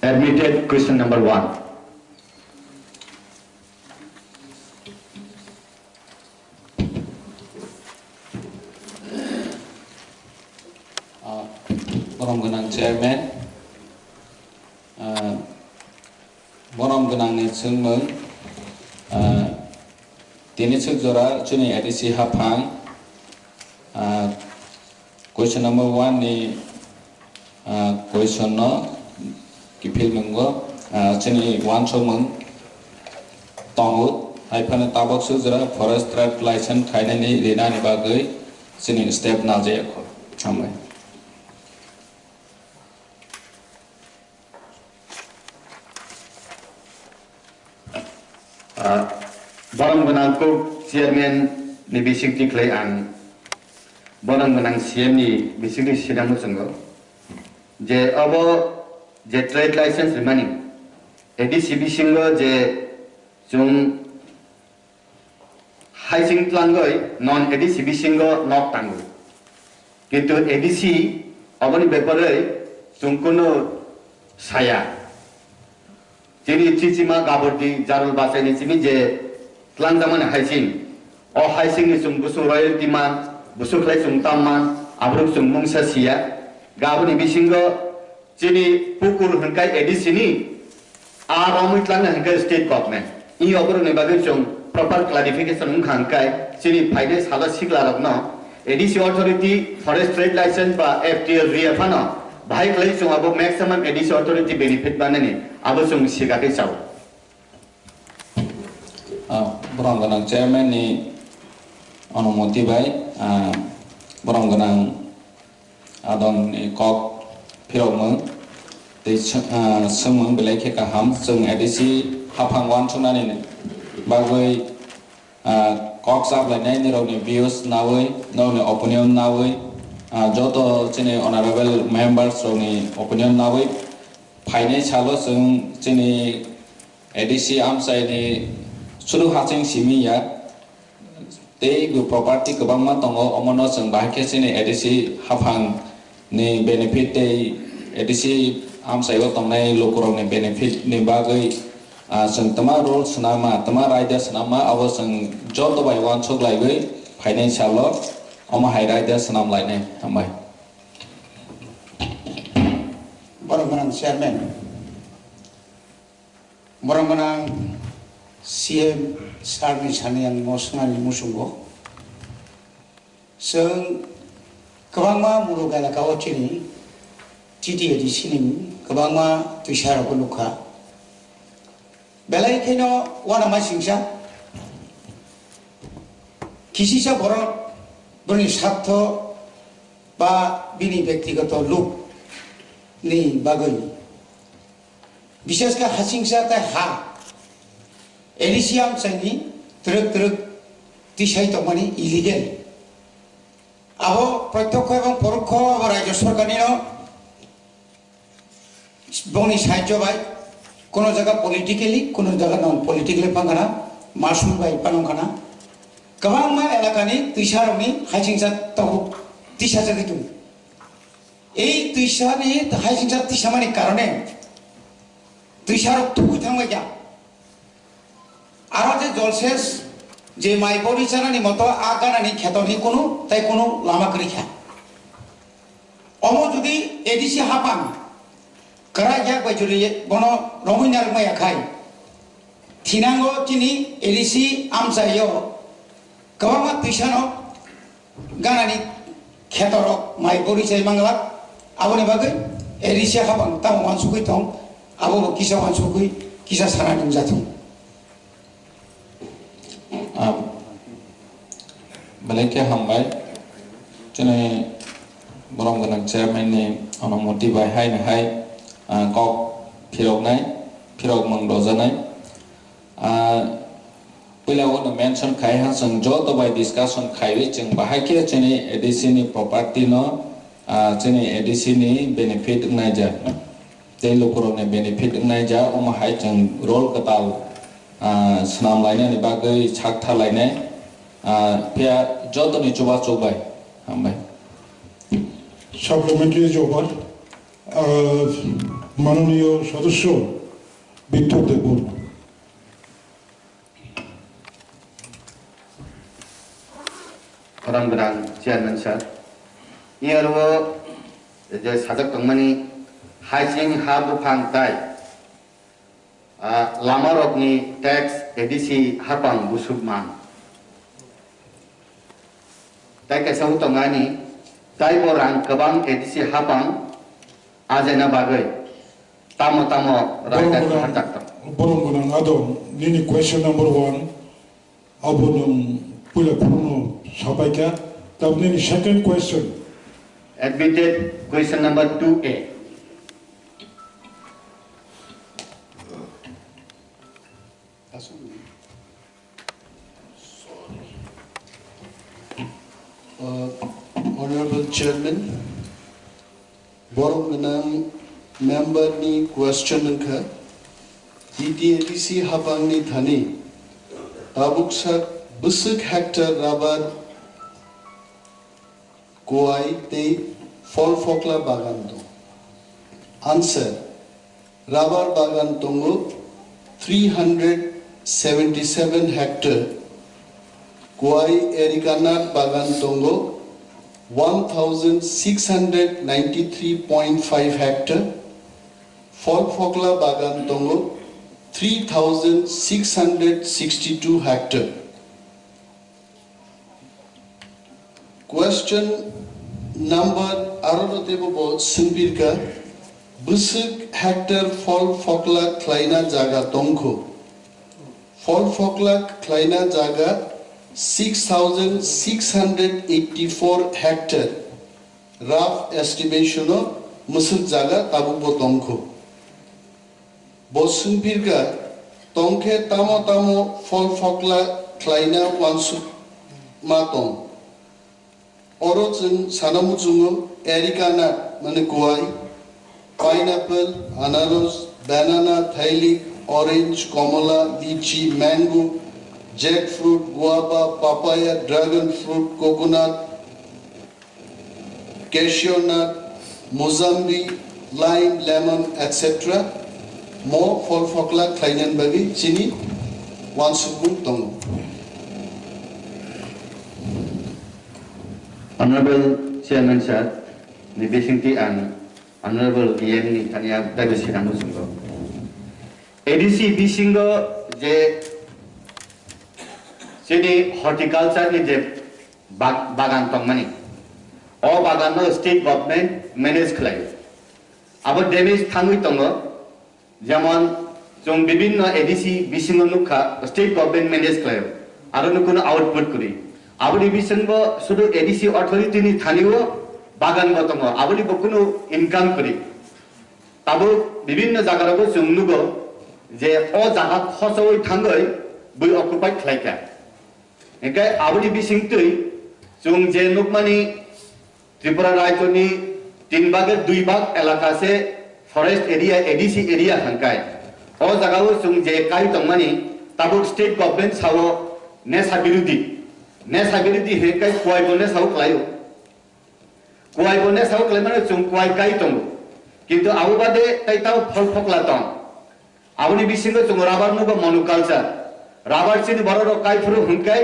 Admitted question number 1. Borom Gunang Chairman, Borom Gunang ni sungmung, tini sujora cuni edisi hapang. Question number 1 ni question no kipil munggo cuni one chomung tongut. Hai pana tabok sujora forest trade license kaina ni rina ni bagai cuni step na jaya ko chamai. Borom Gunang ko chairman ni bisik tiklay ang Borom Gunang CM ni bisik ni sidang musungo. Je abo je trade license remaining. ADC bisingo je jung haising tlangoi non ADC bisingo not tango. Kintu ADC abo ni bepare jung kono saya. Jadi cicima gabor di jarul bahasa ini cimi je telan zaman haising, oh haising ni sung busuk royalty man, busuk lagi sung taman, abruk sung mungsa sia, gabor ni bisinggo, jadi pukul hengkai edisi ni, aramu telan hengkai state government, ini abruk ni bagi sung proper clarification hengkai, jadi finance halas sikla rokno, edisi authority forest trade license ba FTL RFA Baik lagi sung abo maximum edisi authority benefit mana ni, abo sung siapa kisau. Borom Gunang Chairman ni anumoti bai, Borom Gunang adon ni kok pirok mung, di semung belai ke kaham, sung edisi hapang wan cuna ni bagai kok sab lainnya ni rau ni views nawe, rau ni opinion nawe. Joto cini honorable members ni opinion nawe paine chalo sung cini edisi amsai ni sulu hacing simi ya te gu property kebang ma tongo omono sung bahke cini edisi hapang ni benefit te edisi amsai wo tongnai lokurong ni benefit ni bagai sung tama rule senama tama rider senama awo sung joto bai wan chok lai gai paine chalo Oma hai rider senam lainnya, amai. Borom Gunang Chairman, Borom Gunang CM Sarni Chani yang mosngan musungo, seng kebangma mulugala kawacini, titi di sini kebangma tuishara kuluka, belai keno wana masingsa, kisisa borom Bani sabto ba bini ব্যক্তিগত look ni bagai. Bisaskah hasingsa ta ha. Elisiam sani truk tisai tomani illegal. Abo protyokho ebong porokho abo rajya sarkar nino boni sahajo bai kono jaga politically kono jaga non politically pangana masum bai panongkana Kebang ma elakani tuisar ni haisingsa tahu tisar itu. Tuisar ni haisingsa tisar mani karane tuisar tuh tangga ya. Arah je jolses je mai bori cara ni moto agar ni kheton ni kono tai kono lama kerja. Omo judi edisi hapang kerja bajuri bono rominar maya kai. Tinango cini edisi amsayo. Kebangma tuisano gana ni khetorok mai bori cai manglak abo ni bagai edisi hapang tang wan sukui tong abo kisah wan sukui kisah sana ning jatung. Belai ke hambai, cene Borom Gunang Chairman ni anumoti bai hai na hai kok pirok mung doza nai. Pila wona mention kai han sang joto bai discussion kai wi cheng bahai ke cene edisi ni property no cene edisi ni benefit ngai ja. Te lokoro ne benefit ngai ja oma hai cheng role katal senam lainnya ni bagai chak tha lainnya pia joto ni coba hambai supplementary job মাননীয় সদস্য বিদ্যুৎ Debbarma. Orang-orang Chairman Sir, ini adalah jadi sajak tengmani hajing habu pangtai, lama rokni tax edisi hapang busukman. Tai kesau tengani, tai borang kebang edisi hapang ajena bagai, tamu-tamu rakyat hartak. Borong adon, ini question number 1, abonum pula puno sabaika. Tapi ini second question. Admitted question number 2A. Honorable Chairman, borong menang member ni question ka DTADC habang ni thani tabuk sak busuk hectare rubber kuai te fol fokla bagan to. Answer: rubber bagan tongo 377 hectare, kuai ericanut bagan tongo 1693.5 hectare, fol fokla bagan tongo 3662 hectare. Question number Aronotebo Sunbirka Busuk hectare fol fokla klaina jaga tongko. Fol fokla klaina jaga 6,684 hectare. Rough estimation of Musuk jaga tabubo tongko. Bosunbirka tongke tamo tamo fol fokla klaina wansu matong. Orozun sanamuzungo ericana mane kuai, pineapple, ananas, banana, thaili, orange, komala, lychee, mango, jackfruit, guava, papaya, dragon fruit, coconut, cashew nut, mozambique, lime, lemon, etc. More fol fokla klainan bagi chini wansubung tongo. Honorable Chairman Sir, ni besingti an Honorable Ian ni tanya tadi sinang musungo. ADC bisingo je sini horticulture ni je bagan tongmani. O bagan no state government manage khlai. Abo damage thangui tongo. যেমন जों বিভিন্ন ADC বিসিঙ্গ নুখা state government manage করায় আর কোনো output করি আবলি বিসিঙ্গ শুধু ADC authority নি থানিও বাগান গতম আবলি কোনো ইনকাম করি তাবো বিভিন্ন জায়গারও जों নুগো যে ও জায়গা খসই থাঙ্গই বই অকুপাই খাইকা একাই আবলি বিসিংতই जों যে নুকমানি ত্রিপুরা রাজ্যনি 3 ভাগের 2 ভাগ এলাকা সে फॉरेस्ट एरिया ADC एरिया हंकाय ओ जगाव जों जे काई तंगमानि ताबुक स्टेट गवर्नमेंट सावो नेसा बिरुदि हेकाय कुवाय बने साव क्लायो कुवाय बने साव क्लाय माने जों कुवाय काई तंगो किंतु आबो बादे ताइताव फल फकला तंग आबनि बिसिंग जों राबार नुगो मनुकालचार राबार सिन बररो कायफुरु हंकाय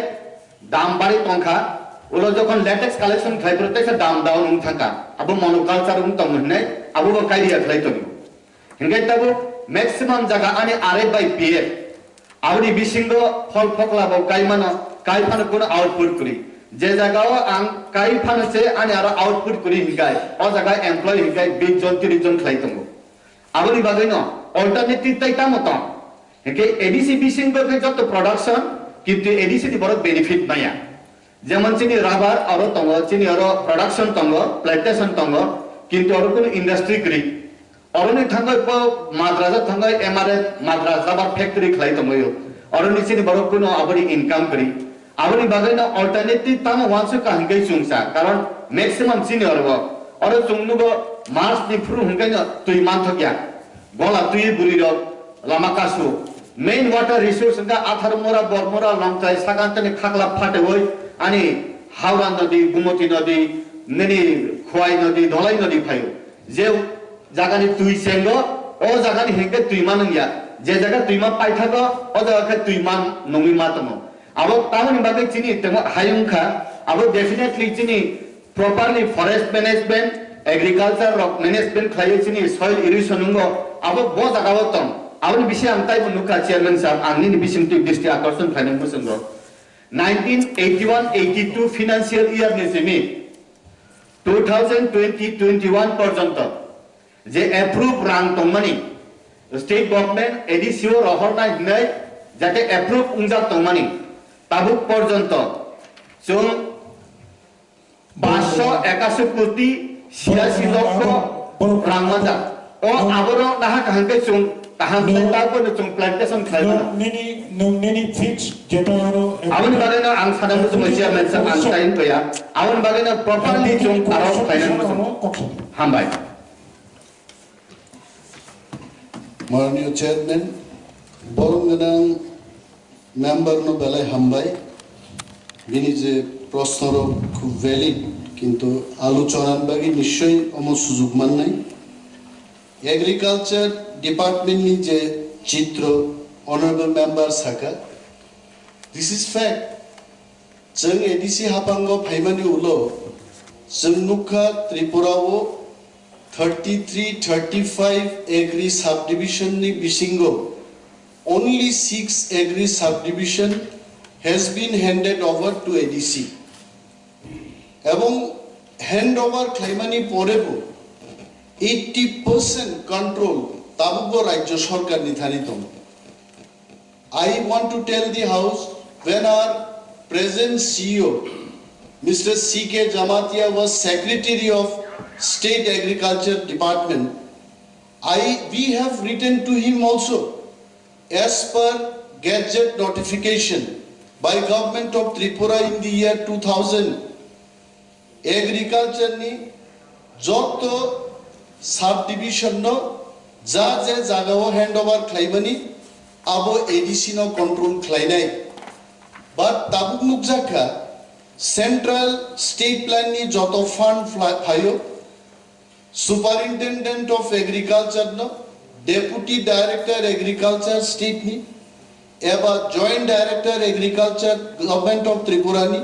दाम बारि तंखा उलो जखन लेटेक्स कालेक्शन खायप्रते से दाम डाउन उन थाका अब मनुकालचार उन तंग हने abu ba kai dia khlai to hingai tabu maximum jaga ani RFIPF abuni bisingo fol phokla ba kai mana kai phana kono output kuri je jaga o ang kai phana se ani aro output kuri hingai o jaga employee hingai 20 jon 30 jon khlai tongo abuni bagai no alternative tai tamoto hingai ADC bisingo ke joto production kintu ADC di boro benefit naya যেমন চিনি rubber আরো তঙ্গ চিনি আরো production তঙ্গ plantation তঙ্গ কিন্তু আর কোন industry করি অরনি থাঙ্গই প মাদ্রাজা থাঙ্গই MRF Madras rubber factory খাই তঙ্গই অরনি চিনি বড় কোন আবরি ইনকাম করি আবরি বাগাইনা অল্টারনেটিভ তাম ওয়ান্স কা হংগাই সুংসা কারণ ম্যাক্সিমাম চিনি অরব অর সুংনুগো মার্চ নি ফ্রু হংগাইনা তুই মান থকিয়া গলা তুই বুরি র Lama Kasu main water resource কা আথার মোরা বরমোরা লংচাই সাগান্তনি খাকলা ফাটে হই আনি হাওড়া নদী গুমতি নদী নেনি খোয়াই নদী ধলাই নদী ফাইও যে জাগানি তুই সেঙ্গ ও জায়গানি হেকে তুইমা নংয়া যে জায়গা তুইমা পাই থাকো ও জায়গাকে তুইমা নঙি মা দङ আবো তামনি বাকে চিনি তেমো হায়ুংখা আবো ডেফিনেটলি চিনি properly forest management agriculture management খাইয়ে চিনি soil erosion নঙ্গ আবো ব জায়গাও তং আবনি বিশে আমতাই বনুকা চেয়ারম্যান সাহেব আংনি বিশিং তুই দৃষ্টি আকর্ষণ খাইনাং বসঙ্গ 1981-82 financial year নিসিমি 2020-21 পর্যন্ত যে অ্যাপ্রুভ রাং তংমানি স্টেট গভর্নমেন্ট এডিসিও রহরনাই নাই যাতে অ্যাপ্রুভ উংজা তংমানি তাবুক পর্যন্ত जों 581 কোটি 86 লক্ষ রাং মাজা ও আবর নাহা কাহাকে जों কাহাকে তারপর जों প্ল্যান্টেশন খাইনা ননি ফিক্স যেটা হলো আবন বাগেনা আং সানাম जों চেয়ারম্যান সাহেব আং টাইম কয়া আবন বাগেনা প্রপারলি जों আরো ফাইনান্স হামবাই মাননীয় চেয়ারম্যান বরংগানাং মেম্বার নো বেলায় হামবাই বিনি যে প্রশ্নর খুব ভ্যালিড কিন্তু আলোচনার বাকি নিশ্চয়ই অমর সুযোগ মান নাই এগ্রিকালচার ডিপার্টমেন্ট নি যে চিত্র honourable member Saka this is fact जों एडीसी हापांगो फाइमानि उलो जों नुखा त्रिपुराओ 33-35 agree subdivision ni bisingo only 6 agri subdivision has been handed over to ADC এবং handover claimani porebo 80% control tabugo rajyo sarkar nithanitom. I want to tell the house when our present CEO Mr. C.K. Jamatia was Secretary of State Agriculture Department, we have written to him also as per gadget notification by Government of Tripura in the year 2000. Agriculture ni joto subdivision no ja je jagao handover claimani abo ADC no control clainai but tabuk nukjaka central state plan ni joto fund phayo Superintendent of Agriculture no Deputy Director Agriculture State ni eba Joint Director Agriculture Government of Tripura ni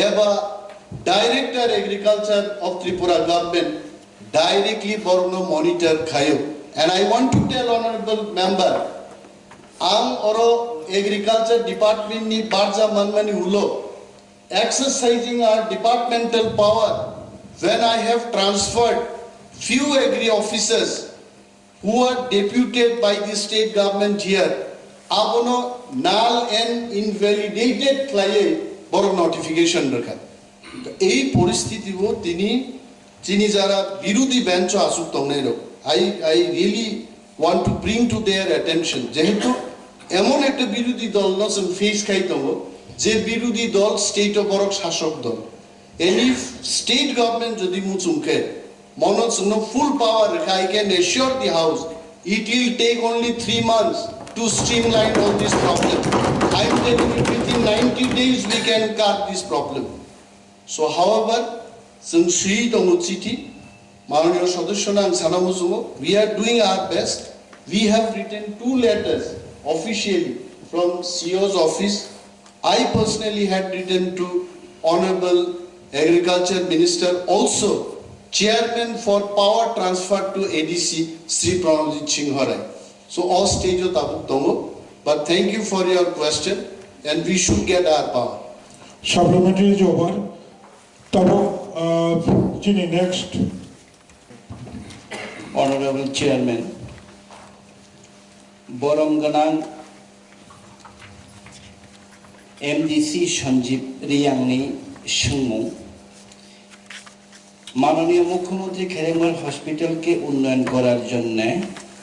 eba Director Agriculture of Tripura Government directly borno monitor khayo and I want to tell honorable member ang oro Agriculture Department ni barja manmani hulo exercising our departmental power when I have transferred few agri officers who are deputed by the state government here abono null and invalidated claye boro notification rakha ei poristiti o tini jara birudhi bench asuk tongnai ro I really want to bring to their attention jehetu emon ekta birudhi dol no some face khai tongo je birudhi dol state of borok shashok dol any state government jodi muchumke Monos no full power, I can assure the house, it will take only 3 months to streamline all this problem. I am telling you within 90 days we can cut this problem. So however, since Sri Tomuchiti, Mananiya Sadasyanang Sanamusumo, we are doing our best. We have written 2 letters officially from CEO's office. I personally had written to Honorable Agriculture Minister also Chairman for Power Transfer to ADC Sri Pranajit Singh Harai. So all stage of tabuk tongo, but thank you for your question and we should get our power. Supplementary is over. Tabo, Chini next. Honorable Chairman, Boromganang MDC Sanjeev Riyangni Shungmu মাননীয় মুখ্যমন্ত্রী খেরেঙ্গর হসপিটালকে উন্নয়ন করার জন্য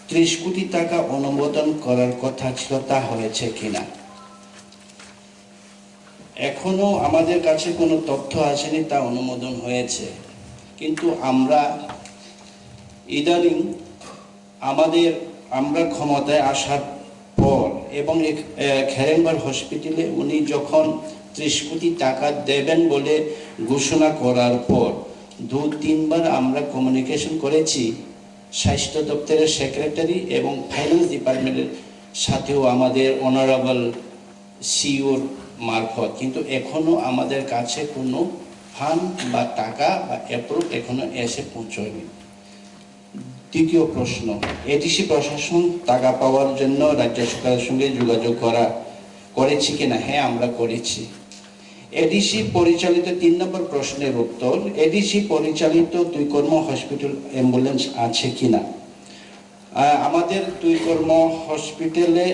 30 কোটি টাকা অনুমোদন করার কথা ছিল তা হয়েছে কিনা এখনো আমাদের কাছে কোনো তথ্য আসেনি তা অনুমোদন হয়েছে কিন্তু আমরা ইদানিং আমরা ক্ষমতায় আসার পর এবং খেরেঙ্গর হসপিটালে উনি যখন 30 কোটি টাকা দেবেন বলে ঘোষণা করার পর 2-3 বার আমরা কমিউনিকেশন করেছি স্বাস্থ্য দপ্তরের সেক্রেটারি এবং ফাইন্যান্স ডিপার্টমেন্টের সাথেও আমাদের অনারেবল সিওর মারফত, কিন্তু এখনো আমাদের কাছে কোনো ফান্ড বা টাকা বা অ্যাপ্রুভ এখনো এসে পৌঁছয়নি। দ্বিতীয় প্রশ্ন, এডিসি প্রশাসন টাকা পাওয়ার জন্য রাজ্য সরকারের সঙ্গে যোগাযোগ করেছি কিনা? হ্যাঁ, আমরা করেছি। এডিসি পরিচালিত 3 নম্বর প্রশ্নের উত্তর, এডিসি পরিচালিত দুইকর্ম হসপিটাল অ্যাম্বুলেন্স আছে কিনা? আমাদের দুইকর্ম হসপিটালে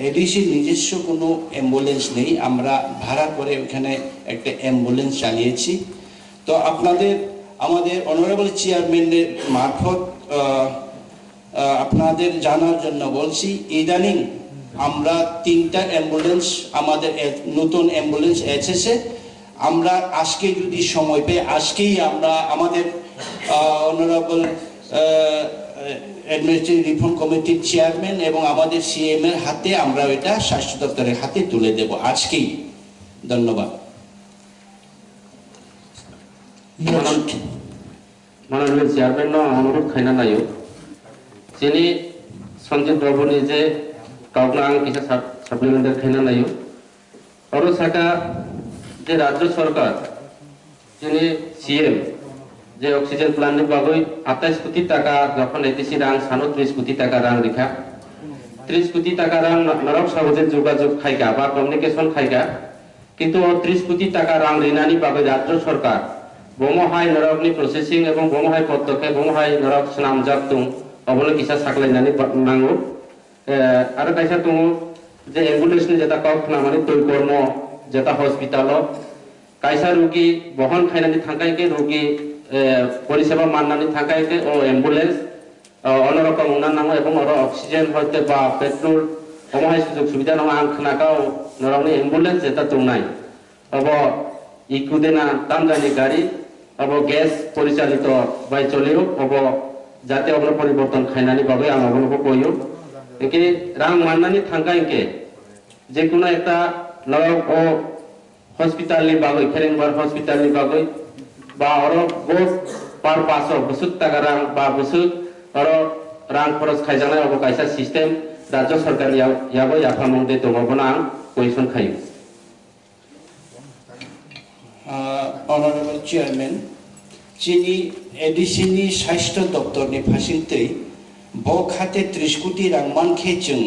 এডিসির নিজস্ব কোনো অ্যাম্বুলেন্স নেই, আমরা ভাড়া করে ওখানে একটা অ্যাম্বুলেন্স চালিয়েছি। তো আমাদের অনারেবল চেয়ারম্যানের মারফত আপনাদের জানার জন্য বলছি, ইদানিং আমরা 3টা অ্যাম্বুলেন্স, আমাদের নতুন অ্যাম্বুলেন্স এসেছে। আমরা আজকে যদি সময় পেয়ে আজকেই আমরা আমাদের অনারেবল অ্যাডমিনিস্ট্রেটিভ রিফর্ম কমিটির চেয়ারম্যান এবং আমাদের সিএম এর হাতে আমরা এটা স্বাস্থ্য দপ্তরের হাতে তুলে দেব আজকেই। ধন্যবাদ। মাননীয় চেয়ারম্যান অনুরোধ খাইনা নাইও যিনি সঞ্জিত বাবু নিজে কাউকে আং কিছু সাপ্লিমেন্টারি খাইনা নাইও আর সাকা যে রাজ্য সরকার যিনি সিএম যে অক্সিজেন প্ল্যান্ট বাগৈ 28 কোটি টাকা যখন এডিসি রাং 30 কোটি টাকা রাং রেখা 30 কোটি টাকা রাং নরক সহজে যোগাযোগ খাইকা বা কমিউনিকেশন খাইকা, কিন্তু 30 কোটি টাকা রাং রিনানি বাগৈ রাজ্য সরকার বমহাই নরকনি প্রসেসিং এবং বমহাই পদক্ষেপ বমহাই নরক নাম জাতুং অবলে কিসা সাকলাইনানি নাঙ্গো আর কাইসা তুম যে অ্যাম্বুলেন্সনি যেটা কাউখনা মানে তৈ কর্ম যেটা হসপিটাল কাইসা রোগী বহন খাইনানি থাকাইকে রোগী পরিষেবা মাননানি থাকাইকে ও অ্যাম্বুলেন্স অন্যরকম উনার নাম এবং ওর অক্সিজেন হইতে বা পেট্রোল বমহাই সুযোগ সুবিধা নয় আং খানাকাও নরকনি অ্যাম্বুলেন্স যেটা তুংনাই অব ইকুদেনা দামদানি গাড়ি अब গ্যাস পরিচালিত বাই চলিও अब যাতে অবন পরিবর্তন খাইনানি বাবে আম অবনব কইও একে রাং মাননানি থাঙ্কাইকে যে কোনো একটা নরক ও হসপিটালনি বাগৈ খেরেংবার হসপিটালনি বাগৈ বা অর গোস পার পাসো বসুত টাকা রাং বা বসুত অর রাং খরচ খাইজানায় অব কাইসা সিস্টেম রাজ্য সরকার ইয়াবো ইয়াফামংদে দমবনা আং কুইশন খাইও। অনারেবল চেয়ারম্যান, যিনি এডিসিনি স্বাস্থ্য দপ্তরनि फारसेथिं ब खाते 30 কোটি রাং মানখেচুং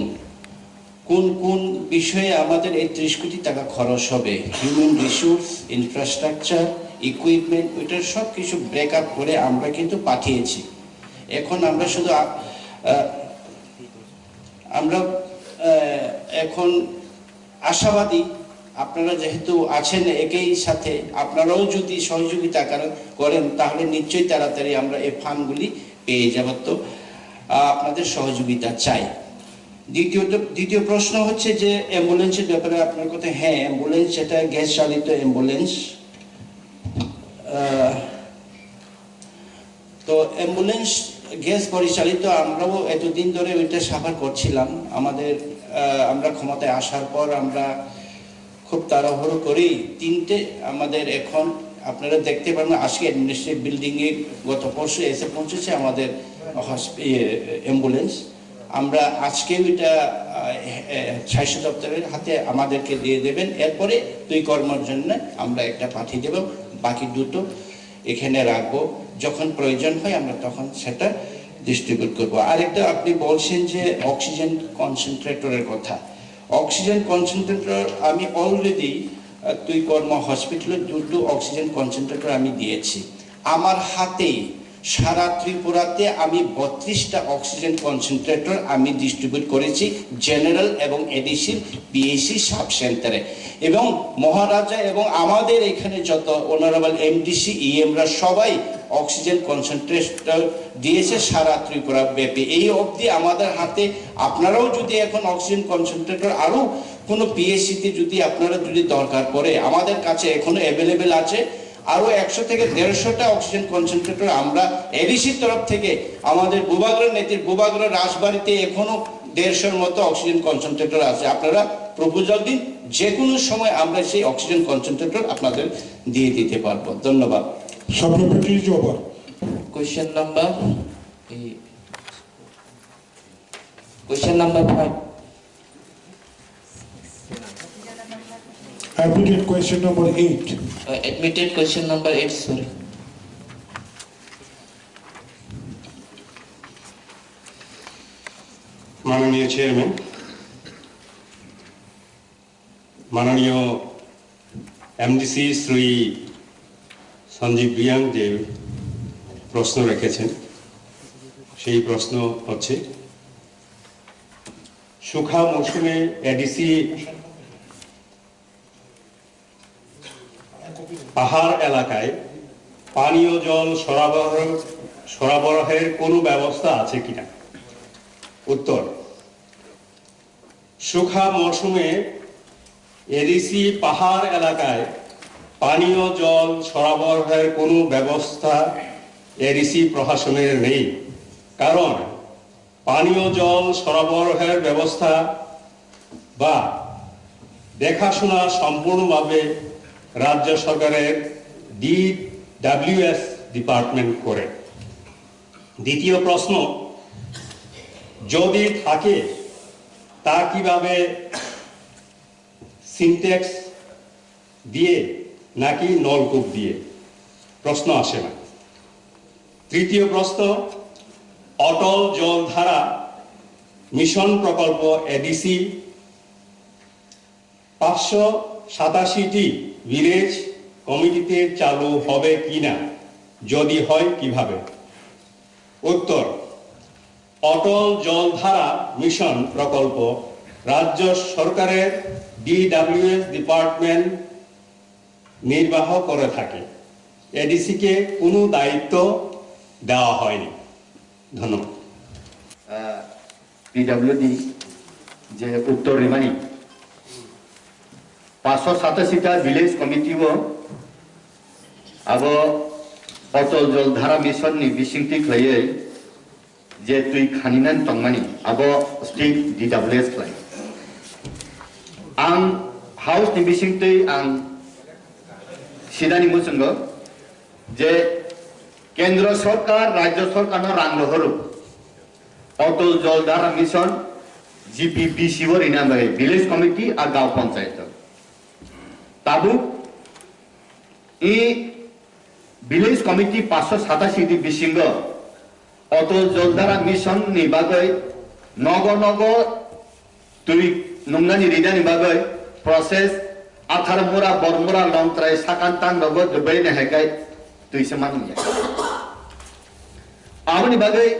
কোন বিষয়ে আমাদের এই 30 কোটি টাকা খরচ হবে, হিউম্যান রিসোর্স, ইনফ্রাস্ট্রাকচার, ইকুইপমেন্ট, ওইটার সব কিছু ব্রেকআপ করে আমরা কিন্তু পাঠিয়েছি। এখন আমরা শুধু আমরা এখন আশাবাদী আপনারা যেহেতু আছেন একই সাথে, আপনারাও যদি সহযোগিতা করেন তাহলে নিশ্চয়ই তাড়াতাড়ি আমরা এই ফান্ডগুলি পেয়ে যাব। তো আপনাদের সহযোগিতা চাই। দ্বিতীয় প্রশ্ন হচ্ছে যে অ্যাম্বুলেন্সের ব্যাপারে আপনার কথা। হ্যাঁ, অ্যাম্বুলেন্স এটা গ্যাস চালিত অ্যাম্বুলেন্স। তো অ্যাম্বুলেন্স গ্যাস পরিচালিত, আমরাও এতদিন ধরে ওইটা সাফার করছিলাম। আমরা ক্ষমতায় আসার পর আমরা খুব তাড়াহুড়ো করেই 3টে আমাদের এখন আপনারা দেখতে পারেন আজকে অ্যাডমিনিস্ট্রেটিভ বিল্ডিংয়ে গত পরশু এসে পৌঁছেছে আমাদের অ্যাম্বুলেন্স। আমরা আজকে ওইটা স্বাস্থ্য দপ্তরের হাতে আমাদেরকে দিয়ে দেবেন। এরপরে 2 কর্মের জন্য আমরা একটা পাঠিয়ে দেব, বাকি 2টো এখানে রাখবো। যখন প্রয়োজন হয় আমরা তখন সেটা ডিস্ট্রিবিউট করবো। আরেকটা আপনি বলছেন যে অক্সিজেন কনসেন্ট্রেটরের কথা। অক্সিজেন কনসেন্ট্রেটর আমি অলরেডি 2 কর্ম হসপিটালে 2টো অক্সিজেন কনসেন্ট্রেটর আমি দিয়েছি। আমার হাতেই সারা ত্রিপুরাতে আমি 32টা অক্সিজেন কনসেন্ট্রেটর আমি ডিস্ট্রিবিউট করেছি জেনারেল এবং এডিসির পিএসসি সাব সেন্টারে। এবং মহারাজা এবং আমাদের এখানে যত অনারেবল এমডিসি ইএমরা সবাই অক্সিজেন কনসেন্ট্রেটর দিয়েছে সারা ত্রিপুরা ব্যাপী। এই অবধি আমাদের হাতে, আপনারাও যদি এখন অক্সিজেন কনসেন্ট্রেটর আরও কোনো পিএসসিতে যদি আপনারা যদি দরকার পড়ে, আমাদের কাছে এখনো অ্যাভেলেবেল আছে। আরও 100 থেকে 150টা অক্সিজেন কনসেন্ট্রেটর আমরা এডিসির তরফ থেকে আমাদের বুবাগ্র রাজবাড়িতে এখনো 150-র মতো অক্সিজেন কনসেন্ট্রেটর আছে। আপনারা প্রপোজাল দিন, যে কোনো সময় আমরা সেই অক্সিজেন কনসেন্ট্রেটর আপনাদের দিয়ে দিতে পারবো। ধন্যবাদ। Supplementary is over. Question number Question number 5. Admitted question number 8. Admitted question number 8, sorry. মাননীয় চেয়ারম্যান, মাননীয় এমডিসি শ্রী সঞ্জীব রিয়াং যে প্রশ্ন রেখেছেন সেই প্রশ্ন হচ্ছে শুখা মৌসুমে এডিসি পাহাড় এলাকায় পানীয় জল সরবরাহের কোনো ব্যবস্থা আছে কিনা? উত্তর, শুখা মৌসুমে এডিসি পাহাড় এলাকায় পানীয় জল সরবরাহের কোনো ব্যবস্থা এডিসি প্রশাসনের নেই, কারণ পানীয় জল সরবরাহের ব্যবস্থা বা দেখাশোনা সম্পূর্ণভাবে রাজ্য সরকারের DWS ডিপার্টমেন্ট করে। দ্বিতীয় প্রশ্ন, যদি থাকে তা কিভাবে সিনট্যাক্স দিয়ে নাকি নলকূপ দিয়ে? প্রশ্ন আসে না। তৃতীয় প্রশ্ন, অটল জলধারা মিশন প্রকল্প এডিসি 587টি ভিলেজ কমিটিতে চালু হবে কিনা, যদি হয় কিভাবে? উত্তর, অটল জলধারা মিশন প্রকল্প রাজ্য সরকারের DWS ডিপার্টমেন্ট নির্বাহ করে থাকে, এডিসিকে কোনো দায়িত্ব দেওয়া হয়নি। ধন্যবাদ। PWD যে উত্তর রিমানি 587টা ভিলেজ কমিটিও আবো অটল জলধারা মিশনनि बिसिंथि खलायै जे तुई खानिनान तंगमानि आबो स्टेट DWS खलाय आं हाउस नि बिसिंथि आं सिदानि मुसंगो जे केंद्र सरकार राज्य सरकार रां लहरु अटल जलधारा मिशन GPPC वर इनाम है विलेज कमिटी और गांव पंचायत ताबु ई विलेज कमिटी 587 बिसिंग अटल जलधारा मिशन नि बागै नग नग तुई नंगानि रिदानि बागै प्रोसेस आथारमुरा बरमुरा लंत्राय साकान्तां नग दुबै ने हेकाय तुई से मानिया आवनि बागै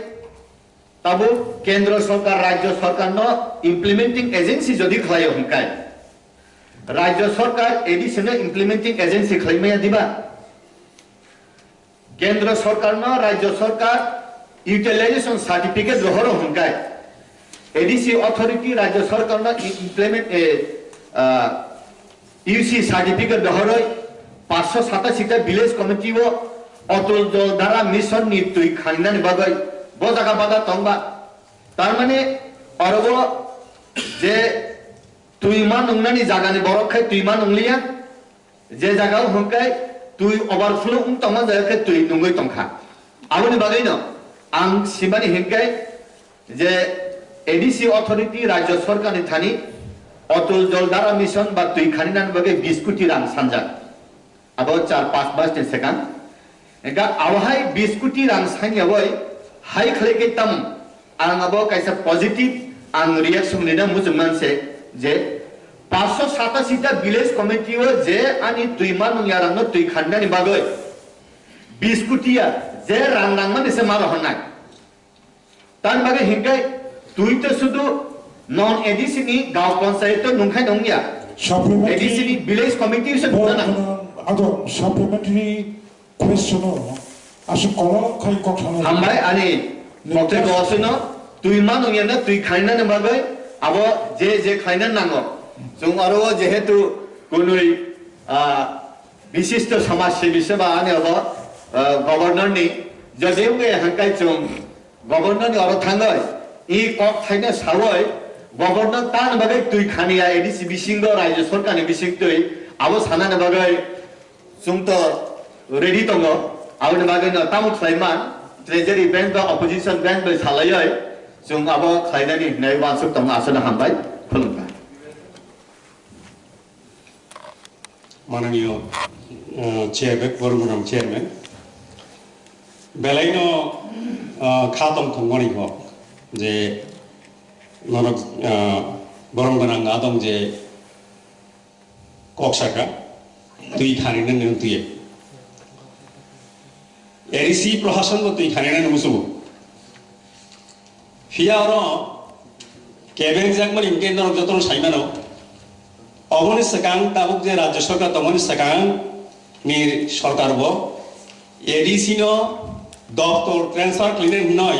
ताबो केंद्र सरकार राज्य सरकार न इम्प्लीमेंटिंग एजेंसी जदि खलायो हंकाय राज्य सरकार एडिशनल इम्प्लीमेंटिंग एजेंसी खलायमाया दिबा केंद्र सरकार न राज्य सरकार यूटिलाइजेशन सर्टिफिकेट रहरो हंकाय एडीसी अथॉरिटी राज्य सरकार न इम्प्लीमेंट यूसी सर्टिफिकेट रहरो 587टा विलेज कमिटी वो अटल जलधारा मिशन नि तुई खानिनानि बागै बजागा बागा तंबा तार माने अरबो जे तुईमा नंगनानि जागानि बरखाय तुईमा नंलिया जे जागाव हंकाय तुई ओवरफ्लो तंगा जायखे तुई नंगै तंखा आबनि बागैन आं सिबानि हेंकाय जे एडीसी अथॉरिटी राज्य सरकारनि थानि अटल जलधारा मिशन बा तुई खानिनानि बागै 20 कोटी रां सानजा आबो 4-5 बास सेकान्ड एका आवहाय 20 कोटी रां सानयावै हाई खलेके तम आंगाबो कैसा पॉजिटिव आं रिएक्शन लेना मुजमान से जे 587टा विलेज कमिटी हो जे आनी तुईमा नंयारांनो तुई खान्दानि बागै 20 कोटिया जे रांनांगमान एसे मारो हनाय तान बागै हिंगाय तुई तो सुदु नॉन एडीसी नि गांव पंचायत नंखाय नंगिया एडीसी नि विलेज कमिटी से ना आदो सप्लीमेंटरी क्वेश्चन आसु कल खाय कथानो हामबाय आनी मक्ते गसनो तुईमा नंयाना तुई खायनानि बागै आबो जे खायना नांगो जों आरो जेहेतु कोनुई विशिष्ट समाज सेवी सेवा आने अब गवर्नर नि जदेउगे हंकाय जों गवर्नर नि अरो थांगय ई कक थाइना सावय गवर्नर तान बागै तुई खानिया एडीसी बिसिंग राज्य सरकारनि बिसिंग तुई आबो सानाने बागै जों तो रेडी दङ आवनि बागै न तामु खलायमान ट्रेजारि बेंक बा अपोजिशन बेंक बै सालायै जों आबो खायनायनि नै वानसुक दं आसना हामबाय खुलुमबाय माननीय चेयरमैन बरगुनां चेयरमैन बेलायनो खादम थंगनी हो जे नरक बरगुनां आदम जे कक्साका तुई खाने न तुई एरिसी प्रशासन को तुई खाने न मुसु फिया और केबिन जाकमन इनके नरक जतन साइमानो अगनि सकां ताबुक जे राज्य सरकार तमनि सकां नि सरकार बो एडीसी नो दफ्तर ट्रांसफार क्लिने नय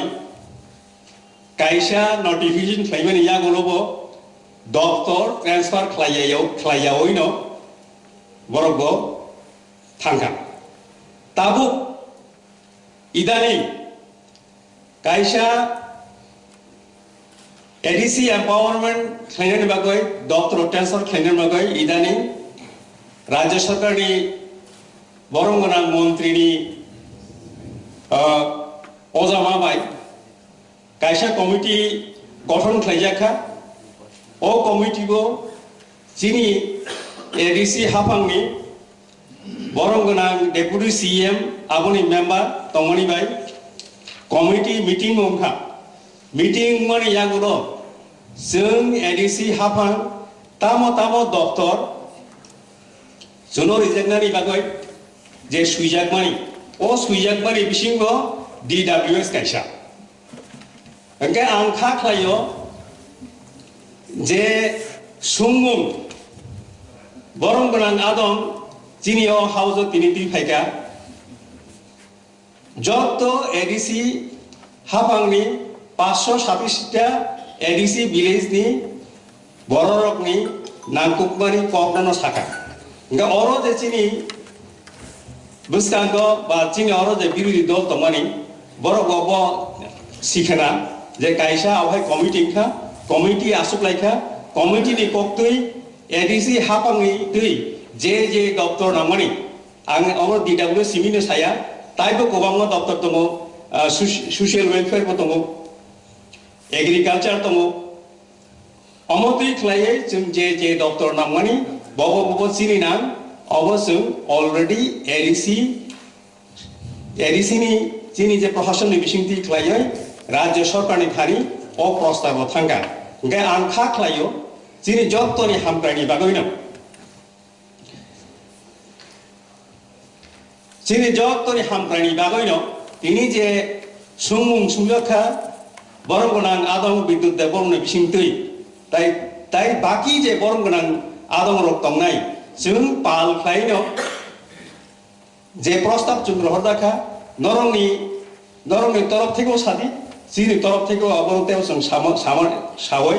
कायसा नोटिफिकेशन क्लाइमेन या गलोबो दफ्तर ट्रांसफार क्लायावइनो बरगो थांका ताबुक इदानी कायसा एडीसी एम्पावरमेंट खायनायनि बागै दफ्तर ट्रांसफार खायनायनि बागै इदानी राज्य सरकारनि बरंगोनां मन्त्रिनि अजामा बाय कायसा कमिटी गठन खालायजाखा ओ कमिटी को जिनि एडीसी हाफांनि बरंगोनां डेपुटी सीएम आबोनि मेम्बार तंगनि बाय कमिटी मीटिंग ओंखा मीटिंग माने यागुलो जों एडीसी हाफां तामो दफ्तर जुनो रिजेक्टनानि बागै जे सुइजाकमानि ओ सुइजाकमानि बिसिंगो डीडब्ल्यूएस कायसा ओंके आं खाख्लायो जे सुंमुं बरंगोनां आदम जिनियो हाउस तिनि फायका जत एडीसी हाफांनि 527टा एडीसी विलेज नि बररकनि नांकुकमानि ककनानो साका ओंके अरो जे चिनि बुस्कांगो बा चिनि अरो जे बिरोधी दल तमानि बरगबो सिखना जे कायसा आवहाय कमिटी आसुकलायखा कमिटीनि कक्तुइ एडीसी हाफांनि तुइ जे दफ्तर नांगमानि आं अरो डीडब्ल्यू सिमिनो साया ताइबो गोबां दफ्तर दङ सशियेल वेलफेयर बो दङ एग्रीकालचार दङ अमतुइ खलायै जों जे दफ्तर नांगमानि बबो चिनि नां अबो ऑलरेडी एडीसी नि चिनि जे प्रशासननि बिसिंथि खलायै राज्य सरकारनि थारि अ प्रस्ताव थांगा ओंके आं खाख्लायो चिनि जत्तनि हामग्रानि बागैनो चिनि जत्तनि हामग्रानि बागैनो तिनि जे सुंमुं सुंजखा बरंगोनां आदम विद्युत देबरनि बिसिंथि ताई बाकी जे बरंगोनां आदम रक तंनाय जों पाल खायनो जे प्रस्ताव जों हरदाखा नरंनि तरफ थेको सादि चिनि तरफ थेको अबरतेव जों सावै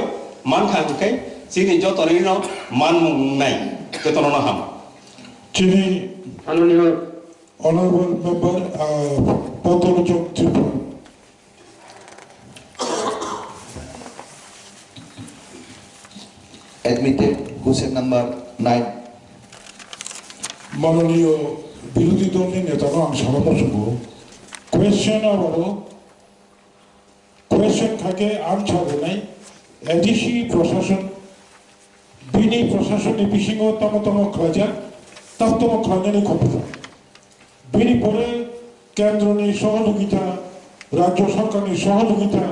मान खांखाय चिनि जतनिनो मान मुंनाय जतननो हाम चिनि माननीय honorable member Potolochok Tripura admitted question number 9 মাননীয় বিরোধী দলের নেতারা আমি সারাবছর কোয়েশ্চেন থাকে আনসারে নাই এডিসি প্রশাসন বিনি প্রশাসনের বিশিঙ্গ তম খাজা তম খাজানি ক্ষমতা বিনি পরে কেন্দ্রনি সহযোগিতা রাজ্য সরকারের সহযোগিতা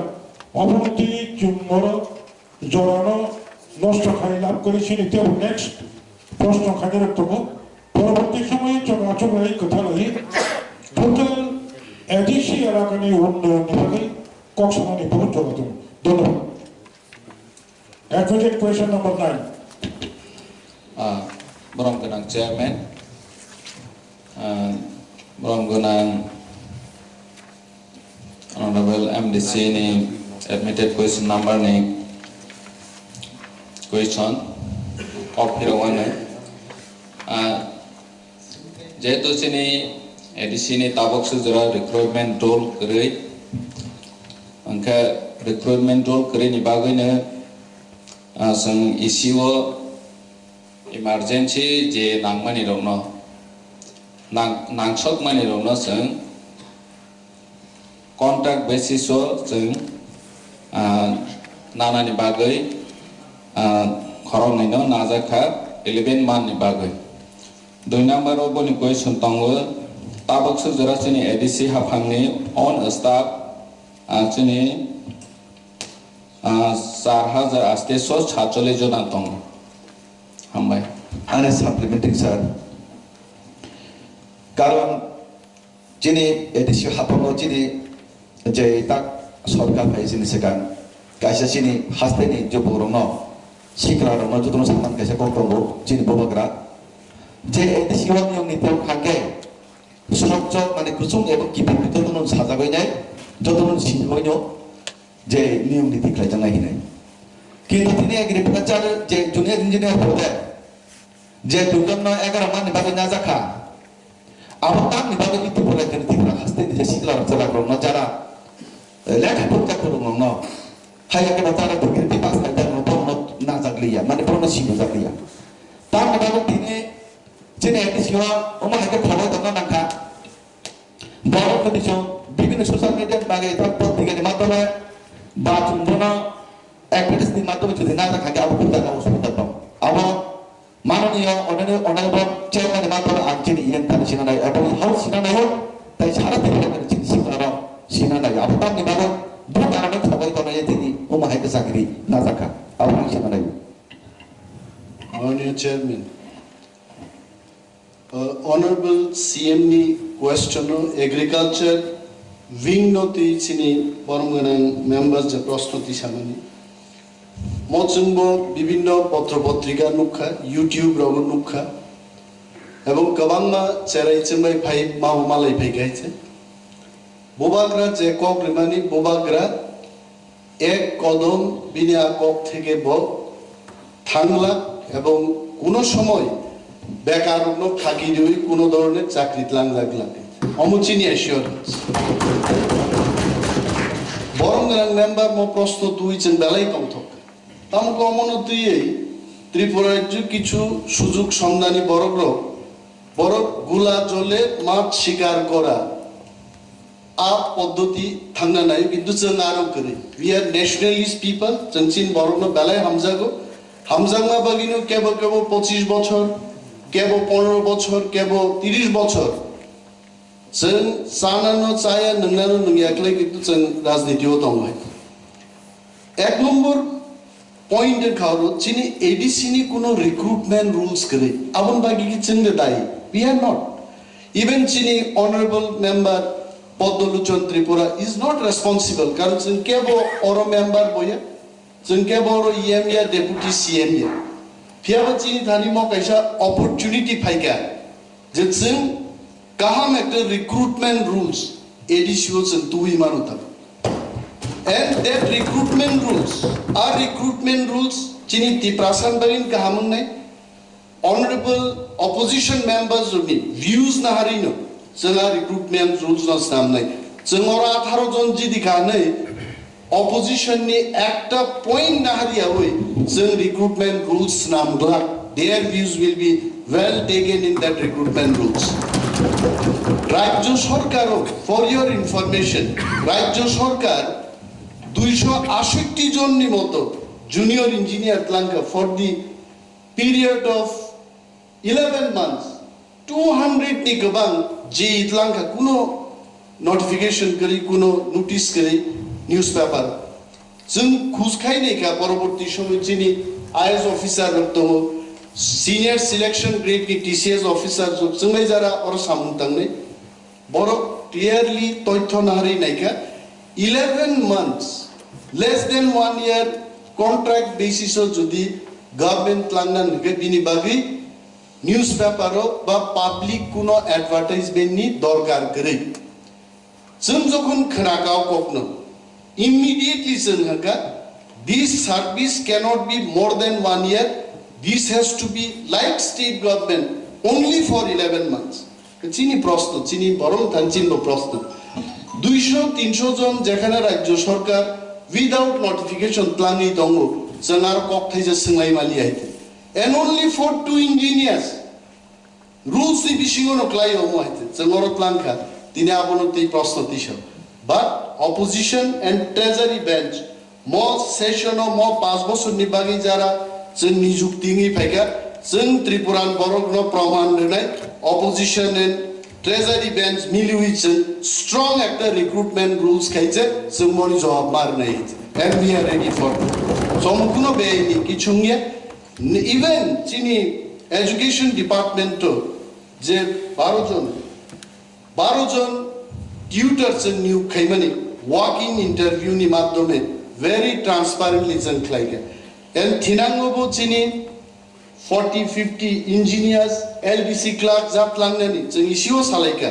অবনতি চুম্বর জড়ানো নষ্ট খাই লাভ করেছি নেক্সট প্রশ্ন খাজা রাখতব পরবর্তী সময়ে চলাচলের কথা লাগে টোটাল এডিসি এলাকানি উন্নয়ন বিভাগে কক্সবাজার বহুত চলাচল ধন্যবাদ অ্যাডভোকেট কোয়েশ্চন নাম্বার 9 বরংগোনাং চেয়ারম্যান বরংগোনাং honorable MDC ni admitted question number ni question of hirawana जेहेतु चिनी एडीसी नि ताबक सुजरा रिक्रुटमेंट रोल करै अंका रिक्रुटमेंट रोल करै नि बागैनो जों इसिओ इमारजेंसी जे नांगमानि दङ नांसक मानि दङ जों कन्ट्राक्ट बेसिसो जों नानानि बागै खरंनायनो नाजाखा 11 माननि बागै 2 नम्बराव बनि क्वेश्चन दङो ताबकसो जरासिनि एडिसि हाफांनि अन स्टाफ आचिनि 4846 जना दङ हामबाय आरो साप्लिमेन्टिं सार कारण जिनि एडिसि हाफाङाव जिनि जे ताक सरकार फाइसिनि सिगां कायसा जिनि हास्तेनि जबरनो सिक्रारनो जुदनो सामान कायसा कम्पंगो जिनि बबग्रा जे एडिसि वानियम नितेव खागे सुरक्षा माने कुसुम एबं गिबि बितरनो साजाबायनाय जतनो सिनबायनो जे नियम नीति खालायजानाय हिनाय किन्तु दिनै एग्रिकालचार जे जुनियर इन्जिनियार पदे जे दुर्गमनो 11 माननि बागै नाजाखा आबतामनि बागै इति फरायदों तिग्रा हास्तेनि जे सिक्रार चलाग्रनो जारा लेखा फरायसा फोरोंनो हायके बातारा दुर्गिति पास खालायदों तो नाजाग्लिया माने प्रनो सिनो जाग्लिया तामनि बागै दिनै जिनै एडिसिवा अमा हायके फराय दंना नाखा बरो कदिसो বিভিন্ন সোশ্যাল মিডিয়ার বাগে তার পত্রিকার মাধ্যমে বা চুম্বন অ্যাক্টিভিটিসের মাধ্যমে যদি না থাকে আবু কুরদার অসুবিধা পাও আবু মাননীয় অনারেবল চেয়ারম্যানের মাধ্যমে আজকের ইয়েন তার সিনা নাই এবং হাউস সিনা নাই তাই সারা দেশের চিনি সিনা সিনা নাই আবু তার নিবারণ দু কারণে সবাই তনাই তিনি ও মাহাইকে চাকরি না রাখা আবু সিনা নাই মাননীয় chairman honorable CM ni question agriculture wing noti chini boromganang members je prostuti samani mochungbo bibinno patro potrika nukha YouTube rogo nukha ebong kabangma cherai chembai phai mau malai phai gaise bobagra je kok rimani bobagra ek kodom binia kok theke bo thangla ebong kono shomoy বেকারত্ব থাকি দিই কোনো ধরনের চাকরি লাগলা অমুচিনি assurance বরংগ্রাং member মো প্রশ্ন দুইছেন বেলাই কম থাক তামক অমনতি এই ত্রিপুরা রাজ্য কিছু সুযোগ সন্ধানী বড় গুলা জলে মাছ শিকার করা আপ পদ্ধতি থাকনা নাই কিন্তু जों আরো করি উই আর ন্যাশনালিস্ট পিপল जों চিন বরংনো বেলাই হামজাগমা বাগিনো কেবল 25 বছর কেবল 15 বছর কেবল 30 বছর जों सानानो चाया नंनानो नंयाखले किन्तु जों राजनीतियाव दं एक नम्बर पॉइंट खारो चिनि एडीसी नि कोनो रिक्रुटमेंट रूल्स करे आबन बागी कि जों दाई वी आर नॉट इवन चिनि honourable member Padmalochan Tripura is not responsible कारण जों केबल अरो मेंबर बया जों केबल ईएम या डेपुटी सीएम या फियाबचिनि थानि म कैसा अपॉर्चुनिटी फाइका जे जों गाहाम एक रिक्रुटमेंट रूल्स एडीसीओ जों दुई मानुता एंड दैट रिक्रुटमेंट रूल्स चिनि तिप्रासान बगिन गाहाम नै ऑनरेबल ऑपोजिशन मेंबर्स नि व्यूज ना हारिनो जोंहा रिक्रुटमेंट रूल्स न नाम नै जों 18 जन जिदि गानै opposition ni একটা point na haria hoy जों recruitment rules namgla their views will be well taken in that recruitment rules rajya sarkar for your information rajya sarkar 268 John ni moto junior engineer tlanka for the period of 11 months 200 ni gabang je tlanka kuno notification kari kuno notice kari newspaper जों खुसखायनाय का परवर्ती समय चिनि IAS officer दङ senior selection grade की TCS officer जोंनाय जारा और सामुंतांनै बर क्लियरली तथ्य नाहारि नायका 11 months less than 1 year contract basis जदि गवर्नमेंट लांना नगे बिनि बागै न्यूसपेपर बा पब्लिक कुनो एडभार्टाइजमेंट नि दरकार गरै जों जखन खोनागाव ककनो immediately जोंहा this service cannot be more than 1 year this has to be like state government only for 11 months চিনি প্রশ্ন চিনি বরং তানচিন প্রশ্ন 200-300 জন যেখানে রাজ্য সরকার without notification প্লানি দङ जों आरो ककथाइजे सोंनाय मालि आइते and only for 2 engineers rules नि बिसिङो नक्लायो मो आइते जों अर प्लानखा दिनै आबनो दै प्रश्न दिसो but opposition and treasury bench more session or more pass bosun ni bagi jara जों निजुक्तिनि फायगा जों त्रिपुरान बरगनो प्रमाण होनाय opposition and treasury bench मिलिउइजों strong actor recruitment rules खायजे जों मनि जवाब मारनाय and we are ready for it समकुनो बेनि किछुंगे even चिनि education department तो जे 12 जन tutors जों निउ खायमानि walk-in interview नि माध्यमे very transparently जों खायगे and Tinangobo Chini 40-50 engineers, LDC clerks, Zaplangani, Zenishio Saleka.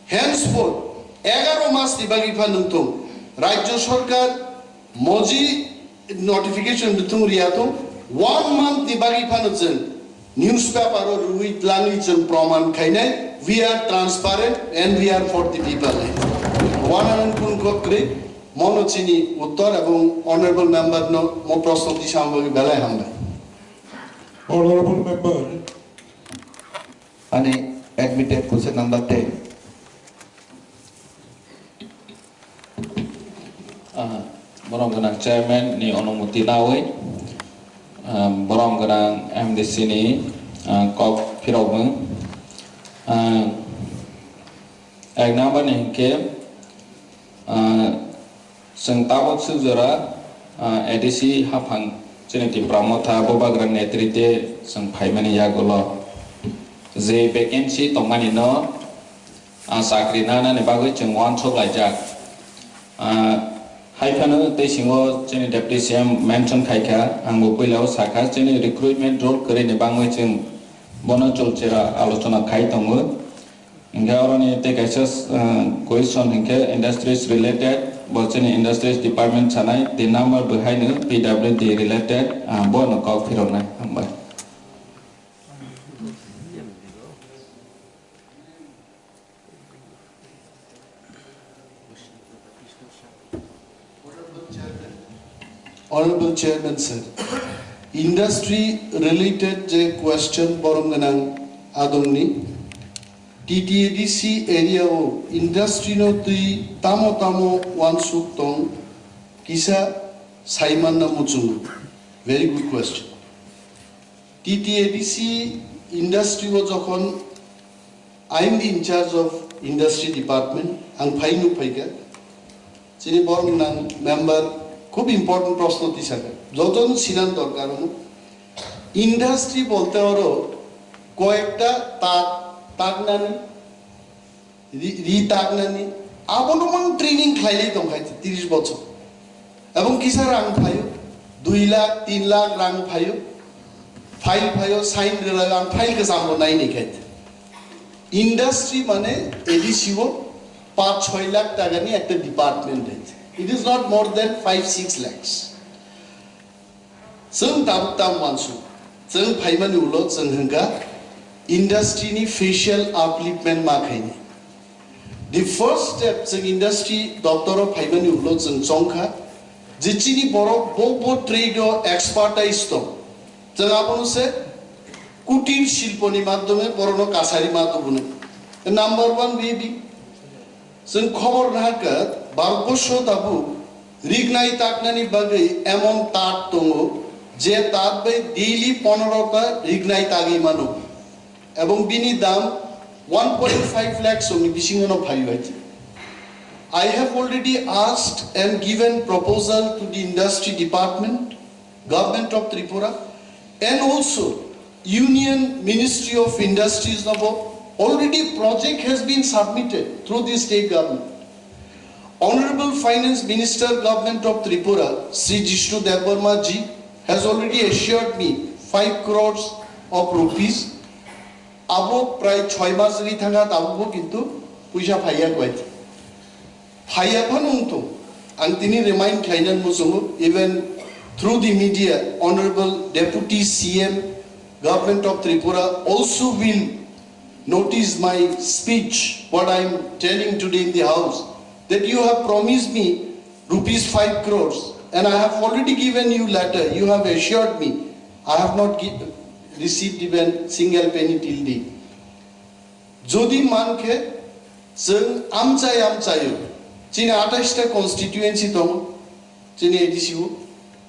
Henceforth, 11 mas dibagi panuntung, Rajyo Sarkar, Moji notification dutung riatung, 1 month dibagi panutzen, newspaper or with language and proman kainai, we are transparent and we are for the people. One and kun kokre. Monochini Uttar এবং honorable member no mo প্রশ্নটি সামগ্রী বেলায় হামবে Honorable member Ani admitted question number 10 Borong ganang chairman ni onomuti nawe borong ganang MDC ni kop pirogmung ek number ni ke Sengtawak sejara edisi hafang jeniti pramotha bobagran netrite seng phaimani yagolo je vacancy tongmani no sakri nana ne bagoi chengwan chok laijak haifano te singo jeni deputy CM mention khaika angbo poilao sakha jeni recruitment role kore ne bangoi cheng bono cholchera alochona khai tongo Ingaorani te kaisa question hinke industries related Bolchani Industries Department Chanai, the number behind PWD related Bono Kok Firona. Honorable Chairman sir, industry related question Boronganang Adongni. TTADC area o industry no tui tamo wansuk tong kisa saiman na muchung. Very good question. TTADC industry was jokhon I am the in charge of industry department ang phainu phaiga chini borong nang member খুব important প্রশ্ন দিছাকে যতন সিনান দরকার industry বলতে ওরো কয়েকটা তাগনানি রিতাগনানি আবনমান training খাইলেই দংখাইছে 30 বছর এবং কিসা রাং ফাইও 2 লাখ 3 লাখ রাং ফাইও file ফাইও sign রেলা আং file কে সামনে নাই নিখাইতে ইন্ডাস্ট্রি মানে এডিসিও 5-6 লাখ টাকা নিয়ে একটা ডিপার্টমেন্ট আছে it is not more than 5-6 lakhs जों दाबताम मानसु जों फाइमानि उलो जों हंगा industry ni facial upliftment माखाइनि the first step जों industry doctor of फाइमानि उलो जों चंखा जिचिनि बरो बो ट्रेड एक्सपर्टाइज तो जों आबनसे कुटीर शिल्पनि माध्यमे बरनो कासारि माध्यमे नाम्बार 1 बेबी जों खबर नाका भारतबर्ष दाबु रिगनाइ ताकनानि बागै एमन ताक दङो जे ताक बे डेली 15टा रिगनाइ तागि मानो এবং বিনি দাম 1.5 লাখ সমি বিশিংনো ভাই হইছে I have already asked and given proposal to the industry department government of Tripura and also union ministry of industries nabo already project has been submitted through the state government honorable finance minister government of Tripura Sri Jishnu Devarma ji has already assured me 5 crores of rupees abo pray 6 মাস রি থাকা তাবো কিন্তু পয়সা ফাইয়া কইতে ফাইয়া ফানুংতো আং তিনি remind খাইনান মুসুমু even through the media honorable deputy CM government of Tripura also will notice my speech what I am telling today in the house that you have promised me rupees 5 crores and I have already given you letter you have assured me I have not received even single penny till date. Jodi manke जों आमचायो Chini 28 constituency tomo, chini ADCU,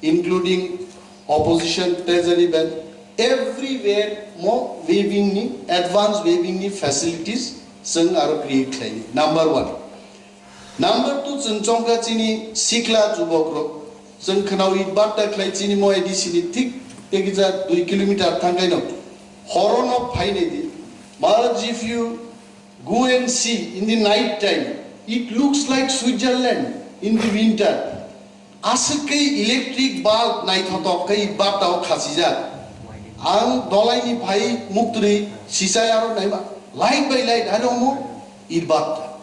including opposition, treasury bank, everywhere more waiving ni, advanced waiving ni facilities, sung are create klai. Number 1. Number 2, sung chongka chini sikla jubokro, sung khanau itbata klai chini mo ADC ni thik, tegiza 2 kilometer thangai no. Horon of Painedi, Maharaj, if you go and see in the night time, it looks like Switzerland in the winter. Asakai electric bulb night hot kai batao khasija. Ang dolai ni pai muktri sisayaro naima. Light by light, I don't know. Idbata.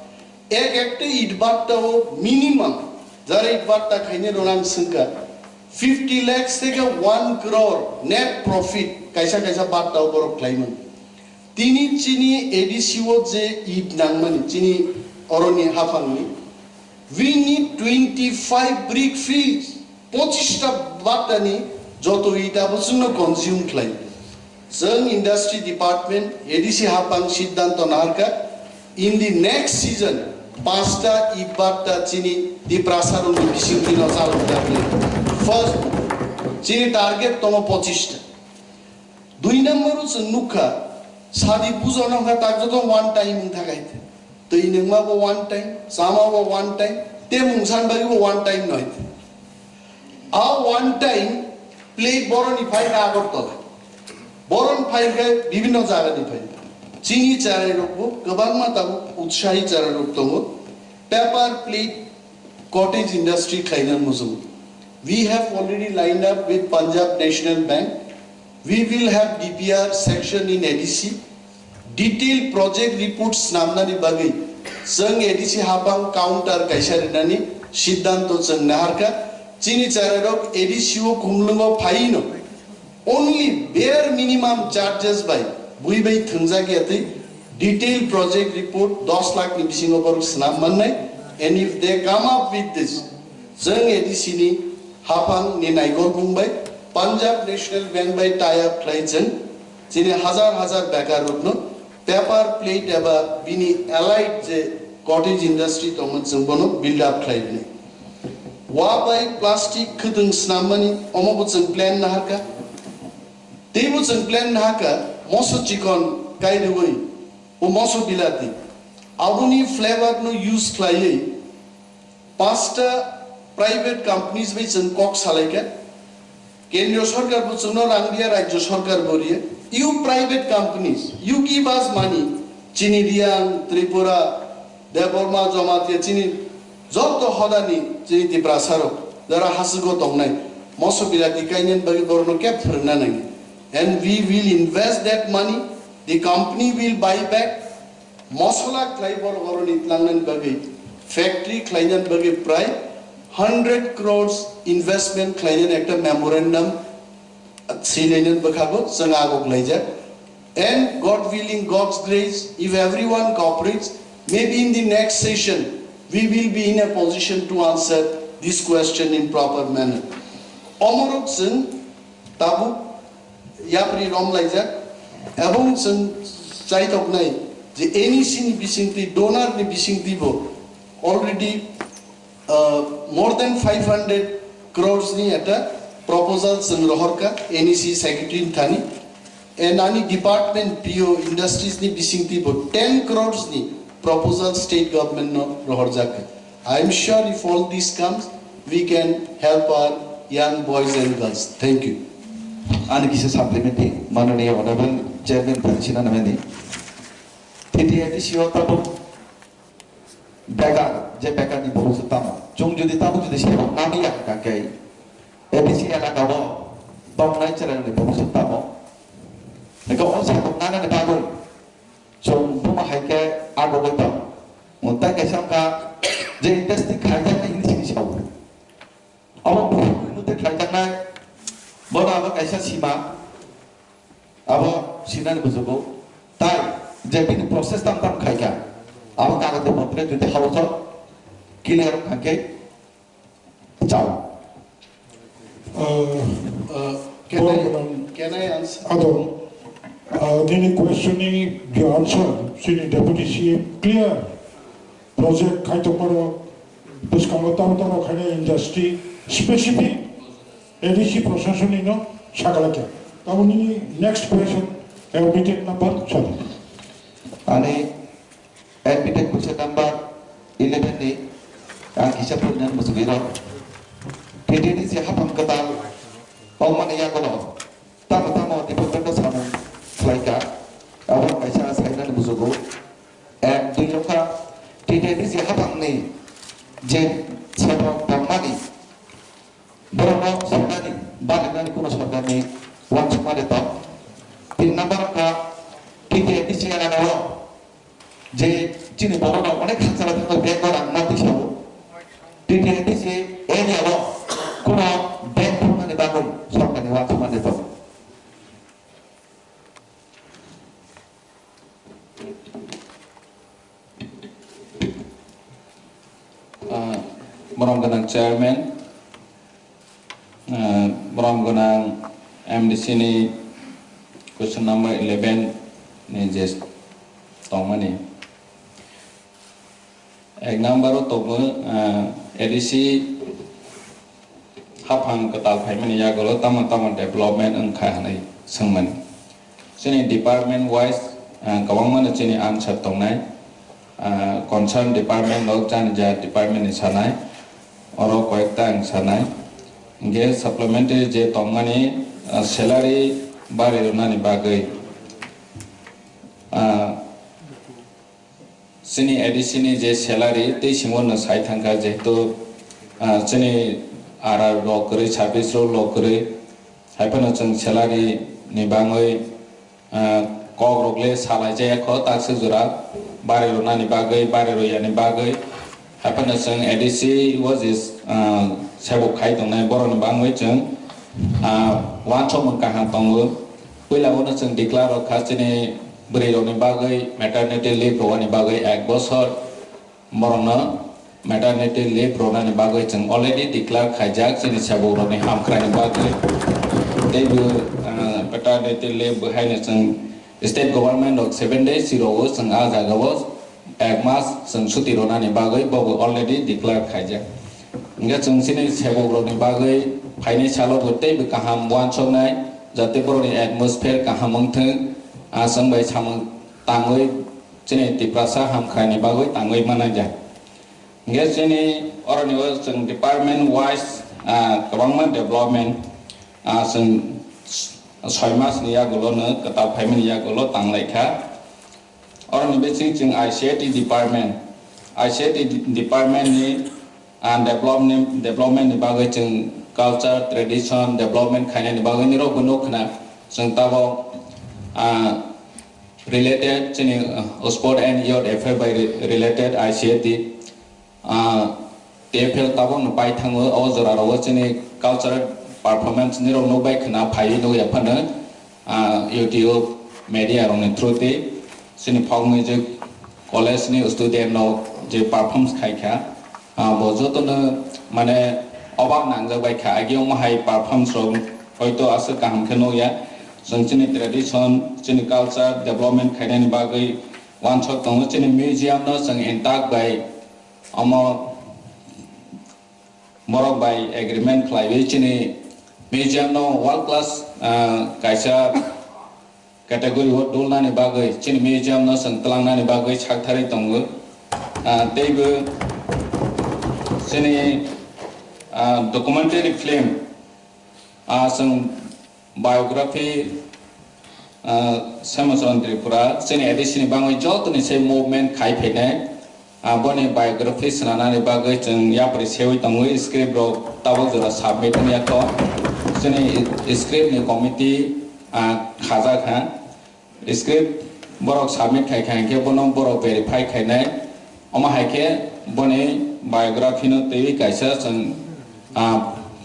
Ek ekte idbata ho minimum. Zara idbata khaine ronang sangka. 50 lakhs take 1 crore net profit. Kaisa kaisa bata ho borok klaiman. Tini chini ADCO je id nangmani chini oroni hafangni. We need 25 brick fields. 25 bata ni joto ita bosuno consume klai. Sung industry department ADC hapang siddanto narka in the next season pasta ibata chini di prasaron ni bising dino chalu dapne. First chini target tomo 25 ta. 2 number sung nukha Sadi puzo nang kata jodoh one time entah kait. Tu ini mah bo one time, sama bo one time, te mungsan bagi bo one time noit. A one time plate boron ifai ka agor tola. Boron fai ka bibino jaga ifai. Chini cara rokbo, kebang mah tahu utsahi cara rok tongo. Paper plate cottage industry kainan musuh. We have already lined up with Punjab National Bank. We will have DPR section in ADC. Detailed project reports namna ni bagi. Sung ADC hapang counter kaisar nani siddanto sung naharka. Chini chararok ADCO kumlungo paino. Only bare minimum charges by bui by thungza ke detailed project report 10 lakh ni bisingo borok snam mannai. And if they come up with this, sung ADC ni hapang ni naigor bungbai. Punjab National Bank by tie-up klaichen, chini hazar bakar rukno, paper plate eba bini allied je cottage industry tomat sungbono build up klaidne. Wa by plastic khudung snamani omobutsung plan naharka. Tebutsung plan naharka moso chikon kaidewoi o moso bilati. Abuni flavor no use klaiye. Pasta private companies by sung kok salaika. Kendriya Sarkar butsugno rangdiya Rajya Sarkar boriye. You private companies, you give us money. Chini Diang, Tripura, Deborma Jomatia, Chini, Zoto Hodani, Chini Tiprasaro, Dara Hasugo Tongnai, Moso Bilati Kainen Bagi Borno kept for Nanang. And we will invest that money, the company will buy back. Mosola Klaibor Goronit Langan Bagi, factory Klainan Bagi Prai. 100 crores investment client actor memorandum Sinian Bakago, Sangago Glazer, and God willing, God's grace, if everyone cooperates, maybe in the next session we will be in a position to answer this question in proper manner. Omorok Sun Tabu Yapri Rom Liza, Abong Sun Site of Night, the any sin Bisinti, donor ni Bisintibo, already more than 500 crores ni ata proposal sangrohorka NEC secretary thani and ani department PO industries ni bisingti bo 10 crores ni proposal state government no rohorjaka. I am sure if all this comes we can help our young boys and girls. Thank you. Ani kisa supplementary mananiya honorable chairman Pansina nameni. Titi ADCO tabu Bega, je bega ni boru setama. Jung jadi tahu jadi siapa nani yang kakai. ADC ala kawo, bang naik cara ni boru setama. Nego on siapa nana ni bagun. Jung rumah haike ago betul. Muntai kesangka je industri kerja ini sini siapa. Awak boru muntai kerja na. Bola awak kaisa sima. Awak sinan berzubo. Tai, je ini proses tam kerja. Apa cara tu menteri itu harus clear angke jauh. Can I answer? Adam, any questioning the answer, sini deputy CM clear. Project kaito paro Buskang tamu kaya industry specific ADC procession ino sakalakya. Tamu ini next question admitted number sorry. Ane admitted question number 11 ni kisah perjalanan masuk biro. Kini ni siapa pengketal Oman iya kono. Tamu di pembantu sama Slaika. Awak kaisa saya dan buzugo. Tujuka kini ni siapa ni je siapa pemani. Berapa saudari bagaimana kuno saudari wan cuma detok. Pin number ka kini ni siapa nama je cini borong mana kan salah satu bank orang mati siapa. Kini ni si ini awak kuno bank mana dibangun saudari wan cuma detok. Borong ganang chairman, borong ganang MDC ni question number 11 ni just tong ni. Ek number tu ADC hapang ketal pai mani ya golo taman development engkau ni sengman. Sini department wise kawang mana sini answer tong nai. Concern department log jan ja department ni sanai. Orang koyekta sanai, ge supplementary je tongani salary bari runani bagai, sini ADC ni je salary te simon na sai thangka je to sini ara lokeri service lokeri, apa na jeng salary ni bangai kog rogle salai je ko tak sejura bari runani bagai bari royani bagai. Apa naseng ADC was is sebab kait dengan boron bangway jeng wancom mengkahan tonggo pula orang naseng declare khas ini beri orang bagai maternity leave orang bagai ek bosor morona maternity leave orang bagai jeng already declare khajak sini sebab orang ham kerana bagai tapi maternity leave hai naseng state government of 7 days siro seng aja gawos ek mas seng suti rona ni bagai babu already declare khaja enggak seng sini sebab rona bagai paine chalo hote be kaham wan chonai jate boroni atmosphere kaham mongtheng asang bai chamang tangoi sini tiprasa ham khani bagai tangoi manaja enggak sini orani was seng department wise government development seng soimas ni ya golona kata paimen ya golo tanglai kha orang ni basic jeng ICT department ni development ni bagai jeng culture tradition development kaya ni bagai ni rok gunok na jeng tabo related jeng sport and youth affair by related ICT TFL tabo nupai thango awzara rawa jeng culture performance ni rok nubai kena pai no ya pana YouTube media rong ni through te sini phong ni je college ni student no je performance khai kha bojo to na mane obak nang ja bai kha agi ma hai performance ro hoito ase kaham kheno ya sini tradition sini culture development khai ni bagai wan chok tong sini museum no sang intact bai amo morok bai agreement khai we sini museum no world class kaisa category what dolna ni bagai chin museum no sang telangna ni bagai chak thari tongo teibu sini documentary film sang biography Samason Tripura sini edisi ni bangai jot ni se movement khai phene boni biography sanana ni bagai jeng ya pri sewi tongo script ro tawal jora submit ni ko sini script ni committee khaja kha script borok submit khai khai ke bonom borok verify khai nai oma haike bone biography no tei kaisa sang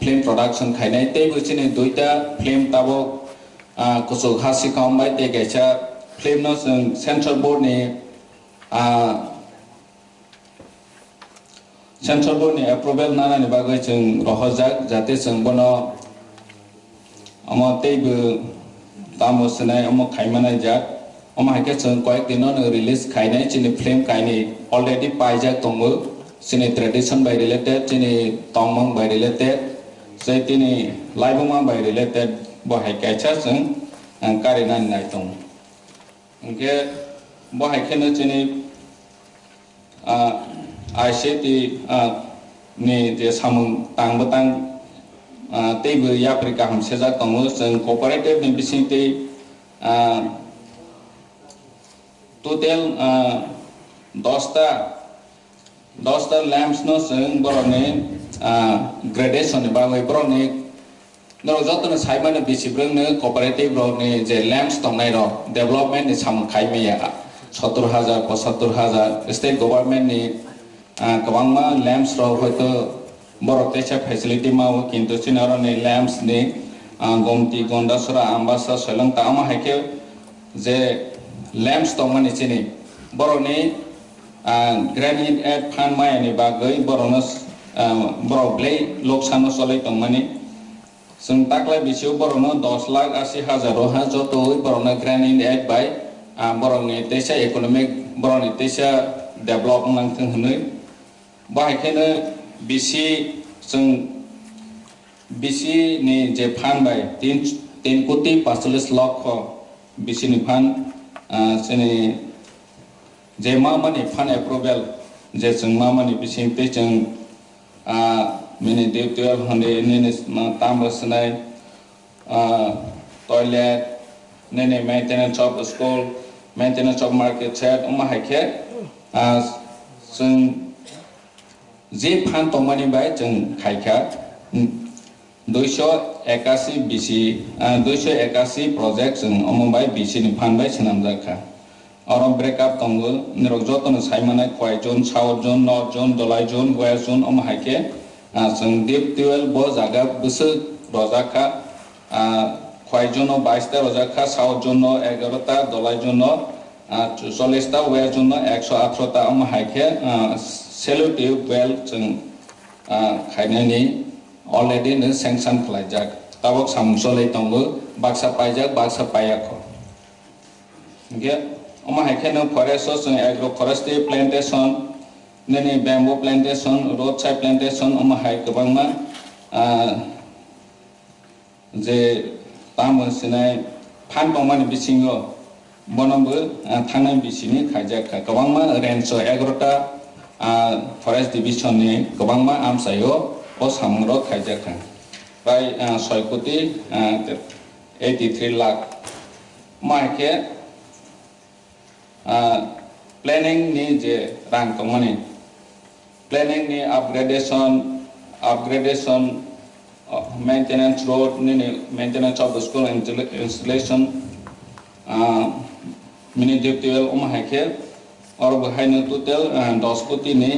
film production khai nai tei buchine duita film tabo kusuk hasi kam bai te kaisa film no sang central board ni approval nana ni bagai jeng rohojak jate sang bono ama tei bu tamo senai amo khaimana jak amo haike chung koek dino no release khainai chini film kaini already paijak tongo sini tradition by related sini tongmong by related sai tini laibuma by related bahai kacha sing karinan nai tong ke bahai khena sini ICT ni je samung tang batang teibu yaprika ham seja tongo sing cooperative ni bisingte total 10 lamps no sing borone gradation ba wai borone no jotone saimane bisi breng cooperative ro ne je lamps tongnai ro development ni sam khaime ya 70000 75000 state government ni kabangma lamps ro hoito borok tesa facility ma kintu sinaro ni lamps ni gomti gondasura ambasa solang ta ama haike je lamps tongmani chini boroni granite at phan mai ni bagai boronos borok blei loksano solai tongmani sung taklai bisio borono 10,80,000 roha joto borona granite at by boroni tesa economic boroni tesa development thang hnoi bahai khene bisi sung bisi ni je phan by 3 koti 45 lakh bisi ni phan sini je mani phan approval je sung mani bisi te chung mini de 12 hande ni tambasnai toilet nene maintenance of school maintenance of market set haike sung je phan tongmani bai chung khaika 281 BC 281 project chung bai BC ni phan bai sanam jakha arom breakup tongo nirok joton saimana kwai zone south zone north zone dolai zone west zone haike chung deep 12 bo jaga busu rojaka kwai zone 22 ta rojaka south zone 11 ta dolai zone 40 ta west zone 118 ta haike cellular well chung khainani already ne sanction khlaijak tabok samsolai tongo baksa paijak baksa payakho ge oma haike no forest chung agroforestry plantation nene bamboo plantation roadside plantation oma haike bangma je tam sinai phan tongmani bisingo bonombo thangnai bisini khaijak kabangma range agrota forest division ni kabangma amsayo o samro khaijaka pai 6 koti 83 lakh maike planning ni je rang tongmani planning ni upgradation maintenance road ni maintenance of the school installation mini detail haike और बहाय न total 10 कोटी ने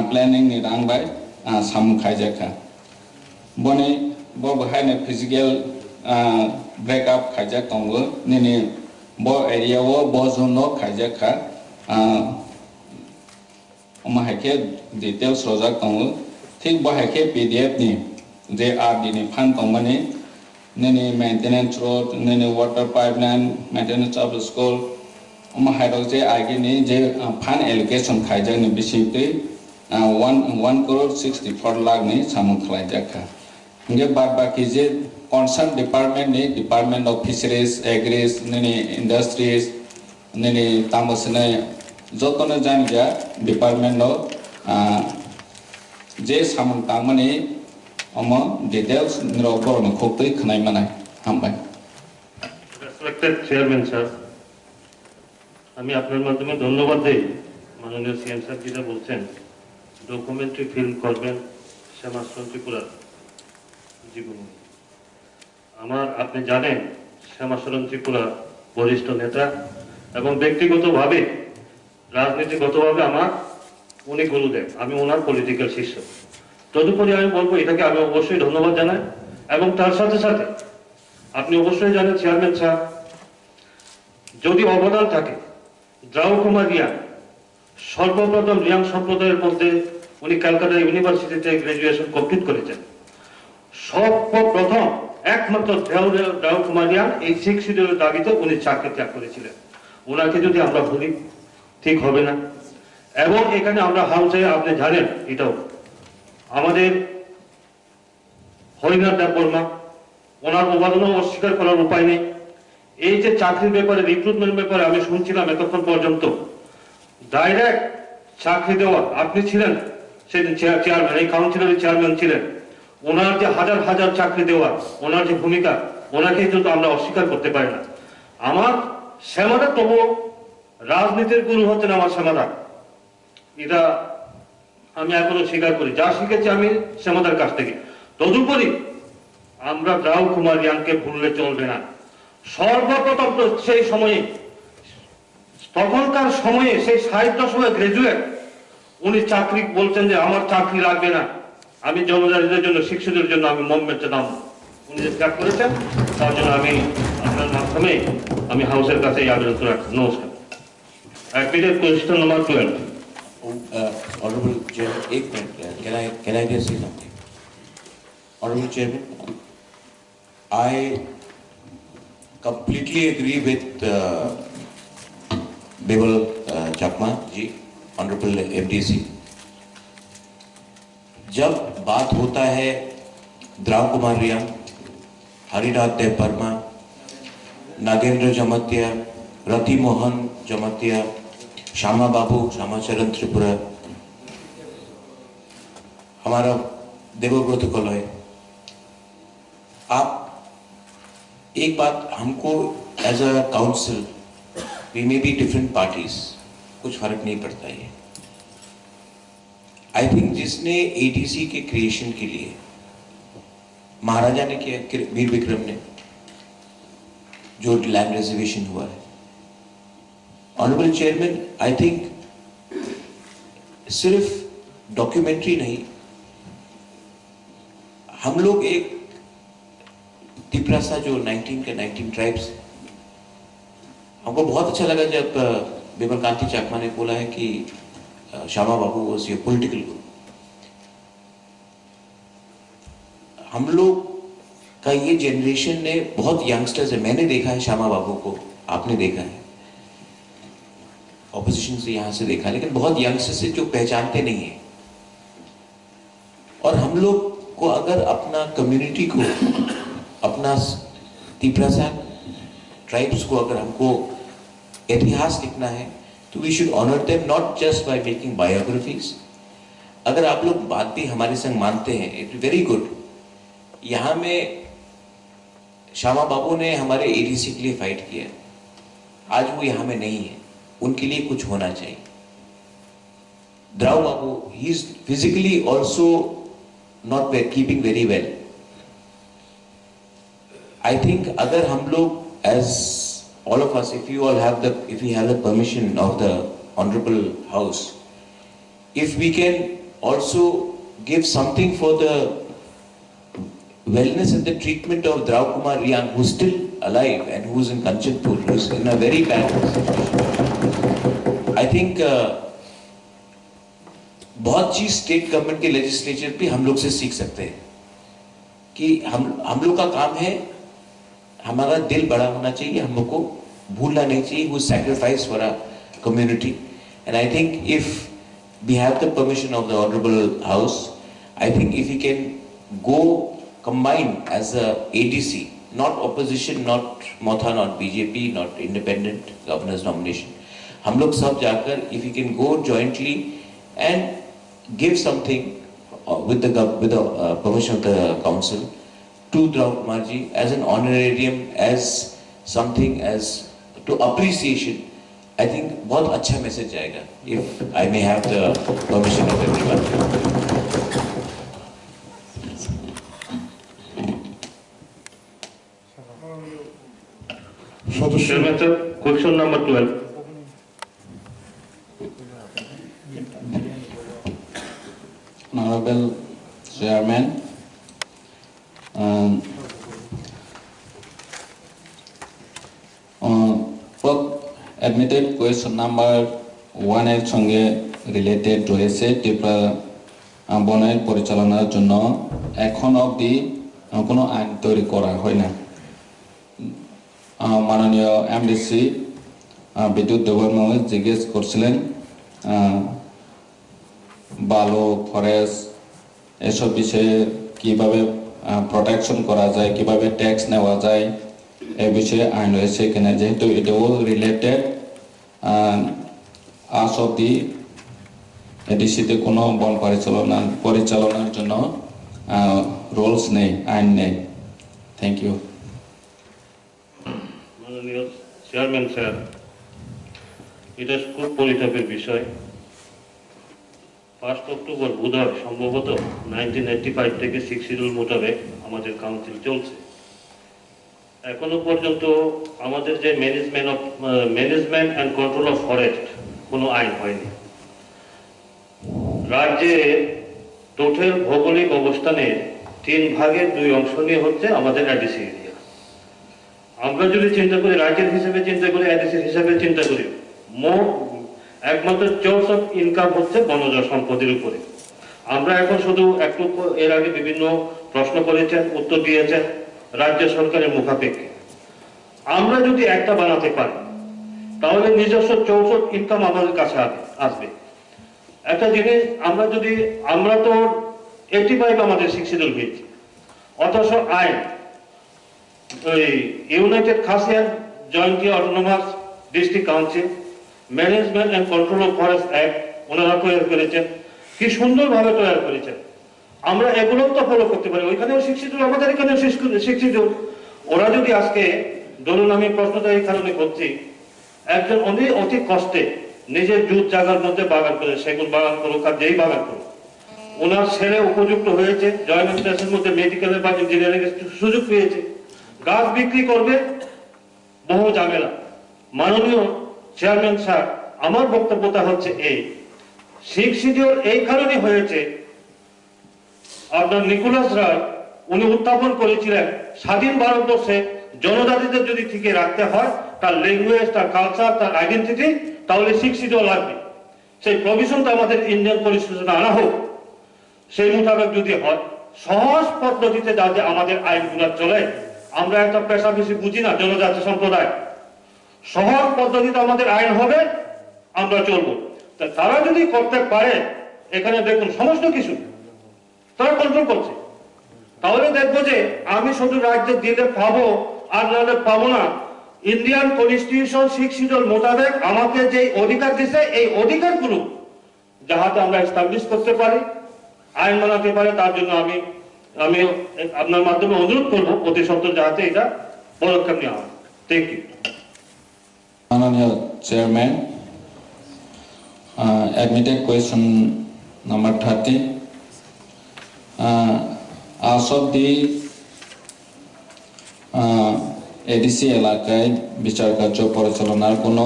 planning नि रां bye साम खाइजाखा बने बो बहाय न फिजिकल ब्रेकअप खाइजा तंगो ने बो एरिया वो बो जोन खाइजाखा हाइके डिटेल्स रोजा तंगो ठीक बहायके पीडीएफ नि जे आरडी नि फान तंगमने ने मेंटेनेंस रोड ने water pipeline maintenance of school हाइरोजे आगे ने जे फान एलोकेशन खाइजा नि बिसिते 1 crore 64 लाख नि सामु खलाइजाखा इंगे बाद बाकी जे कंसर्न डिपार्टमेंट नि डिपार्टमेंट ऑफ फिशरीज एग्रीज ने इंडस्ट्रीज ने तामसने जतने जानिया डिपार्टमेंट ऑफ जे सामु तामने अम डिटेल्स निरो बरन खोक्तै खनाय मानाय हामबाय रेस्पेक्टेड चेयरमैन सर আমি আপনার মাধ্যমে ধন্যবাদ দেই মাননীয় সিএম স্যার যেটা বলছেন ডকুমেন্টারি ফিল্ম করবেন শ্যামাচরণ ত্রিপুরার জীবনী আমার আপনি জানেন শ্যামাচরণ ত্রিপুরা বরিষ্ঠ নেতা এবং ব্যক্তিগতভাবে রাজনীতিগতভাবে আমার উনি গুরুদেব আমি ওনার পলিটিক্যাল শিষ্য তদুপরি আমি বলবো এটাকে আমি অবশ্যই ধন্যবাদ জানাই এবং তার সাথে সাথে আপনি অবশ্যই জানেন চেয়ারম্যান স্যার যদি অবদান থাকে দ্রাউ কুমার রিয়াং সর্বপ্রথম রিয়াং সম্প্রদায়ের মধ্যে উনি কলকাতা ইউনিভার্সিটিতে গ্রাজুয়েশন কমপ্লিট করেছেন সর্বপ্রথম একমাত্র দ্রাউ কুমার রিয়াং এই 6 শিডিউলের দাবিতে উনি চাকরি ত্যাগ করেছিলেন ওনাকে যদি আমরা ভুলি ঠিক হবে না এবং এখানে আমরা হাউসে আপনি জানেন এটাও আমাদের হরিনাথ দেববর্মা ওনার অবদানও অস্বীকার করার উপায় নেই। এই যে চাকরির ব্যাপারে রিক্রুটমেন্ট ব্যাপারে আমি শুনছিলাম এতক্ষণ পর্যন্ত ডাইরেক্ট চাকরি দেওয়া, আপনি ছিলেন সেদিন চেয়ারম্যান, এই কাউন্সিলের চেয়ারম্যান ছিলেন, ওনার যে হাজার হাজার চাকরি দেওয়া, ওনার যে ভূমিকা, ওনাকে কিন্তু আমরা অস্বীকার করতে পারি না। আমার শ্যামাদা তবু রাজনীতির গুরু হচ্ছেন আমার শ্যামাদা, এটা আমি এখনো স্বীকার করি। যা শিখেছি আমি শ্যামাদার কাছ থেকে। তদুপরি আমরা দ্রাউ কুমার রিয়াংকে ভুললে চলবে না। সর্বপ্রথম তো সেই সময়ে, তখনকার সময়ে সেই 60 সময় গ্রাজুয়েট, উনি চাকরি বলছেন যে আমার চাকরি লাগবে না, আমি জনজাতিদের জন্য, শিক্ষকদের জন্য আমি মুভমেন্টে নাম, উনি যে ত্যাগ করেছেন তার জন্য আমি আপনার মাধ্যমে আমি হাউসের কাছে এই আবেদন রাখছি। নমস্কার। Admitted question number 12. Honorable Chairman, एक minute, can I just say something? Honorable Chairman, I completely agree with Bibal Chakma ji, Honorable MDC. जब बात होता है द्राव कुमार रियांग, हरिनाथ देवबर्मा, नागेंद्र जमतिया, रति मोहन जमतिया, श्यामा बाबू, श्यामाचरण त्रिपुरा, हमारा देवव्रत कलय, आप एक बात हमको as a council, we may be different parties, कुछ फर्क नहीं पड़ता है। आई थिंक जिसने एडीसी के क्रिएशन के लिए महाराजा ने किया, वीर विक्रम ने, जो लैंड रिजर्वेशन हुआ है, ऑनरेबल चेयरमैन, आई थिंक सिर्फ डॉक्यूमेंट्री नहीं, हम लोग एक तिपरासा जो 19 ट्राइब्स, हमको बहुत अच्छा लगा जब बिमल कांति चाकमा ने बोला है कि श्यामा बाबू वॉज ये पॉलिटिकल गुरु। हम लोग का ये जनरेशन ने बहुत यंगस्टर्स है, मैंने देखा है श्यामा बाबू को, आपने देखा है, ऑपोजिशन से यहाँ से देखा, लेकिन बहुत यंगस्टर्स से जो पहचानते नहीं है। और हम लोग को अगर अपना कम्युनिटी को, अपना तिपरासा ट्राइब्स को अगर हमको इतिहास लिखना है तो we should honour them not just by making biographies. अगर आप लोग बात भी हमारे संग मानते हैं, इट वेरी गुड। यहाँ में श्यामा बाबू ने हमारे एडीसी के लिए फाइट किया, आज वो यहाँ में नहीं है, उनके लिए कुछ होना चाहिए। द्राव बाबू, he is physically also not keeping very well. I think अगर हम लोग as all of us, if you have the permission of the honorable house, if we can also give something for the wellness and the treatment of Drau Kumar Riang, who's still alive and who's in Kanchanpur, who's in a very bad situation. I think बहुत चीज state government के legislature भी हम लोग से सीख सकते हैं कि हम लोग का काम है, हमारा दिल बड़ा होना चाहिए, हम लोग को भूलना नहीं चाहिए, वो sacrifice for a community. And I think if we have the permission of the honourable house, I think if you can go combine as a ADC, not opposition, not Motha, not BJP, not independent governors nomination, हम लोग सब जाकर if you can go jointly and give something with the permission of the council to Drau Kumar ji as an honorarium, as something, as to appreciation, I think बहुत अच्छा message जाएगा if I may have the permission of everyone. Chairman sir, question number 12. Honorable Chairman, admitted question number 1 এর সঙ্গে related রয়েছে। ত্রিপুরা বনের পরিচালনার জন্য এখন অবধি কোনো আইন তৈরি করা হয় না। মাননীয় এমডিসি বিদ্যুৎ দেববর্মা জিজ্ঞেস করছিলেন বালু ফরেস্ট এসব বিষয়ে কিভাবে প্রোটেকশন করা যায়, কিভাবে ট্যাক্স নেওয়া যায় এ বিষয়ে আইন রয়েছে এখানে, যেহেতু এটাও রিলেটেড। আজ অব্দি এডিসিতে কোনো বন পরিচালনার জন্য রুলস নেই, আইন নেই। Thank you. মাননীয় চেয়ারম্যান স্যার, এটা খুব পরিতাপের বিষয়। 1 অক্টোবর বোধহয় সম্ভবত 1985 থেকে 6 শিডিউল মোতাবেক আমাদের কাউন্সিল চলছে। এখনো পর্যন্ত আমাদের যে management and control of forest কোনো আইন হয়নি। রাজ্যে টোটাল ভৌগোলিক অবস্থানে 3 ভাগের 2 অংশ নিয়ে হচ্ছে আমাদের এডিসি এরিয়া। আমরা যদি চিন্তা করি রাজ্যের হিসেবে চিন্তা করি, এডিসির হিসেবে চিন্তা করি, মোট একমাত্র সোর্স অফ ইনকাম হচ্ছে বনজ সম্পদের উপরে। আমরা এখন শুধু একটু এর আগে বিভিন্ন প্রশ্ন করেছেন, উত্তর দিয়েছেন রাজ্য সরকারের মুখাপেক্ষে। আমরা যদি একটা বানাতে পারি তাহলে নিজস্ব সোর্স অফ ইনকাম আমাদের কাছে আসবে। একটা জিনিস আমরা তো 85 আমাদের 6 শিডিউল হয়েছে, অথচ আইন ওই ইউনাইটেড খাসিয়ান jointly autonomous district council management and control of forest act ওনারা তৈরি করেছেন, কি সুন্দরভাবে তৈরি করেছেন। আমরা এগুলোও তো ফলো করতে পারি। ওইখানেও 6 শিডিউল, আমাদের এখানেও 6 শিডিউল। ওরা যদি আজকে, ধরুন আমি প্রশ্নটা এই কারণে করছি, একজন অতি কষ্টে নিজের জুত জায়গার মধ্যে বাগান করে, সেগুন বাগান করুক আর যেই বাগান করুক, ওনার ছেলে উপযুক্ত হয়েছে, জয়মেন্ট ক্লাসের মধ্যে মেডিকেলের বা ইঞ্জিনিয়ারিং এর সুযোগ পেয়েছে, গাছ বিক্রি করবে, বহু ঝামেলা। মাননীয় চেয়ারম্যান স্যার, আমার বক্তব্যটা হচ্ছে এই 6 শিডিউল এই কারণে হয়েছে, আপনার নিকোলাস রায় উনি উত্থাপন করেছিলেন স্বাধীন ভারতবর্ষে জনজাতিদের যদি ঠিক রাখতে হয়, তার ল্যাঙ্গুয়েজ, তার কালচার, তার আইডেন্টিটি, তাহলে 6 শিডিউল লাগবে। সেই প্রভিশনটা আমাদের ইন্ডিয়ান কনস্টিটিউশনে আনা হোক। সেই মোতাবেক যদি হয়, সহজ পদ্ধতিতে যাতে আমাদের আইনগুলো চলে। আমরা একটা পেশা বেশি বুঝি না, জনজাতি সম্প্রদায়, সহজ পদ্ধতিতে আমাদের আইন হবে, আমরা চলবো। তারা যদি করতে পারে, এখানে দেখুন সমস্ত কিছু তারা কন্ট্রোল করছে, তাহলে দেখবো যে আমি শুধু রাজ্যে দিলে পাবো আর নাহলে পাবো না। ইন্ডিয়ান কনস্টিটিউশন 6 শিডিউল মোতাবেক আমাকে যে অধিকার দিছে, এই অধিকারগুলো যাহাতে আমরা এস্টাবলিশ করতে পারি, আইন বানাতে পারে, তার জন্য আমি আপনার মাধ্যমে অনুরোধ করবো অতি সত্বর যাহাতে এটা পদক্ষেপ নেওয়া হয়। Thank you. মাননীয় chairman, admitted question number 30. As of the ADC এলাকায় বিচার কার্য পরিচালনার কোনো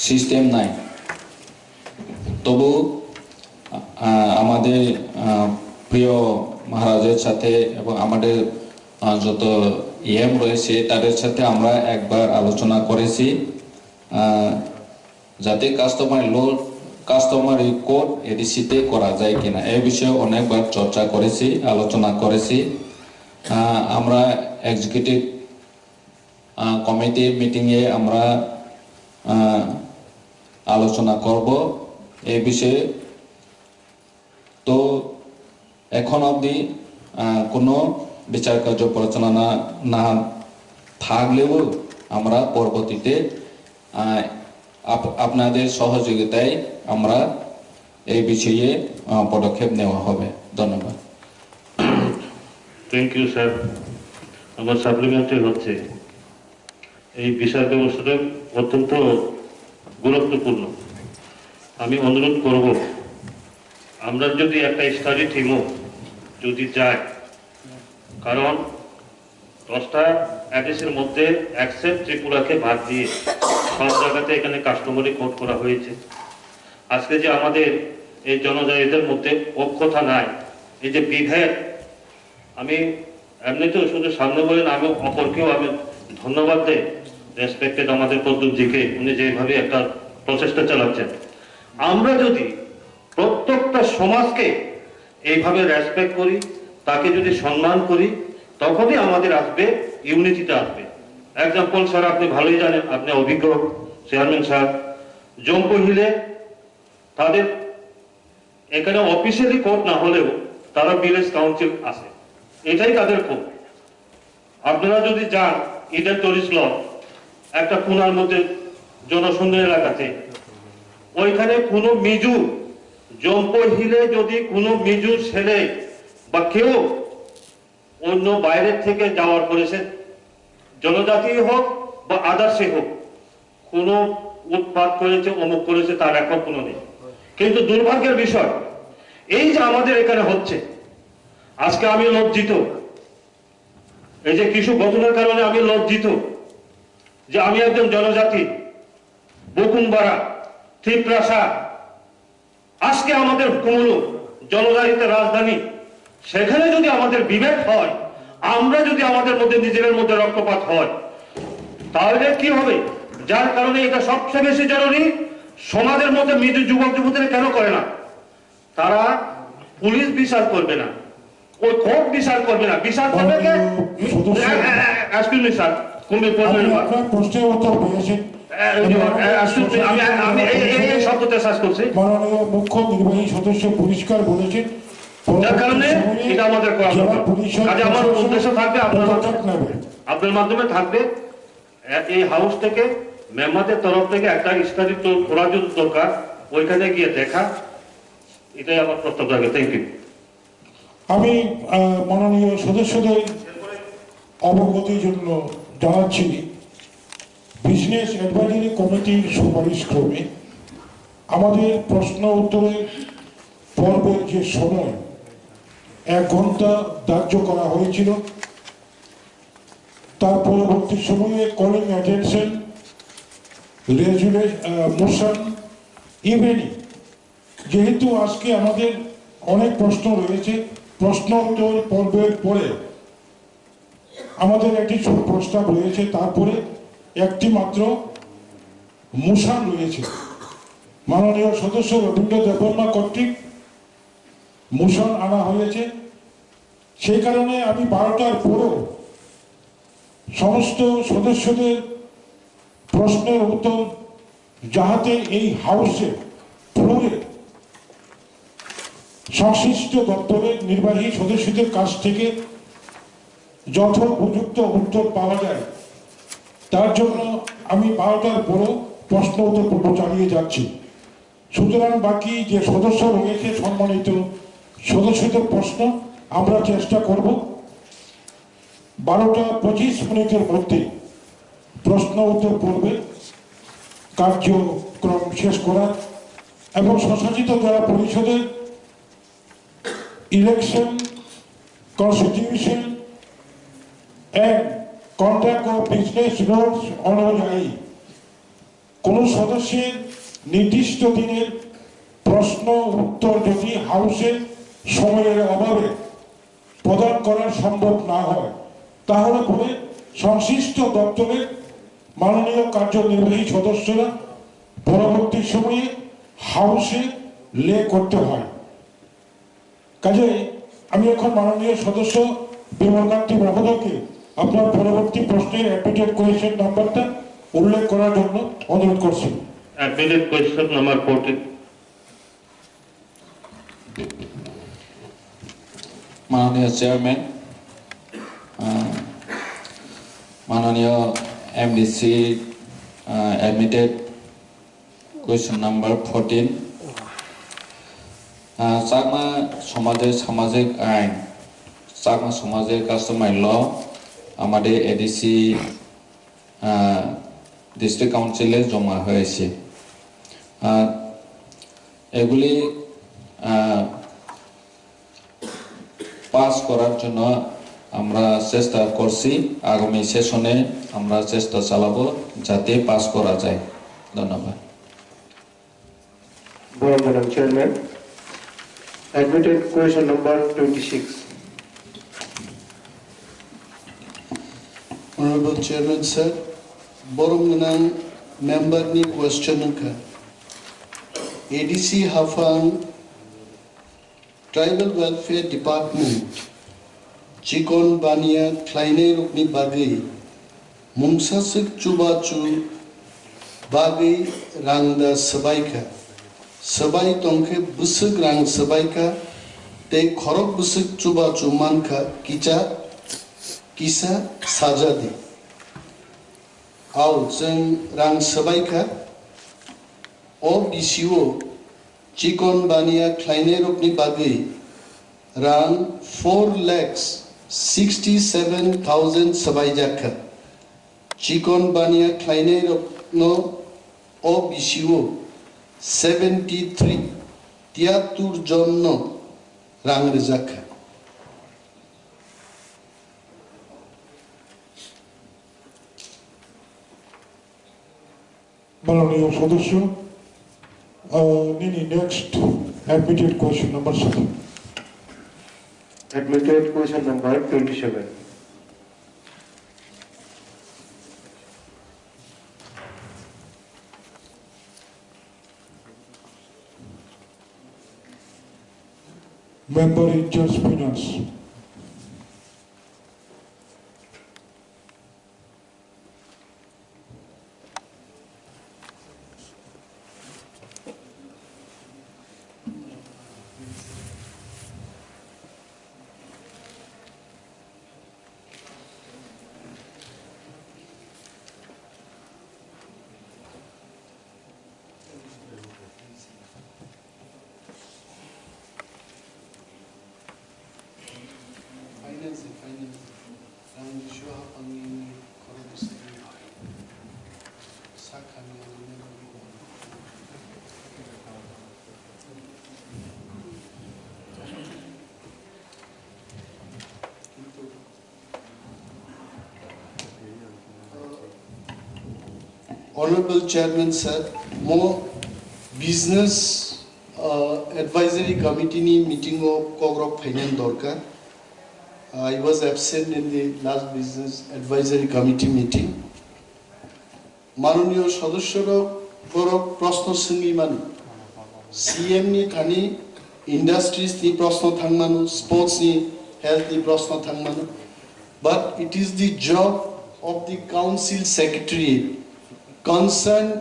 সিস্টেম নাই, তবু আমাদের প্রিয় মহারাজের সাথে এবং আমাদের যত ইএম রয়েছে তাদের সাথে আমরা একবার আলোচনা করেছি, যাতে কাস্টমারি কোড এডিসিতে করা যায় কিনা এই বিষয়ে অনেকবার চর্চা করেছি, আলোচনা করেছি। আমরা এক্সিকিউটিভ কমিটির মিটিংয়ে আমরা আলোচনা করব এই বিষয়ে। তো এখন অবধি কোনো বিচার কার্য পরিচালনা না থাকলেও আমরা পরবর্তীতে আপনাদের সহযোগিতায় আমরা এই বিষয়ে পদক্ষেপ নেওয়া হবে। ধন্যবাদ। Thank you sir. আমার সাপ্লিমেন্টারি হচ্ছে এই বিচার ব্যবস্থাটা অত্যন্ত গুরুত্বপূর্ণ। আমি অনুরোধ করব, আমরা যদি একটা স্টাডি টিমও যদি যায়, কারণ 10টা অ্যাডিসের মধ্যে অ্যাকসেপ্ট ত্রিপুরাকে বাদ দিয়ে সব জায়গাতে এখানে কাস্টমারি কোড করা হয়েছে। আজকে যে আমাদের এই জনজাতিদের মধ্যে ঐক্যতা নাই, এই যে বিভেদ, আমি এমনিতেও শুধু সামনে বলেন, আমি অপরকেও আমি ধন্যবাদ দেই, রেসপেক্টেড আমাদের প্রদ্যুৎজিকে, উনি যেভাবে একটা প্রচেষ্টা চালাচ্ছেন। আমরা যদি প্রত্যেকটা সমাজকে এইভাবে রেসপেক্ট করি, তাকে যদি সম্মান করি, তখনই আমাদের আসবে ইউনিটিটা আসবে। এক্সাম্পল স্যার, আপনি ভালোই জানেন, আপনি অভিজ্ঞ চেয়ারম্যান স্যার, জম্পু হিলে তাদের এখানে অফিসিয়ালি কোর্ট না হলেও তারা ভিলেজ কাউন্সিল আছে, এটাই তাদের কোর্ট। আপনারা যদি যান ইডেন টুরিস্ট ল একটা কোনার মধ্যে জনশূন্য এলাকাতে, ওইখানে কোনো মিজু জম্পহিলে যদি কোনো মিজু ছেলে বা কেউ অন্য বাইরের থেকে যাওয়ার পরে সে জনজাতি হোক বা আদার্সে হোক কোনো উৎপাত করেছে অমুক করেছে তার এখন কোনো নেই। কিন্তু দুর্ভাগ্যের বিষয় এই যে আমাদের এখানে হচ্ছে, আজকে আমি লজ্জিত, এই যে কিছু ঘটনার কারণে আমি লজ্জিত যে আমি একজন জনজাতি, বকুমবাড়া, ত্রিপ্রাসা, আজকে আমাদের কুমুলু জনজাতির রাজধানী, সেখানে যদি আমাদের বিবেক হয়, আমরা যদি আমাদের মধ্যে নিজেদের মধ্যে রক্তপাত হয়, তাহলে কি হবে? যার কারণে এটা সবচেয়ে বেশি জরুরি, সমাজের মধ্যে মৃত্যু যুবক যুবতীরা কেন করে না? তারা পুলিশ বিচার করবে না, ওই কোর্ট বিচার করবে না, বিচার করবে কে? স্যার কুমির প্রশ্নের উত্তর পেয়েছেন। আমি এই শব্দটা শেষ করছি। মাননীয় মুখ্য নির্বাহী সদস্য পরিষ্কার বলেছেন, যার কারণে এটা আমাদের করা দরকার। কাজে আমার উদ্দেশ্য থাকবে আপনার মাধ্যমে থাকবে এই হাউস থেকে মেম্বারদের তরফ থেকে একটা স্টাডি করা যদি দরকার, ওইখানে গিয়ে দেখা, এটাই আমার প্রস্তাব থাকে। Thank you. আমি মাননীয় সদস্যদের অবগতির জন্য জানাচ্ছি, বিজনেস অ্যাডভাইজারি কমিটির সুপারিশ ক্রমে আমাদের প্রশ্ন উত্তরের পর্বের যে সময় 1 ঘন্টা ধার্য করা হয়েছিল, তার পরবর্তী সময়ে কলিং অ্যাটেনশন, মোশন, ইভেনিং, যেহেতু আজকে আমাদের অনেক প্রশ্ন রয়েছে, প্রশ্ন উত্তর পর্বের পরে আমাদের একটি প্রস্তাব রয়েছে, তারপরে একটি মাত্র মোশন রয়েছে। মাননীয় সদস্য রবীন্দ্র দেববর্মা কর্তৃক মোশন আনা হয়েছে, সেই কারণে আমি 12টার পরেও সমস্ত সদস্যদের প্রশ্নের উত্তর যাহাতে এই হাউসে ফ্লোরে সংশ্লিষ্ট দপ্তরের নির্বাহী সদস্যদের কাছ থেকে যথোপযুক্ত উত্তর পাওয়া যায়, তার জন্য আমি 12টার পরেও প্রশ্ন উত্তর পর্ব চালিয়ে যাচ্ছি। সুতরাং বাকি যে সদস্য রয়েছে, সম্মানিত সদস্যদের প্রশ্ন আমরা চেষ্টা করব 12টা 25 মধ্যে প্রশ্ন উত্তর পর্বে কার্যক্রম শেষ করার এবং স্বশাসিত জেলা পরিষদের election, constitution and contract of business rules অনুযায়ী কোন সদস্যের নির্দিষ্ট দিনের প্রশ্ন উত্তর যদি হাউসের সময়ের অভাবে প্রদান করা সম্ভব না হয়, তাহলে পরে সংশ্লিষ্ট দপ্তরের মাননীয় কার্যনির্বাহী সদস্যরা পরবর্তী সময়ে হাউসে লে করতে হয়। কাজে আমি এখন মাননীয় সদস্য বিমলকান্তি মহোদয়কে আপনার পরবর্তী প্রশ্নের অ্যাডমিটেড কোয়েশ্চেন নাম্বারটা উল্লেখ করার জন্য অনুরোধ করছি। Admitted question number 14। মাননীয় চেয়ারম্যান, মাননীয় MDC, admitted question number 14। Chakma সমাজের সামাজিক আইন, চাকমা সমাজের কাস্টমার ল আমাদের এডিসি ডিস্ট্রিক্ট কাউন্সিলে জমা হয়েছে। এগুলি পাস করার জন্য আমরা চেষ্টা করছি, আগামী সেশনে আমরা চেষ্টা চালাবো যাতে পাস করা যায়। ধন্যবাদ। Madam Chairman, admitted question number 26. Honorable Chairman sir, Boromganang member ni question ka ADC Hafang Tribal Welfare Department Chikon Bania Kleine Rukni Bagai Mungsasik Chubachu Bagai Rangda Sabaika Sabai tongke busuk rang sabai ka te khorok busuk chuba chuman ka kisa saja di. Au jeng rang sabai ka o bisiwo chikon bania kleine rupni bagi rang 4,67,000 sabai jakha. Chikon bania kleine rupno o bisiwo 73 tiatur jonno rang rejakha. মাননীয় সদস্য নিনি next admitted question number 7. Admitted question number 27. Member in charge finance. Honorable Chairman sir, more business advisory committee ni meeting o kogrok phainen dorkar. I was absent in the last business advisory committee meeting. Manoniyo সদস্যরা বড় প্রশ্ন সঙ্গী মানু CM ni khani industries ni প্রশ্ন thangmanu sports ni health ni প্রশ্ন thangmanu, but it is the job of the council secretary concerned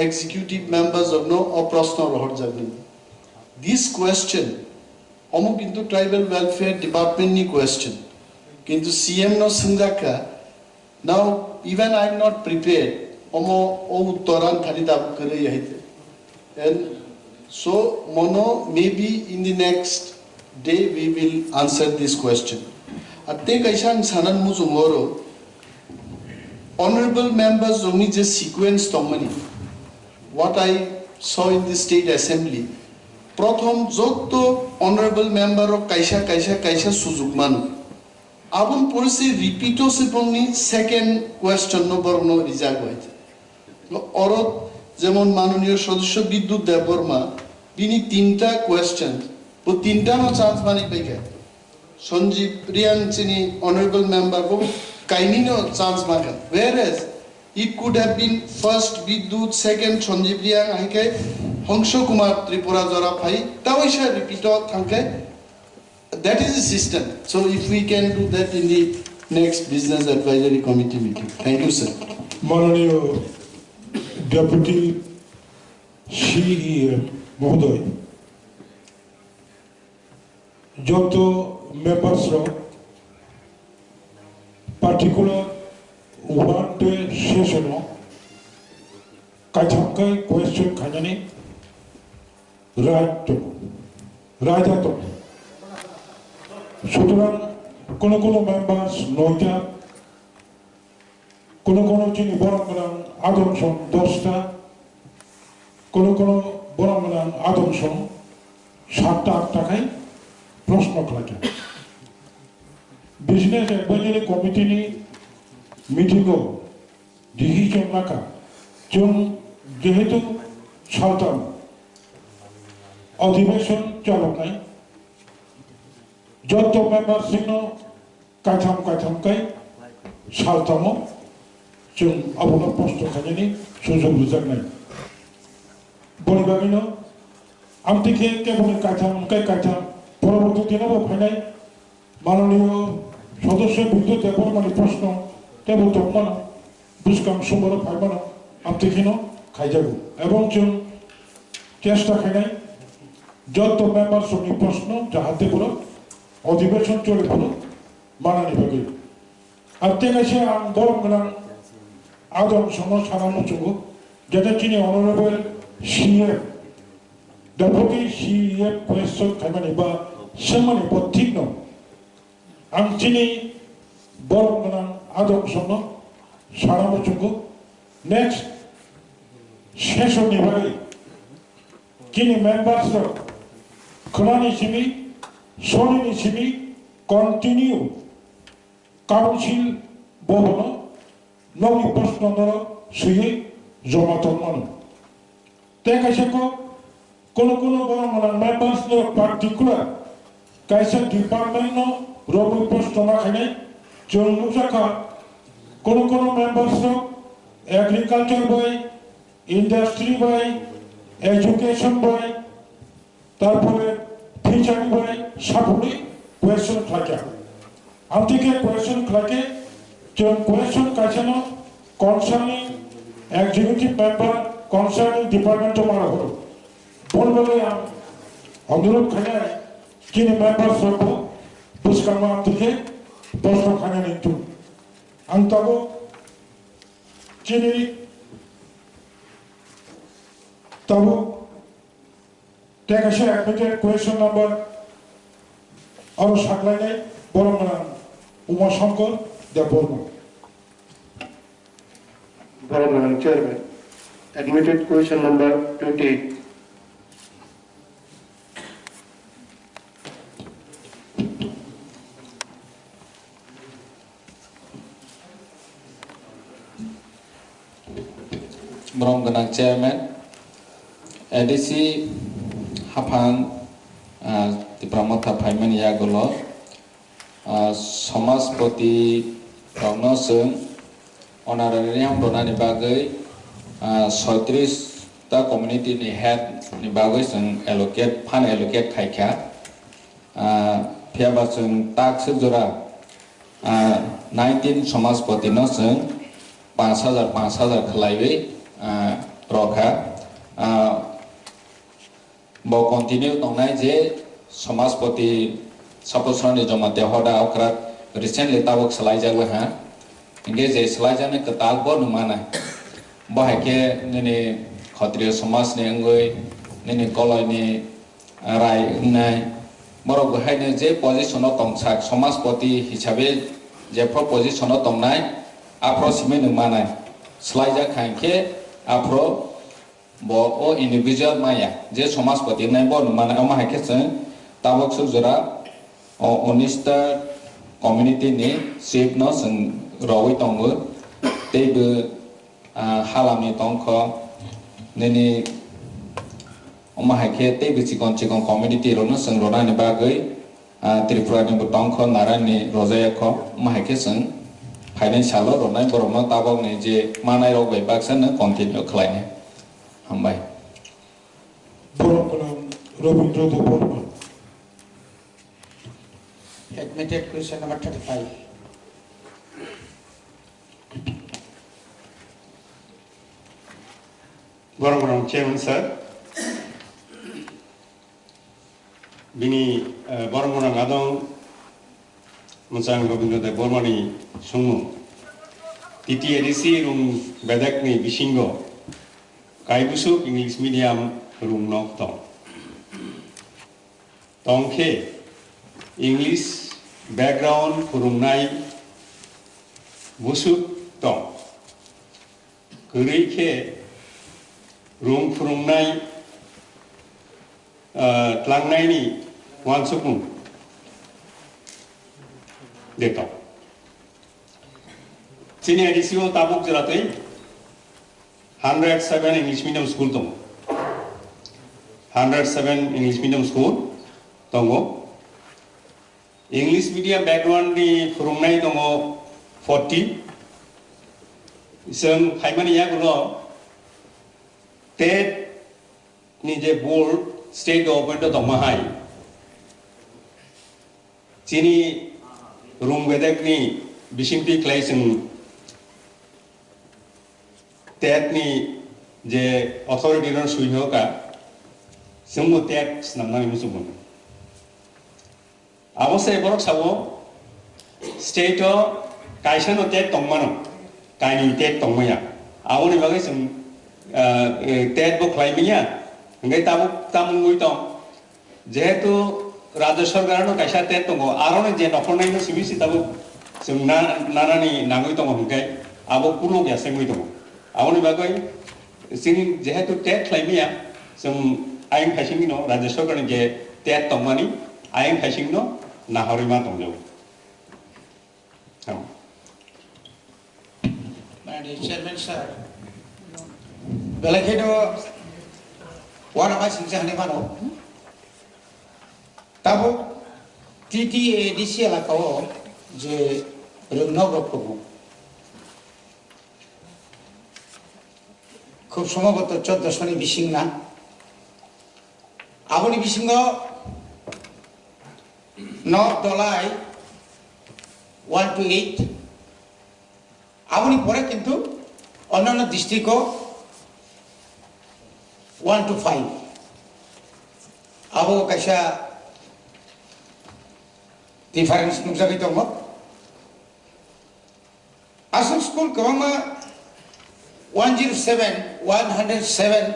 executive members of no oprasna rohor jagni. This question omo kintu tribal welfare department ni question kintu CM no singaka. Now even I am not prepared omo o uttoran khani dab kare yahite, and so mono maybe in the next day we will answer this question. Atte kaisan sanan muzumoro honorable members only just sequence tomani what I saw in the state assembly. Prothom jotto honorable member of kaisa sujug manu abun polisi repeato siponi second question no borno rijag hoyte orot jemon manoniyo sodosyo bidyut deborma bini tinta question bo tinta no chance mani paika Sanjeev Riyan chini honorable member bo kaini no chance maka, whereas it could have been first Bidyut, second Sanjeev Riyan ahike Hangsho Kumar Tripura Jara Phai tawisha repeat thanke. That is the system. So if we can do that in the next business advisory committee meeting. Thank you sir. মাননীয় deputy CEM মহোদয়, যত মেম্বার্সরা particular one day session kachamkai question khanani rajato সুতরাং কোন members নয়টা, কোন চিনি বরং আদর্শ 10টা, কোন বরং আদর্শ 7টা 8টা খাই প্রশ্ন খাই business advisory committee ni meeting ও ডিসিশন রাখা জন যেহেতু সালতাম অধিবেশন চালক নাই যত মেম্বার সিনো কাছামকাই সালতাম জন আবুল প্রশ্ন খাজনি সুযোগ বুঝাক নাই বলিবাগিনো আমি থেকে কেবল কাছাম পরবর্তী দিনেও ফাইনাই মাননীয় সদস্য বিদ্যুৎ দেববর্মানি প্রশ্ন তেবল তকমানো বুঝকাম সম্বর ফাইমানো আমি থেকে খাইজাগো এবং জন চেষ্টা খাই যত মেম্বার সঙ্গে প্রশ্ন যাহাতে পুরো অধিবেশন চলে পুরো মানানি বাকি আর তেগাছে আম বরং গেলাম আদম সঙ্গ সারা মুচুগ যেটা চিনি honourable CM deputy CM question খাইমানি বা সেমানি ঠিক ন আম চিনি বরং গেলাম আদম সঙ্গ সারা মুচুগ নেক্সট সেশন নিবাই Kini members of Kulani Simi, Solini Simi continue council Bobono, Novi Postnodoro, Suye, Zomatomano. Take a shako, Kolokuno members of particular Kaisa Department, Robu Postonakane, John Musaka, Kolokuno members of Agriculture by, Industry by, Education by, তারপরে teacher by, সবগুলি question থাকে আমটিকে question থাকে যে question কাছে না concerning executive member concerning department মারা হলো বলবলে অনুরোধ খানে কিনে মেম্বার সব পুষ্কারমা আমটিকে প্রশ্ন খানে নিতু আন্তগো চিনি Tabu, take a share, admitted question number Aru Shaklane, Boromana, Uma Shankar, the Borman. Madam Chairman, admitted question number 28. Madam Chairman, ADC Hapan the Pramotha Paiman Yagolo Samaspoti Prognosun Honorarium Donani Bagay Sotris the community ni head ni bagay sun allocate pan allocate Kaika Piabasun tax Jura 19 Samaspoti Nosun 5,000 Kalaiwi Roka Bo continue tong nai je Samaspoti Saposrani Jomate Hoda Okrat recently Tawak Salaijaga ha engage je Salaijane Katal Bo Numana Bo Hake Nini Khatriya Samas ni Angoi Nini Koloi ni Rai Nai Borok Hai ni je position of Tongsak Samaspoti Hisabe je pro position of Tong Nai Apro Sime Numana Salaija Khanke Apro Bo o individual maya je Samaspoti nai bo numana ama hakesen tabok sujura o onista community ni shape no sing rawi tongu tebe halami tongkho neni ama hakke tebe chikon community ro no sing rona ni bagai Tripura ni tongkho narani rozaya kho ama hakesen financial ro nai borno tabok ni je manai ro bai baksan continue khlaine Hambai. Robindra the Borman. Admitted question number 35. Madam Chairman, sir. Bini Boromana Adong Musang Govinda the Bormani Sumu. TTADC room Bedakni Bishingo. Kaibusu English medium room nok tong. Tongke English background room nai busu tong. Kurike room from nai tlang nai ni wan sukun deto. Sini edisio tabuk jelatoi 107 English medium school tongo 107 English medium school tongo English medium background ni furungnai tongo 40 iseng haimani ya gulo TET ni je board state government to mahai chini room bedak ni bishimpi klaisen TET ni je authority ron suihoka जोंबो TET नामनानै मुसुमोन अबसे बरक सावो state काइसानो TET दंमानो काइनि TET दंमैया आवनि बागै जों TET बो खालामैया ओंखाय तामुंगै दं जेहेतु राज्य सरकारनो काइसा TET दङ आरो जे नखरनायनो सिबिसि ताबो जों नानानि नाङै दङ ओंखाय आबो कुलो ग्यासेमै दङ आवनि बागै जों जेहेतु टेट खालामैया जों आइन खाइसिंनो राज्य सरकारनि जे टेट दंमानि आइन खाइसिंनो नाहरिमा दंजोबो Madam Chairman, sir. Belakang itu, warna macam ni mana? Tahu, TTADC lah kau, je renau berapa? Kau semua betul contoh soni bising na. Abu ni bising go, North Dolai 1 to 8. Abuni pore kintu onno district ko 1 to 5 abo kaisa difference nungsa gitu mo asal school kama 107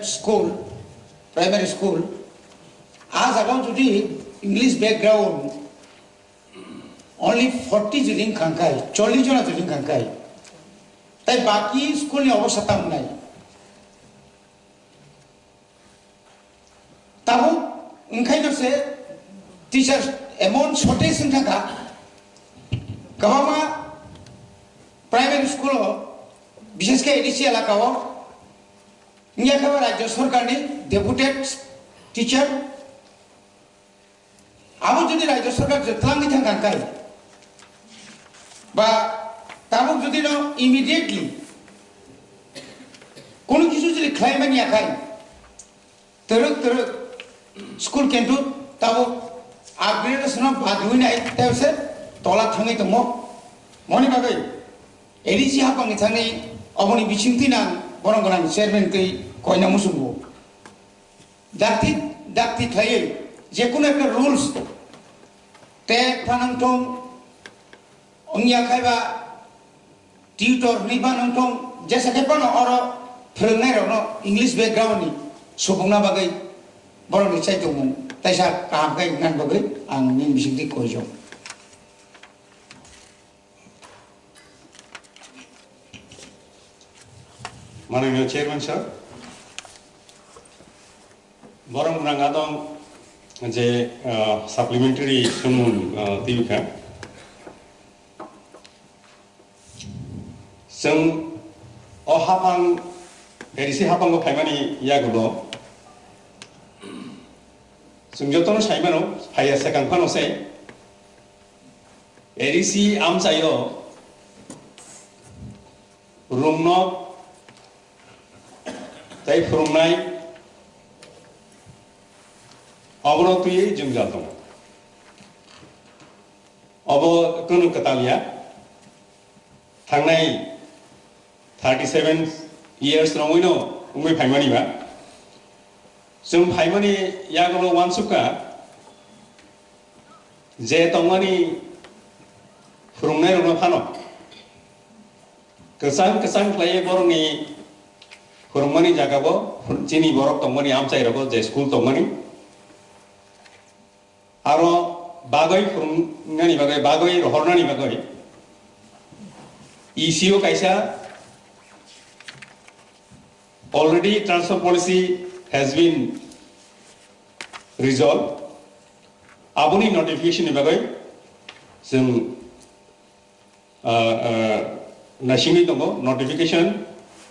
school primary school as about to the English background only 40 judin kankai 40 jona judin kankai তাই বাকি স্কুলে অবস্থা তাম নাই তাবো ओंखायनो से teacher एमन shortage थाका गबामा प्राइवेट स्कूल विशेष के एडीसी एलाकाओ नियाखा राज्य सरकारनि डेपुटेड टीचर आबो जुदि राज्य सरकार जतलांगि थांगांखाय बा ताबुक जुदि न इमिडिएटली कोनो किछु जुदि खालामबानि आखाय तरक स्कुल केन्टु ताबुक आपग्रेडेशन बादुइनाय ताबसे तला थाङै दङ मनि बागै एडीसी हापांनि थाङै अबनि बिसिंथिना बरंगनां चेयारमेन कै कयना मुसुबो दाक्ति थायै जेकुनो একটা रुल्स ते फानांथं अंनि आखायबा টিউটর নিবা নংথং जेसा केपानो अरो फोरोंनाय रनो इंग्लिश बैकग्राउंड नि सुबुंना बागै बरनि चाइदोंमोन ताइसा काहामखाय नान बागै आं नि बिसिंथि कयजो माननीय चेयरमैन सर बरं बुंनाङा दं जे साप्लिमेंटारि सुमुन तिबिखा जों हापां एडीसी हापांगो फाइमानि यागुलो जों जतनो साइमानो फाइया सेकांड फानोसे एडीसी आमसायो रुमनो ताइ फोरोंनाय अबनतुयै जों जादों अब कोनो कतालिया थांनाय 37 years नङैनो उमै फाइमानिबा जों फाइमानि यागलो वानसुका जे तंगानि फोरोंनाय रनो फानो गोसां क्लाय बरनि फोरोंमानि जागाबो जिनि बरक तंगानि आमचाइरबो जे स्कुल तंगानि आरो बागै फोरोंनानि बागै रहरनानि बागै ECO kaisa already transfer policy has been resolved. Abuni notification bagai जों नाशिंनि दङ notification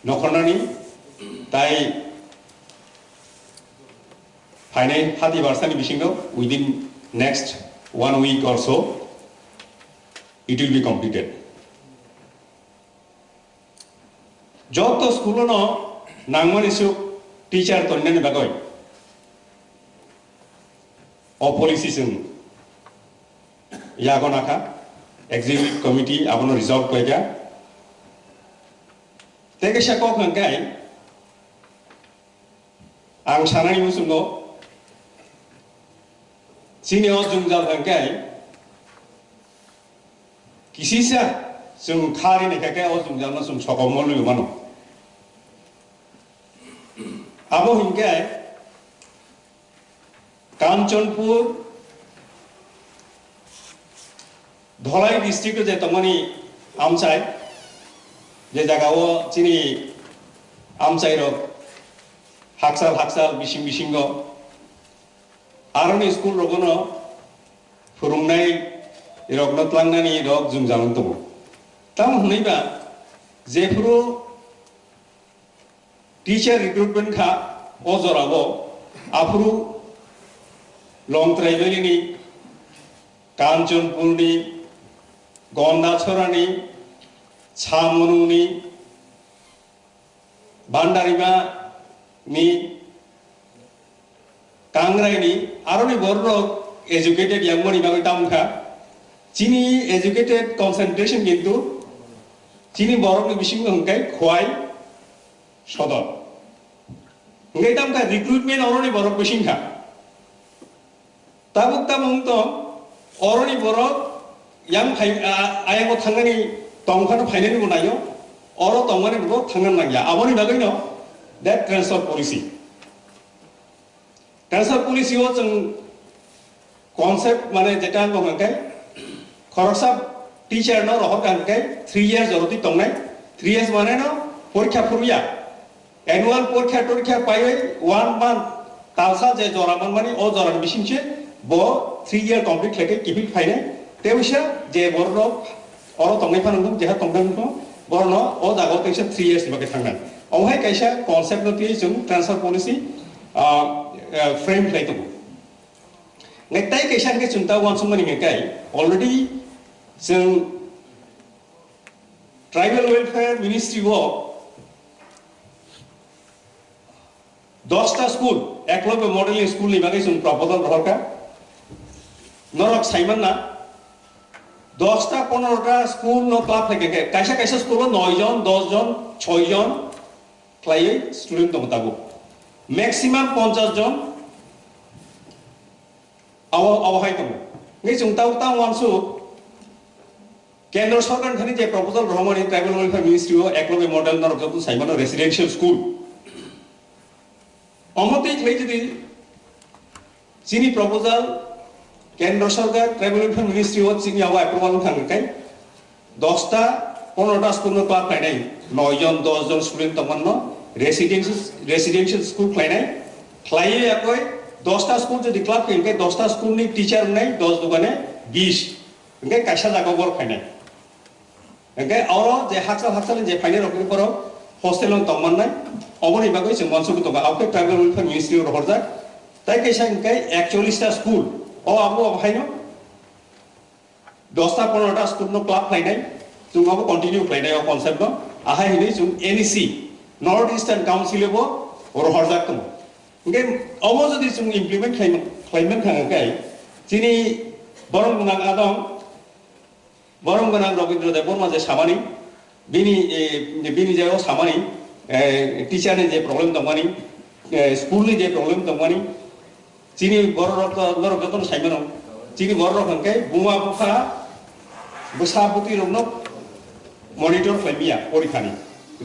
नखरनानि ताइ फाइनाय हाति बारसानि बिसिङाव within next 1 week or so it will be completed. Jat school न नांगमनिसु टीचर तन्नानि बागै अ पॉलिसी जों यागनाखा एग्जीक्यूटिव कमिटी आबनो रिजॉल्व कयगा तेगेसा को खंगाय आं सानानि मुसुंगो Sini o jungjal hangkai kisisa sung khari ne kakai o jungjal na sung sokomol lu mano. Abo hingkai Kanchanpur Dholai district je tamani amsai je jaga o chini amsai ro haksal bising Aroni school rogono furungnai irokno tlangnani rok jungjalung tomo. Tam hunaiba jefuru teacher recruitment kha ojorabo afuru long travel ni Kanchanpur ni Gondachora ni Chamonu ni Bandarima ni Kangrai ni Aroni borok educated young money bagai tamka Chini educated concentration gitu Chini borok ni bising hangkai khwai sodor ngai tamka recruitment Aroni borok bising kha tabuk tamung to Aroni borok yang ayang ko thangani tongkhano phainani bunayo oro tongmani bo thangan nangya aboni bagai no that transfer policy Transfer policy was a concept mane jeta ko hangkai khoroksa teacher no rohor hangkai 3 years joroti tongnai 3 years mane no porikha purya annual porikha pai 1 month talsa je joraman mane o joran bisingche bo 3 year complete leke kipik phaine tebisa je borno oro tongnai phanung jeha tongnai ko borno o jago teisa 3 years bake thangnan ohai kaisa concept no ti jung transfer policy frame play to ngai tai kaisa ke chunta wan sumani ngai already jung tribal welfare ministry wo 10 school eklobe model school ni bagai jung proposal rohka norok saiman na 10 ta 15 ta school no club theke kaisa school 9 jon 10 jon 6 jon clay student dong tago maximum 50 jon awa hai tamo ngai chung tau wansu kendra sarkar thani je proposal rohmani tribal welfare ministry o eklobe model nor jotu saimano residential school amate clay jodi chini proposal kendra sarkar tribal welfare ministry o chini awa approval thangkai 10 ta 15 ta school no club nai 9 jon 10 jon student tamanno residential school clainai claye akoi 10 ta school jodi club ke 10 ta school ni teacher nai 10 dogane 20 ngai kaisa jaga bor khainai ngai oro je haksal je phaine rokni poro hostel on tongman nai oboni bagoi jeng mansu to auke tribal welfare ministry ro horja tai kaisa ngai 41 ta school o abo bhaino 10 ta 15 ta school no club clainai jung abo continue clainai o concept no ahai hini jung NEC North Eastern Council bo or horjak tomo ngai omo jodi jung implement claimant hangkai chini borong gunang adong borong gunang Robindra Dev Burma je samani bini je o samani teacher ni je problem tongmani school ni je problem tongmani chini borok joton saimano chini borok hangkai buma bukha busaputi romno monitor claimia porikhani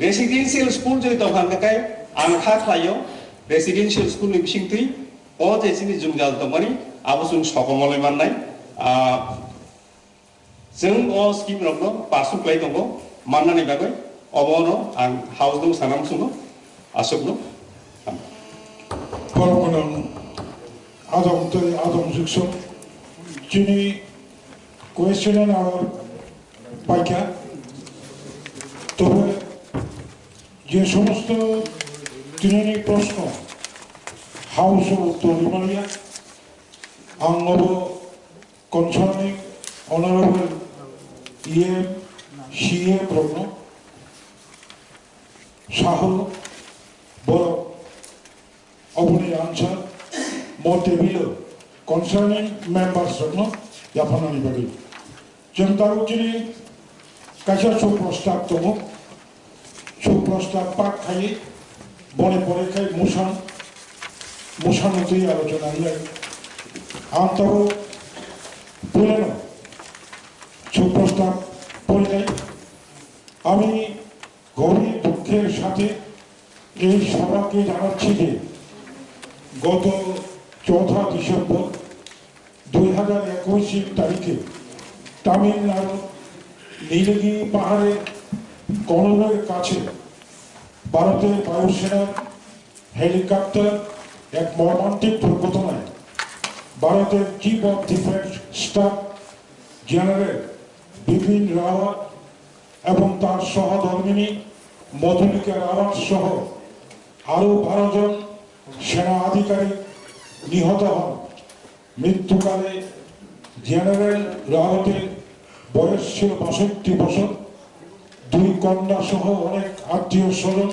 residential school jodi tokhan kai angkha khlayo residential school ni bising tui o je chini jungjal tongmani abosung sokomolai mannai jung o scheme rokno pasu klai tongo mannani bagoi obono ang house dong sanam suno asokno Parmanang Adam Zixon Jini question and our paika তবে যে সমস্ত তিনটি প্রশ্ন house উত্তর রিমারিয়া আঙ্গব concerning honourable CA প্রশ্ন শাহ বড় Abani answer মতেবিল concerning members প্রশ্ন জাপানি বাড়ি জনতারুচিনি কাছা সুপ্রস্তাব তমুক সুপ্রস্তাব পাক খাই বনে পরে খাই মুসানতেই আলোচনা আন্তর বলেন সুপ্রস্তাব পরিযায়ী আমি গভীর দুঃখের সাথে এই সভাকে জানাচ্ছি যে গত 4 ডিসেম্বর 2021 তারিখে তামিলনাড়ু নীলগিরি পাহাড়ের কনরের কাছে ভারতের বায়ুসেনার হেলিকপ্টার এক মর্মান্তিক দুর্ঘটনায় ভারতের chief of defence staff general Bipin Rawat এবং তার সহধর্মিনী মধুলিকা রাওয়াত সহ আরও 12 জন সেনা আধিকারিক নিহত হন। মৃত্যুকালে জেনারেল রাওয়াতের বয়স ছিল 62 বছর, 2 কন্যা সহ অনেক আত্মীয় স্বজন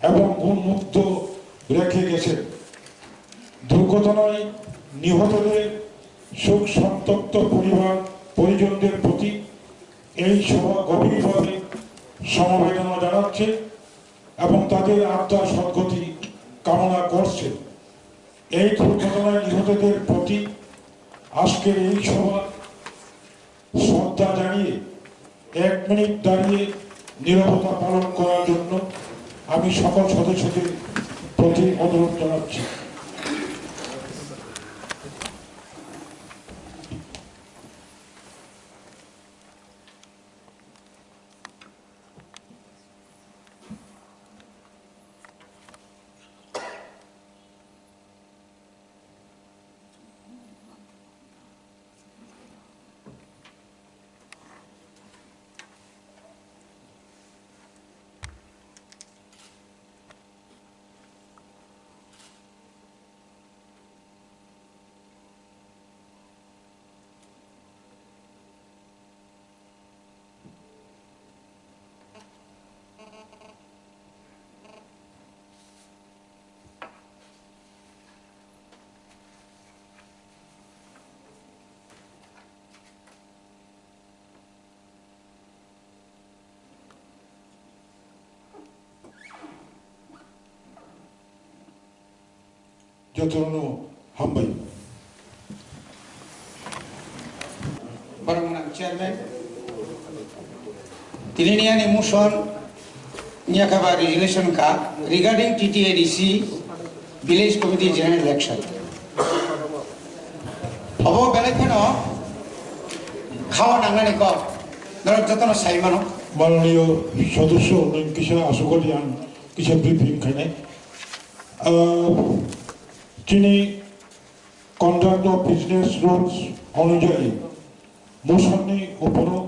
এবং উন্মুক্ত রেখে গেছেন। দুর্ঘটনায় নিহতদের শোক সন্তপ্ত পরিজনদের প্রতি এই সভা গভীরভাবে সমবেদনা জানাচ্ছে এবং তাদের আত্মার সদ্গতি কামনা করছে। এই দুর্ঘটনায় নিহতদের প্রতি আজকের এই সভা শ্রদ্ধা জানিয়ে 1 মিনিট দাঁড়িয়ে নীরবতা পালন করার জন্য আমি সকল সদস্যদের প্রতি অনুরোধ জানাচ্ছি। যতনো হাম্বাই Barang Chairman, Tilinian emotion Nyakaba resolution ka regarding TTADC Village Committee General Election. Abo Belekano Kawa Nangani Ko Naratono Saimano মাননীয় সদস্য উন্নয়ন কিসা আশুগলিয়ান কিসা ব্রিফিং খানে যিনি কন্ডাক্ট অফ বিজনেস রুলস অনুযায়ী মোশনের উপরও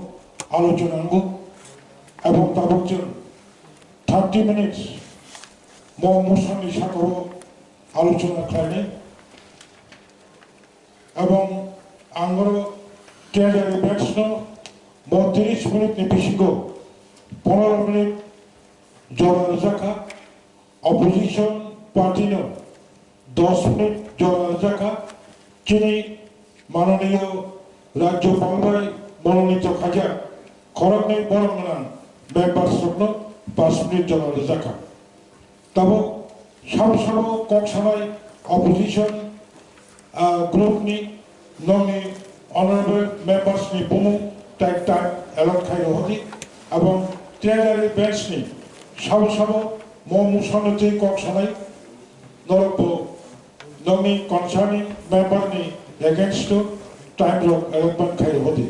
আলোচনা এবং তা বলছেন 30 মিনিটস মোশনের সাথে আলোচনা খানে এবং আঙ্গর ট্রেজারি ব্যাটসন 30 মিনিট নিপিসিগো 15 মিনিট জবাব রাখা অপোজিশন পার্টির 10 মিনিট জবাব রাখা যিনি মাননীয় রাজ্যপাল ভাই মনোনীত খাজা খরগনাই বরংনান মেম্বার্স 5 মিনিট জবাব রাখা তবে সব কক্সবাই opposition গ্রুপনি Nomi honourable মেম্বার্সনি বুমু time allot খাই হতি এবং ট্রেজারি বেঞ্চনি সব মোশনতি কক্সবাই নরব Nomi concerning মেম্বারনি against time allotment খাই হতি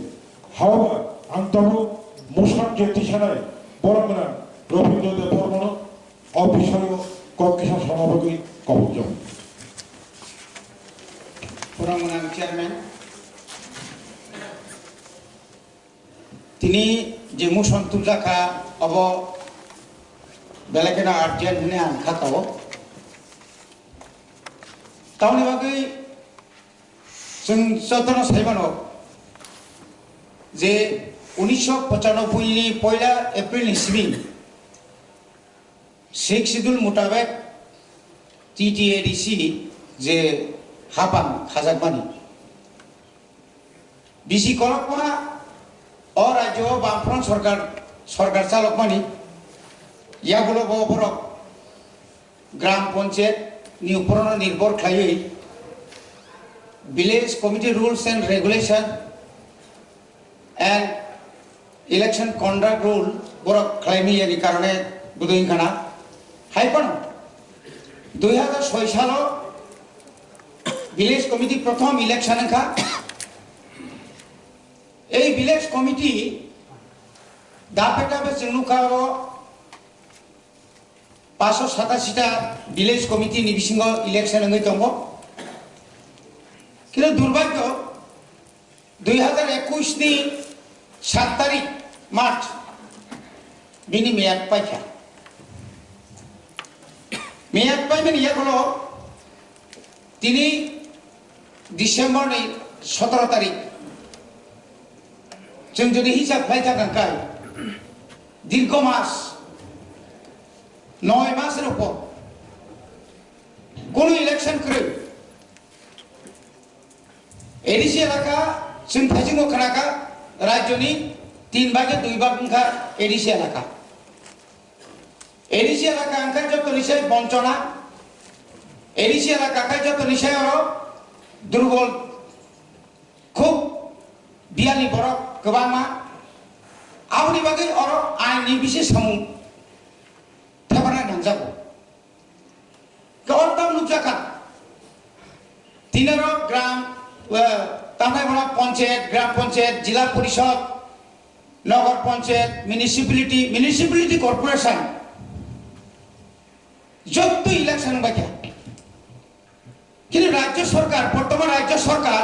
হাওয়া আন্তর মোশন যে দিশায় বরংনা রবীন্দ্রদেব বর্মন অবিষয় কক্ষা সমাবেশী কবজ Barang Chairman, তিনি যে মোশন তুলজাখা অব বেলেকেনা আর্জেন্ট হনে আনখাতাও তাহলে বাকি जों যতন সাইবানো যে 1995 नि 1 एप्रिल नि सिबिं 6 শিডিউল মোতাবেক TTADC যে হাপান খাজাকমানি বিসি কলকমা ও রাজ্য বামফ্রন্ট সরকার চালকমানি ইয়াগুলো বড় গ্রাম পঞ্চায়েত নি উপর নির্ভর খাইয়ে village committee rules and regulation and election conduct rule borok khlaimi yani karone buduin khana haipon 2006 salo village committee prothom election kha ei village committee dape dape chungukaro 587 টা village committee ni bisingo election ngai tongo কিন্তু দুর্ভাগ্য 2021 ni 7 তারিখ March বিনি মেয়াদ পাইছা মেয়াদ পাইবেন ইয়া হলো তিনি ডিসেম্বর 17 তারিখ जों যদি হিসাব খাইতা কাই দীর্ঘ মাস 9 মাসের উপর কোন ইলেকশন করে एडीसी एलाका जों थाइजिंगो खानाका राज्यनि 3 भागे 2 भाग अंखा एडीसी एलाका अंखा जत निशाय बंचना एडीसी एलाका का जत निशाय और दुर्बल खूब बियानि बरक गोबांमा आवनि बागै और आइननि बिसे समूह थाबाना नांजाबो गवर्नमेंट नुजाका तिनारो ग्राम तामाइबड़ा पंचायत ग्राम पंचायत जिला परिषद नगर पंचायत म्यूनिसिपैलिटी कॉर्पोरेशन जत इलेक्शन बाक्या किन्तु राज्य सरकार बर्तमान राज्य सरकार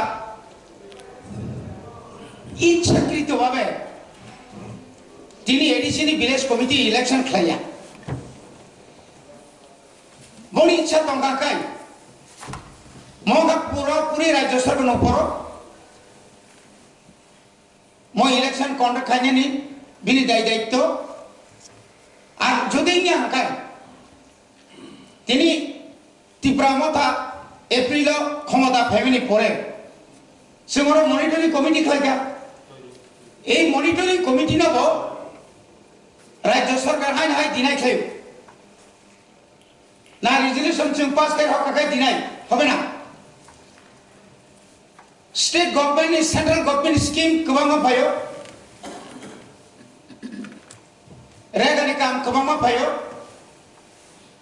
इच्छाकृत भावे एडीसी विलेज कमिटी इलेक्शन खाया बड़ी इच्छा दंगाकाय पूरी राज्य सरकार ऊपर मैं इलेक्शन कंडक्ट खाने बिनि दाय दायित्व और যদি নি হাকায় তিনি তীব্রমতা এপ্রিল ক্ষমতা ফ্যামিলি পরে সেমর মনিটরিং কমিটি খাইকা এই মনিটরিং কমিটি নব রাজ্য সরকার হাই হাই দিনাই খাই না রেজুলেশন जों পাস করে হকায় দিনাই হবে না स्टेट गवर्नमेंट नि सेंट्रल गवर्नमेंट स्कीम गोबां फायो रेगानि काम गोबां फायो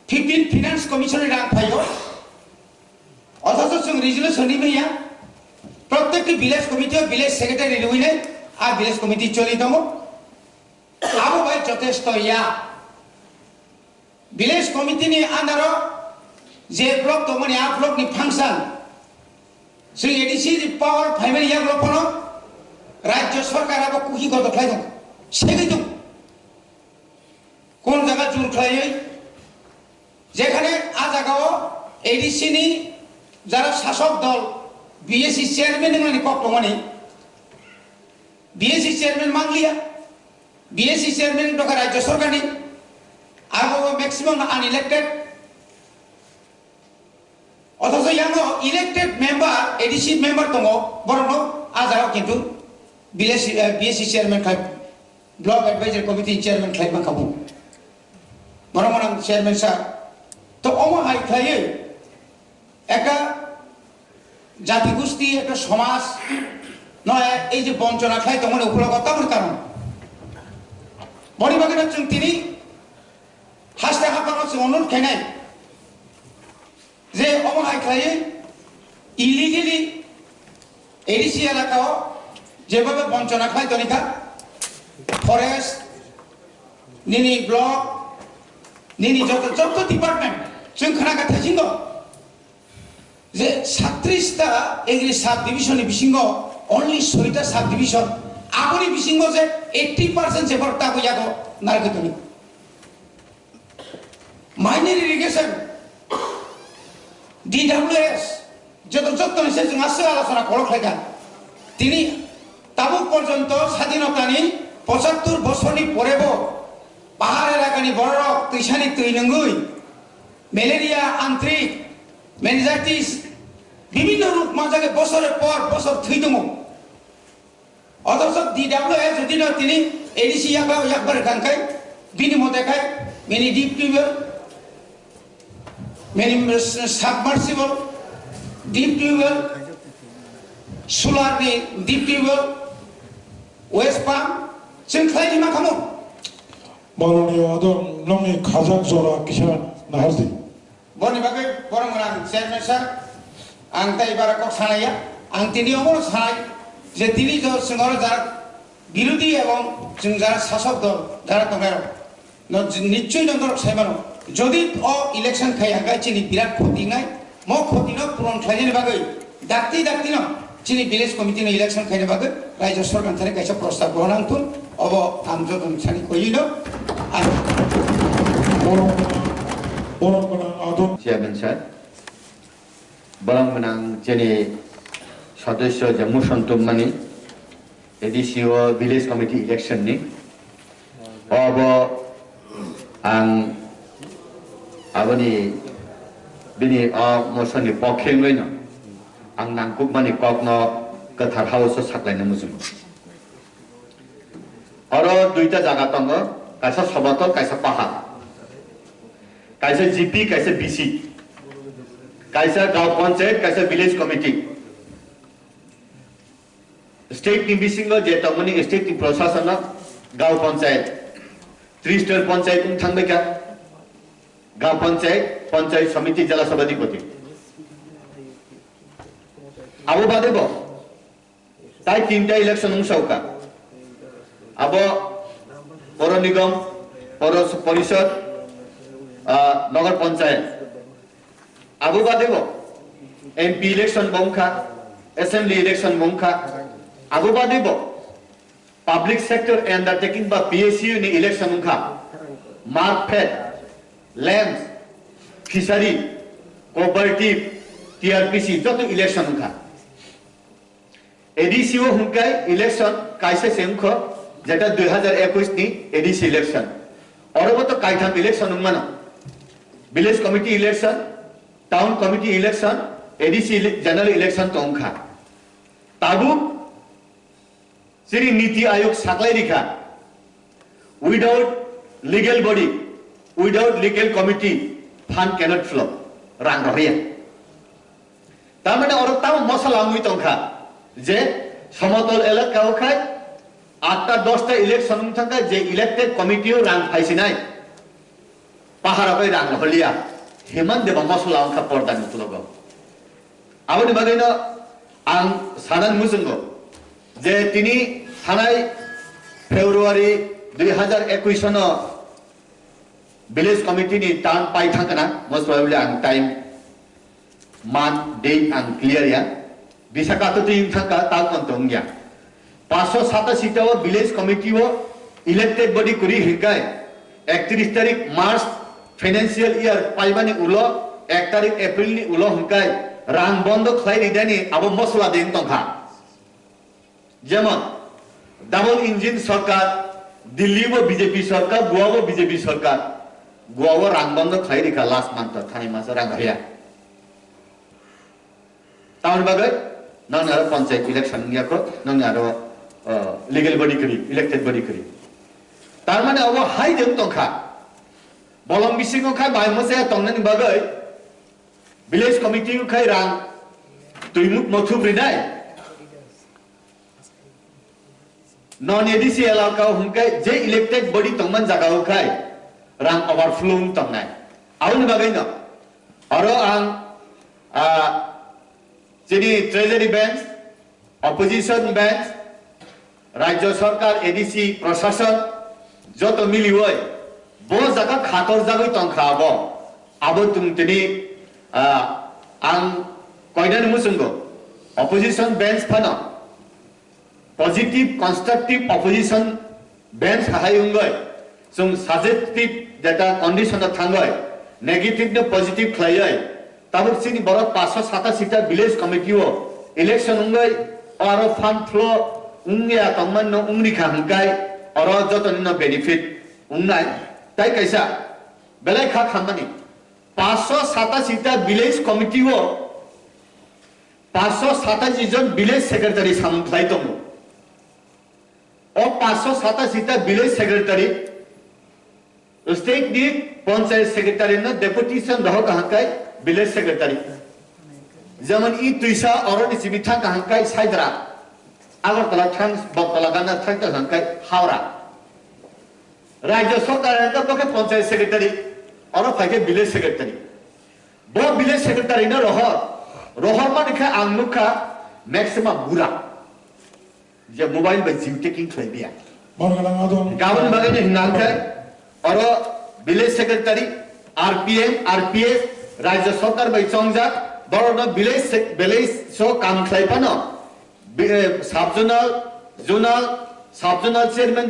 15 फाइनेंस कमिशन नि रां फायो अथच जों रेजोल्यूशन नि मैया प्रत्येक विलेज कमिटी विलेज सेक्रेटारी लुइने आ विलेज कमिटी चलि दमो आबो भाई যথেষ্ট या विलेज कमिटी नि आन्दारो जे ब्लॉक दमनि आ ब्लॉक नि फांक्शन श्री एडीसी पावर फाइमेल या ग्लोपनो राज्य सरकार अब कुकी गद खाइ दं सेगै दं कोन जागा जुर खाइ जेखाने आ जागाओ एडीसी नि যারা শাসক দল বিএসসি চেয়ারম্যান नि कक्टमनि বিএসসি চেয়ারম্যান मांगलिया বিএসসি চেয়ারম্যাन दका राज्य सरकार नि आगो मैक्सिमम अनइलेक्टेड अथच यांगो इलेक्टेड मेंबर एडीसी मेंबर दङ बरनो आजाराव किन्तु बीएससी चेयरमैन खाय ब्लॉक एडवाइजर कमिटी चेयरमैन खाय मा खाबु बरमोनां चेयरमैन सार तो अमा हाय खायो एका जाति गोष्ठी एका समाज नय এই যে বঞ্চনা খায় তখন উপলব্ধতার কারণ বড়ি বাগের जों তিনি হাসতে হাপানো অনুরোধ খায় जे अमाय खाई इलिगेली एडीसी एलाका जेबाबे बंचना खाई तनिका फरेस्ट निनी ब्लॉक निनी जत डिपार्टमेंट जों खानागा थाइजिंगो जे 37 टा एग्री सब डिविजन बिसिंगो ओनली 6 टा सब डिविजन आगोनि बिसिंगो जे 80% जे बरता गयागो नारगतनि माइनर इरिगेशन DWS যত যত্ন সে আসছে আলোচনা করো খাইকা তিনি তাবুক পর্যন্ত স্বাধীনতানি 75 বছরনি পরেব পাহাড় এলাকানি বড়রক তৈসানি তৈনঙ্গুই ম্যালেরিয়া আন্ত্রিক মেনিনজাইটিস বিভিন্ন রূপ মাঝাগে বছরের পর বছর থইদম অথচ DWS যদি না তিনি এডিসি একবার কানকাই বিনিময় দেখায় many deep tubewell many submersible, deep tubewell, solarni DPO West Palm जों खालायदि मा खालामो माननीय आदम नंनि खाजाक जरा किसा नाहरदि बरनि बागै बरं गोनां चेयारमेन सार आं दाय बारा कक सानाया आं दिनैयावबो सानाय जे दिनै जोङो যারা বিরোধী এবং जों যারা শাসক দল যারা দंगायो নিশ্চয় নন্দর সাইমানো যদি অ ইলেকশন খাইয়াগাय চিনি বিরাট ক্ষতিनाय म ক্ষতিनो पूरण खायनि बागै दाक्ति न चिनि विलेज कमिटिनि इलेक्शन खायनि बागै राज्य सरकार थाने कायसा प्रस्ताव गनांथुन अब आम जदन सानि कइनो চেয়ারম্যান স্যার বরং গোনাं जेने सदस्य जम्मु सन्तुमानि एडिसिओ विलेज कमिटि इलेक्शननि अब आं आबनि बिनि मोसननि पक्षेङैनो आं नांगुमानि ककनो गोथार हाउस साख्लायनो मुजुम आरो दुईटा जागा दङ कायसा समतल कायसा पाहार कायसा जीपी कायसा बीसी कायसा गांव पंचायत कायसा विलेज कमिटी स्टेट नि बिसिङो जे तमनि स्टेट नि प्रशासन गांव पंचायत 3 स्टार पंचायत थांबायका गांव पंचायत समिति जिला सभाधिपति अब बादेबो ताई तीनटा इलेक्शन उंसावका अब पौर निगम पौर परिषद नगर पंचायत अब बादेबो एमपी इलेक्शन बंखा असेंबली इलेक्शन बंखा अब बादेबो पब्लिक सेक्टर अंडरटेकिंग बा पीएसयू नि इलेक्शन बंखा market land fishery cooperative TRPC जत इलेक्शन बंखा एडीसीओ हुंकाय इलेक्शन कायसे सेमखो जेटा 2021 नि एडीसी इलेक्शन और तो कायथाम इलेक्शन मानो village committee election town committee election ADC general election तो उनखा ताबु श्री नीति आयोग साकलाई रिखा without legal body without legal committee fund cannot flow रांग रहिया तारमाने और ताव मसला मुई तंखा जे समतल एलाकायाव खाय 8टा 10टा इलेक्शन थांगा जे इलेक्टेड कमिटिओ रां फाइसिनाय पाहारावै रां हलिया हेमन देबा मसला अंखा पर्दा नुतलगो आबनि बागैनो आं सानान मुजुंगो जे तिनि थानाय फेब्रुवारि 2021 सन विलेज कमिटिनि टाउन पाइ थांगोना मोस्ट प्रॉब्ली आं टाइम मान डेट आं क्लियर या विशाखा तो थांगा ताकंतोंगिया 507 सीटाव विलेज कमिटिओ इलेक्टेड बॉडी करी हिकाय 31 तारिख मार्च फाइनेंशियल ईयर पाइबानि उलो 1 तारिख एप्रिल नि उलो हिकाय रां बंद खाय रिदानि आबो मसला देन तंखा जेमन डबल इंजिन सरकार दिल्ली वो बीजेपी सरकार गोवा वो बीजेपी सरकार गोवा वो रां बंद खाय रिखा लास्ट मंथ थानि मास रां हया टाउन बागै नंगारो पंचायत इलेक्शन गयाको नंगारो लीगल बॉडी करी इलेक्टेड बॉडी करी तार माने अब हाई देम तंखा बलम बिसिङो खाय बाय मसे तंगनानि बागै विलेज कमिटी खाय रां तुइमुक मथुब्रिनाय नॉन एडीसी एलाका हुंकाय जे इलेक्टेड बॉडी तंगमान जागाव खाय रां ओवरफ्लो तंगनाय आउन बागै न आरो आं jenny treasury bench opposition bench राज्य सरकार एडीसी प्रशासन जत मिली होय बो जगह खातर जागै तंखा अब तुम तिनी आं कयदानि मुसुंगो अपोजिशन बेंच फाना पॉजिटिव कंस्ट्रक्टिव अपोजिशन बेंच हायंगय जों सजेक्टिव डेटा कंडीशन थांगय नेगेटिव ने पॉजिटिव खलाय ताबो सिनि बर 507 सीटा विलेज कमिटिओ इलेक्शन उंगय और फंड फ्लो उंगया तंगमन न उंगरि खांगाय और जतन न बेनिफिट उंगनाय ताई कैसा बेलाय खा खामनि 507 सीटा विलेज कमिटिओ 527 जन विलेज सेक्रेटरी सामथाय दङ और 507 सीटा विलेज सेक्रेटरी स्टेट नि पंचायत सेक्रेटरी न डेपुटेशन रह कहाकाय विलेज सेक्रेटरी যেমন ই তুইসা অরণি সিবি থাকা হাঙ্কাই সাইদরা আগরতলা থান বকতলা গানা থাকতে হাঙ্কাই হাওড়া রাজ্য সরকারের পক্ষে পঞ্চায়েত সেক্রেটারি অর ফাইকে ভিলেজ সেক্রেটারি ব ভিলেজ সেক্রেটারি না রহর মানিখা আংনুখা ম্যাক্সিমাম বুড়া যে মোবাইল বাই জিউ টেকিং খাইবিয়া গাবন বাগানে হিনালখাই অর ভিলেজ সেক্রেটারি আরপিএম আরপিএস রাজ্য সরকার বাই চংজাক বড় ভিলেজ সো কাম খাইপানো সাব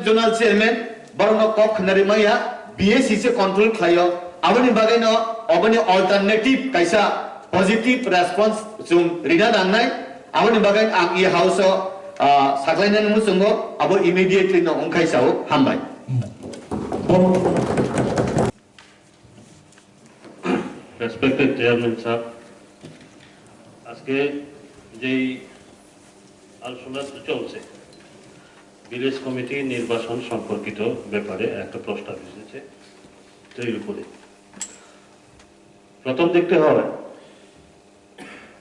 জোনাল চেয়ারম্যান বড় কক নারিমাইয়া বিএসসি সে কন্ট্রোল খাইयो আবনি বাগাইनो অবনি অল্টারনেটিভ কাইসা পজিটিভ রেসপন্স जुम रिना दांनाय आबनि बागान आं इ हाउस साख्लायनानै मुसुंगो आबो इमिडिएटली न अंखाइसाव हामबाय রেসপেক্টেড চেয়ারম্যান সাহেব আজকে যেই আলোচনা চলছে ভিলেজ কমিটি নির্বাচন সম্পর্কিত ব্যাপারে একটা প্রস্তাব এসেছে এর উপরে প্রথম দেখতে হবে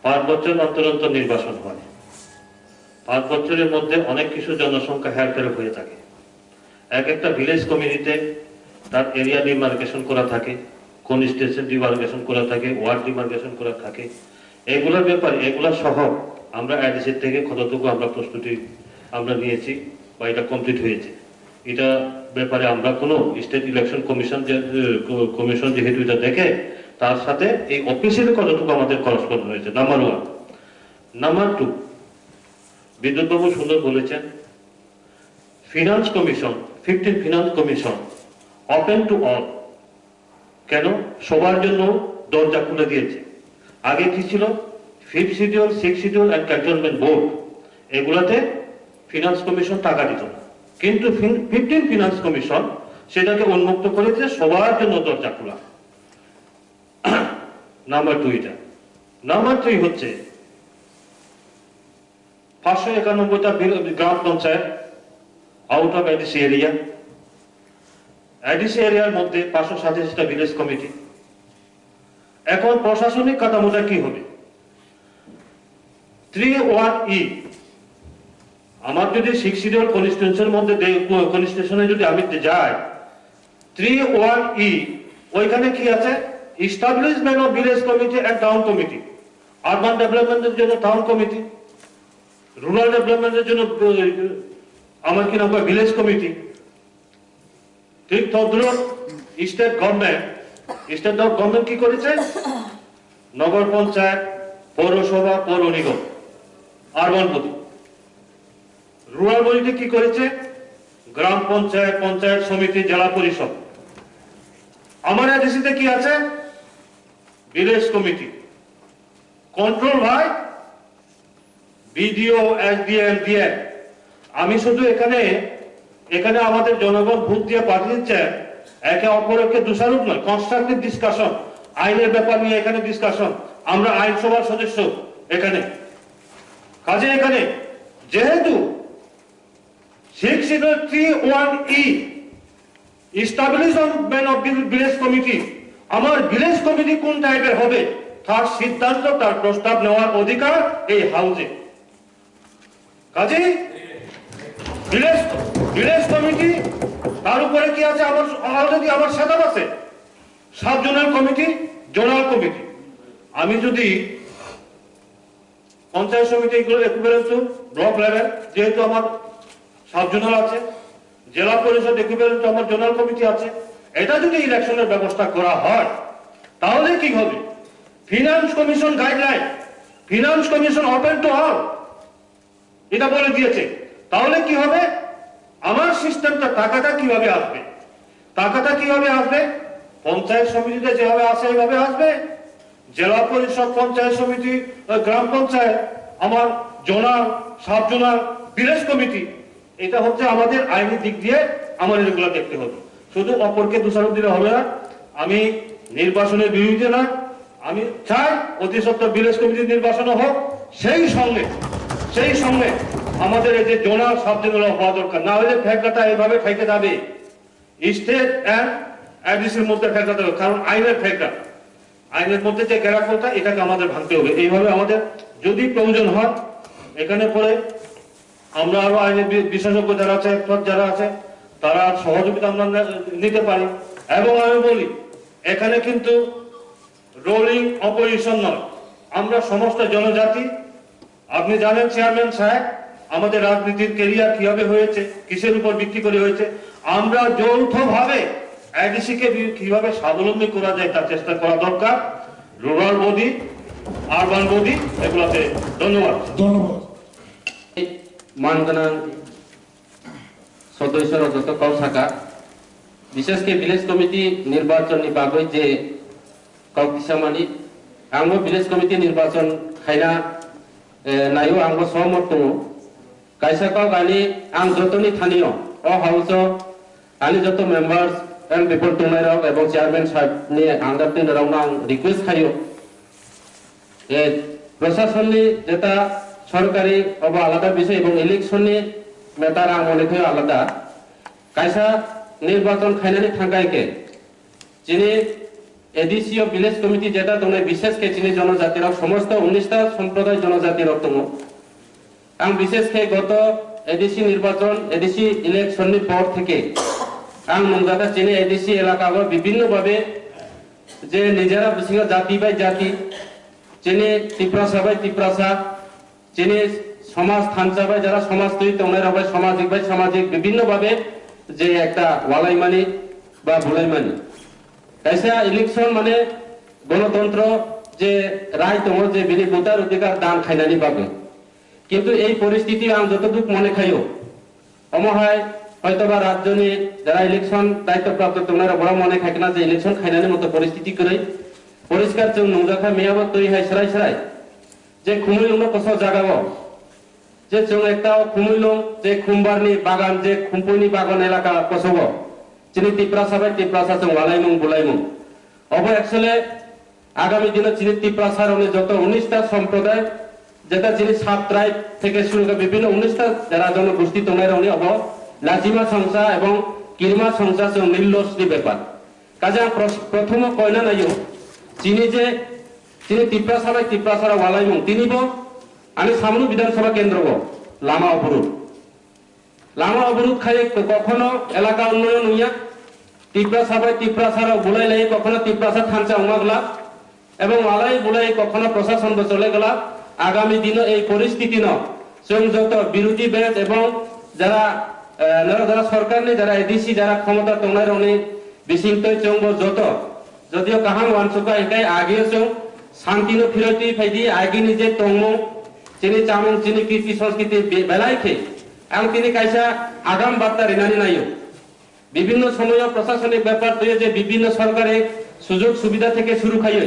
5 বছর অন্তর অন্তর নির্বাচন হয় 5 বছরের মধ্যে অনেক কিছু জনসংখ্যা হেরফের হয়ে থাকে এক একটা ভিলেজ কমিটিতে তার এরিয়া ডিমার্কেশন করা থাকে কনস্টিটিউশন ডিমার্কেশন করা থাকে ওয়ার্ড ডিমার্কেশন করা থাকে এগুলোর ব্যাপারে এগুলা সহ আমরা এডিসি থেকে কতটুকু আমরা প্রস্তুতি আমরা নিয়েছি বা এটা কমপ্লিট হয়েছে এটা ব্যাপারে আমরা কোনো স্টেট ইলেকশন কমিশন যেহেতু এটা দেখে তার সাথে এই অফিসিয়ালি কতটুকু আমাদের করসপন্ড হয়েছে নাম্বার 1 নাম্বার 2 বিদ্যুৎ বাবু সুন্দর বলেছেন finance commission 15 finance commission open to all কেন সবার জন্য দরজা খুলে দিয়েছে আগে কি ছিল 5th schedule 6th schedule and cantonment board এগুলাতে ফিনান্স কমিশন টাকা দিত না কিন্তু 15 ফিনান্স কমিশন সেটাকে উন্মুক্ত করেছে সবার জন্য দরজা খোলা নাম্বার 2 এটা নাম্বার 3 হচ্ছে 591টা গ্রাম পঞ্চায়েত আউট অফ এডিসি এরিয়ার মধ্যে 587টা ভিলেজ কমিটি এখন প্রশাসনিক কাঠামোটা কি হবে 3(1)(e) আমার যদি 6 শিডিউল কনস্টিটিউশনের মধ্যে কনস্টিটিউশনে যদি আমি যাই 3(1)(e) ওইখানে কি আছে establishment of village committee and town committee urban ডেভেলপমেন্টের জন্য টাউন কমিটি রুরাল ডেভেলপমেন্টের জন্য আমার কি নাম ভিলেজ কমিটি ঠিক তদ্রুপ স্টেট গভর্নমেন্ট কি করেছে নগর পঞ্চায়েত পৌরসভা পৌর নিগম আরবান বডি রুরাল বডিতে কি করেছে গ্রাম পঞ্চায়েত পঞ্চায়েত সমিতি জেলা পরিষদ আমার এডিসিতে কি আছে village committee control by BDO SDM DM আমি শুধু এখানে আমাদের জনগণ ভোট দিয়ে পাঠিয়েছে একে অপরকে দোষারোপ নয় কনস্ট্রাকটিভ ডিসকাশন আইনের ব্যাপার নিয়ে এখানে ডিসকাশন আমরা আইনসভার সদস্য এখানে কাজে এখানে যেহেতু 6(3)(1)(e) establishment of village committee আমার ভিলেজ কমিটি কোন টাইপের হবে তার সিদ্ধান্ত তার প্রস্তাব নেওয়ার অধিকার এই হাউসে কাজে ভিলেজ কমিটি তার উপরে কি আছে আমার অলরেডি আমার সেটআপ আছে sub zonal committee zonal committee আমি যদি পঞ্চায়েত সমিতি এগুলো ইকুইভ্যালেন্ট টু ব্লক লেভেল যেহেতু আমার সাব জোনাল আছে জেলা পরিষদ ইকুইভ্যালেন্ট টু আমার জোনাল কমিটি আছে এটা যদি ইলেকশনের ব্যবস্থা করা হয় তাহলে কি হবে finance commission guideline finance commission open to all এটা বলে দিয়েছে তাহলে কি হবে আমার সিস্টেমটা টাকাটা কিভাবে আসবে পঞ্চায়েত সমিতিতে যেভাবে আসে এইভাবে আসবে জেলা পরিষদ পঞ্চায়েত সমিতি গ্রাম পঞ্চায়েত আমার zonal sub zonal village committee এটা হচ্ছে আমাদের আইনি দিক দিয়ে আমাদের এগুলো দেখতে হবে শুধু অপরকে দোষারোপ দিলে হবে না আমি নির্বাচনের বিরুদ্ধে না আমি চাই অতি সত্ত্বর ভিলেজ কমিটির নির্বাচন হোক সেই সঙ্গে আমাদের এই যে জোনাল সাব জোনাল হওয়া দরকার না হলে ফেকলাটা এইভাবে ফেকে যাবে স্টেট এন্ড এডিসির মধ্যে ফেকলাতে হবে কারণ আইনের ফেকলা আইনের মধ্যে যে গ্যারাকলটা এটাকে আমাদের ভাঙতে হবে। এইভাবে আমাদের যদি প্রয়োজন হয় এখানে পরে আমরা আরো আইনের বিশেষজ্ঞ যারা আছে, এক্সপার্ট যারা আছে, তারা সহযোগিতা আমরা নিতে পারি। এবং আমি বলি এখানে কিন্তু রোলিং অপোজিশন নয়, আমরা সমস্ত জনজাতি। আপনি জানেন চেয়ারম্যান সাহেব আমাদের রাজনীতির কেরিয়ার কিভাবে হয়েছে, কিসের উপর ভিত্তি করে হয়েছে। আমরা যৌথভাবে এডিসিকে কিভাবে স্বাবলম্বী করা যায় তার চেষ্টা করা দরকার। রুরাল বডি, আরবান বডি এগুলোতে। ধন্যবাদ। ধন্যবাদ। মানগোनां सदस्य যত কম থাকা বিশেষ করে ভিলেজ কমিটি নির্বাচননি বাগৈ যে কাউকিসামানি आंबो ভিলেজ কমিটি নির্বাচন খাইনা नायो आंबो सहमत दङ। कायसाकाव गानि आं जतनि थानियो अ हाउसआव आंनि जत मेम्बार्स एंड पिपल दंनायराव एबं चेयारमैन साहेबनि आन्दारटेन्डाराव आं रिक्वेस्ट खायो ए प्रशासननि जेता सरकारी अब आलादा विषय एवं इलेक्शननि मेटार आं मने आलादा कायसा निर्वाचन खायनानै थांगायके जिनि एडिसी अफ विलेज कमिटी जेटा दङ विशेष के जिनि जनजातिराव समस्त 19टा सम्प्रदाय जनजातिराव दङ। आं विशेष के गत एडिसी निर्वाचन एडिसी इलेक्शननि पर থেকে आं नंजादा जिनि एडिसी एलाकाव विभिन्न भावे जे निजेरा बिसिङा जाति बाय जाति जिनि तिप्रासा बाय तिप्रासा जिनि समाज थानसा बाय যারা সমাজ তৈরি তংনায়রা বাই সামাজিক বাই সামাজিক বিভিন্ন ভাবে যে একটা ওয়ালাইমানি বা বুলাইমানি কাইসা ইলেকশন মানে গণতন্ত্র যে রায় দङ যে বিনি ভোটার অধিকার দান খাইনানি পাবে। কিন্তু এই পরিস্থিতি আম যতটুকু মনে খাইও অমহায় হয়তোবা রাজ্যনি যারা ইলেকশন দায়িত্বপ্রাপ্ত তোমরা বড় মনে খাই না যে ইলেকশন খাইনানি মতো পরিস্থিতি করে পরিষ্কার जों नंजाखा मेयाबो তৈ হাই সরাই সরাই যে খুমুইলংनो কস জাগাबो যে जों একটা খুমুইলং যে খুমবারনি বাগান যে খুমপুনি বাগান এলাকা কসबो যিনি তিপ্রাসা বাই তিপ্রাসা जों ওয়ালাইমুং বুলাইমুং অব एक्चुअली আগামী দিনে যিনি তিপ্রাসার উনি যত 19টা সম্প্রদায় যেটা যিনি সাত ট্রাইব থেকে শুরু করে বিভিন্ন 19টা যারা জনগোষ্ঠী তোমরা উনি অব লাজিমা সংসা এবং কিরমা সংসা जों নির্লসনি ব্যাপার কাজে প্রথম কয়না নাইও যিনি তিপ্রাসা বাই তিপ্রাসার ওয়ালাইমুং তিনিবো আমি সামনু বিধানসভা কেন্দ্রব লামা অবরোধ খাই কখনো এলাকা উন্নয়ন হইয়া তিপ্রাসা বাই তিপ্রাসার বুলাই লাই কখনো তিপ্রাসা থানচা উমাগলা এবং ওয়ালাই বুলাই কখনো প্রশাসন চলে গেলা। আগামী দিনে এই পরিস্থিতি ন जों যত বিরোধী বেদ এবং যারা যারা সরকারনি যারা এডিসি যারা ক্ষমতা তংনায় রনি বিসিংতই जों যত যদিও কাহাম ওয়ানসুকা একাই আগে जों শান্তিনো ফিরতি ফাইদি আগে নিজে তংমু যিনি চামুং যিনি কৃষি সংস্কৃতি বেলাইকে এবং তিনি কাইসা আগাম বার্তা রেনানি নাইও বিভিন্ন সময় প্রশাসনিক ব্যাপার তৈরি যে বিভিন্ন সরকারি সুযোগ সুবিধা থেকে শুরু খাইয়ে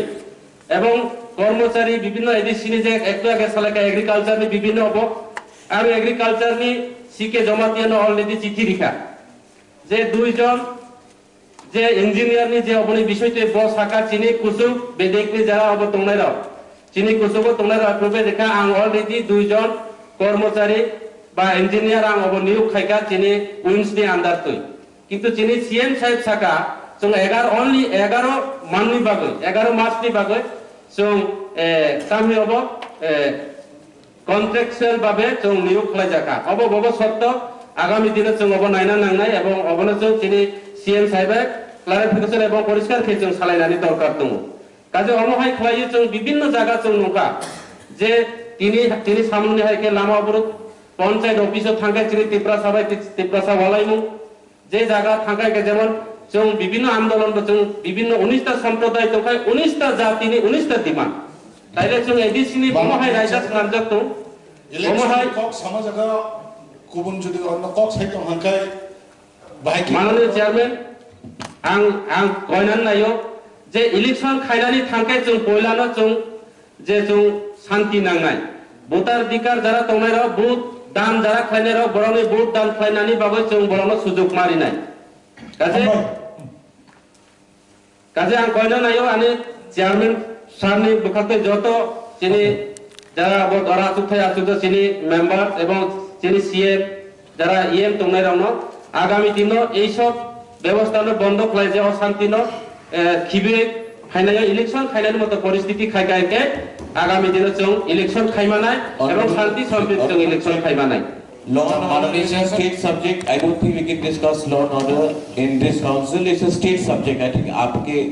এবং কর্মচারী বিভিন্ন এডিসি যে একটু আগে সালেকা এগ্রিকালচার নি বিভিন্ন হব আর এগ্রিকালচার নি সিকে জমা দিয়ে অলরেডি চিঠি লিখা যে দুইজন যে ইঞ্জিনিয়ার নি যে অবনি বিষয়তে বস শাখা চিনি কুসুম বেদেকনি যারা হব তোমরা চিনি কুসুম তোমরা প্রবে দেখা আং অলরেডি দুইজন কর্মচারী বা ইঞ্জিনিয়ার আং হব নিয়োগ খাইকা চিনি উইন্স নি আন্ডার তৈ কিন্তু চিনি সিএম সাহেব শাখা जों 11 माननि बागै 11 मासनि बागै जों कामि हब कन्ट्रेक्चुअल भाबे जों नियोग खालाय जाका अब बबो सत्त आगामी दिने जों अब नायना नांनाय एवं अबनो जों दिनै सीएम साहेबा क्लारिफिकेशन एवं परिष्कार खे जों सालायनानै दरकार दङ। काजे अमहाय खालायो जों विभिन्न जायगा जों नका जे तिनि सामने हायके लामा अबरु पंचायत अफिसआव थांगाय दिनै तिप्रासा वालायमु जे जायगा थांगाय के जेमन जों विभिन्न आंदोलन जों विभिन्न 19टा सम्प्रदाय दंखाय 19टा जातिनि 19टा डिमान्ड ताइले जों एडिसिनि बमहाय रायजा नारजक दं बमहाय कक समाजगा गुबुन जुदि अन्न कक साइटम हांखाय बाहाय माननीय चेयारमैन आं गयनान नायो जे इलेक्शन खायनानि थांखाय जों पयलानो जों जे जों शांति नांनाय भोटार अधिकार जारा तंनायरा भोट दान जारा खायनायरा बरनि भोट दान खायनानि बागै जों बरनो सुजुग मारिनाय কাজে आं कयना नायो आने चेयारमैन सारनि बखाते যত যিনি যারা বড় আচুথায় আচুত যিনি মেম্বার এবং যিনি সিএম যারা ইএম তংনায়রাवनो আগামী দিন এই সব ব্যবস্থানো বন্ধ খাই যে অশান্তিনো খিবে खायनायाव इलेक्शन खायनायनि मत परिस्थिति खायगायके आगामी दिनाव जों इलेक्शन खायमानाय एवं शांति समृद्ध जों election खायमानाय Law and order is a state subject. I don't think we can discuss law and order in this council. It's a state subject. I think आपके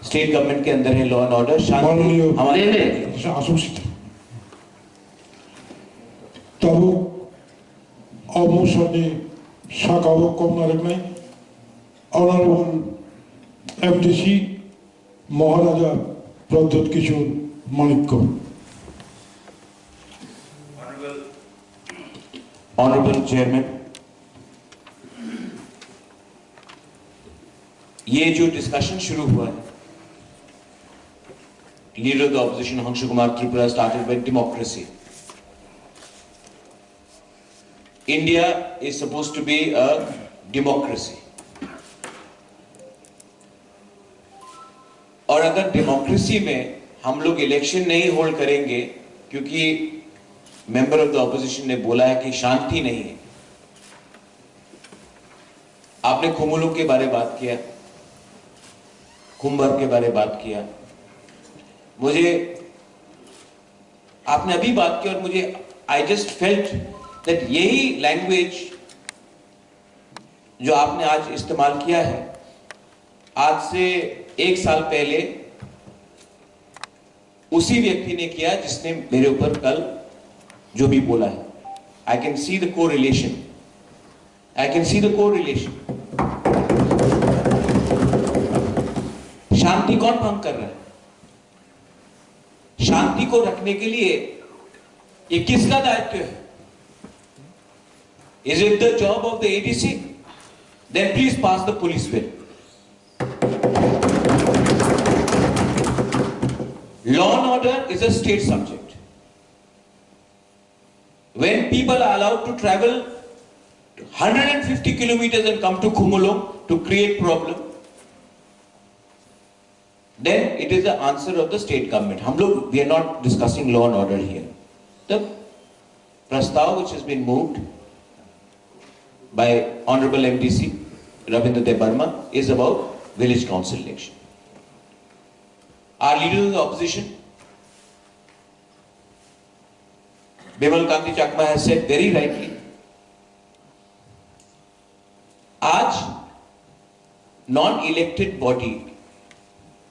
state government के अंदर है law and order. शांति हमारे आसूसित तब अमुसने शाखाओं को नरकने honourable MDC Maharaja Pradyot Kishore Manikya Honorable Chairman, ये जो डिस्कशन शुरू हुआ है, leader of the opposition Hansu Kumar Tripura started with democracy. India is supposed to be a democracy. और अगर डेमोक्रेसी में हम लोग इलेक्शन नहीं होल्ड करेंगे क्योंकि मेंबर ऑफ द ऑपोजिशन ने बोला है कि शांति नहीं है। आपने खुमुलुं के बारे बात किया, कुंभर के बारे बात किया, मुझे आपने अभी बात की और मुझे आई जस्ट फेल्ट दैट यही लैंग्वेज जो आपने आज इस्तेमाल किया है, आज से 1 साल पहले उसी व्यक्ति ने किया जिसने मेरे ऊपर कल जो भी बोला है। I can see the correlation. I can see the correlation. शांति कौन भंग कर रहा है? शांति को रखने के लिए ये किसका दायित्व है? Is it the job of the ADC? Then please pass the police bill. Law and order is a state subject. When people are allowed to travel 150 kilometers and come to Khumulung to create problem, then it is the answer of the state government. We are not discussing law and order here. The prastav which has been moved by Honorable MDC Ravindra Debarma is about village council election. Our leader of the opposition, Bimal Kanti Chakma, has said very rightly, आज non-elected body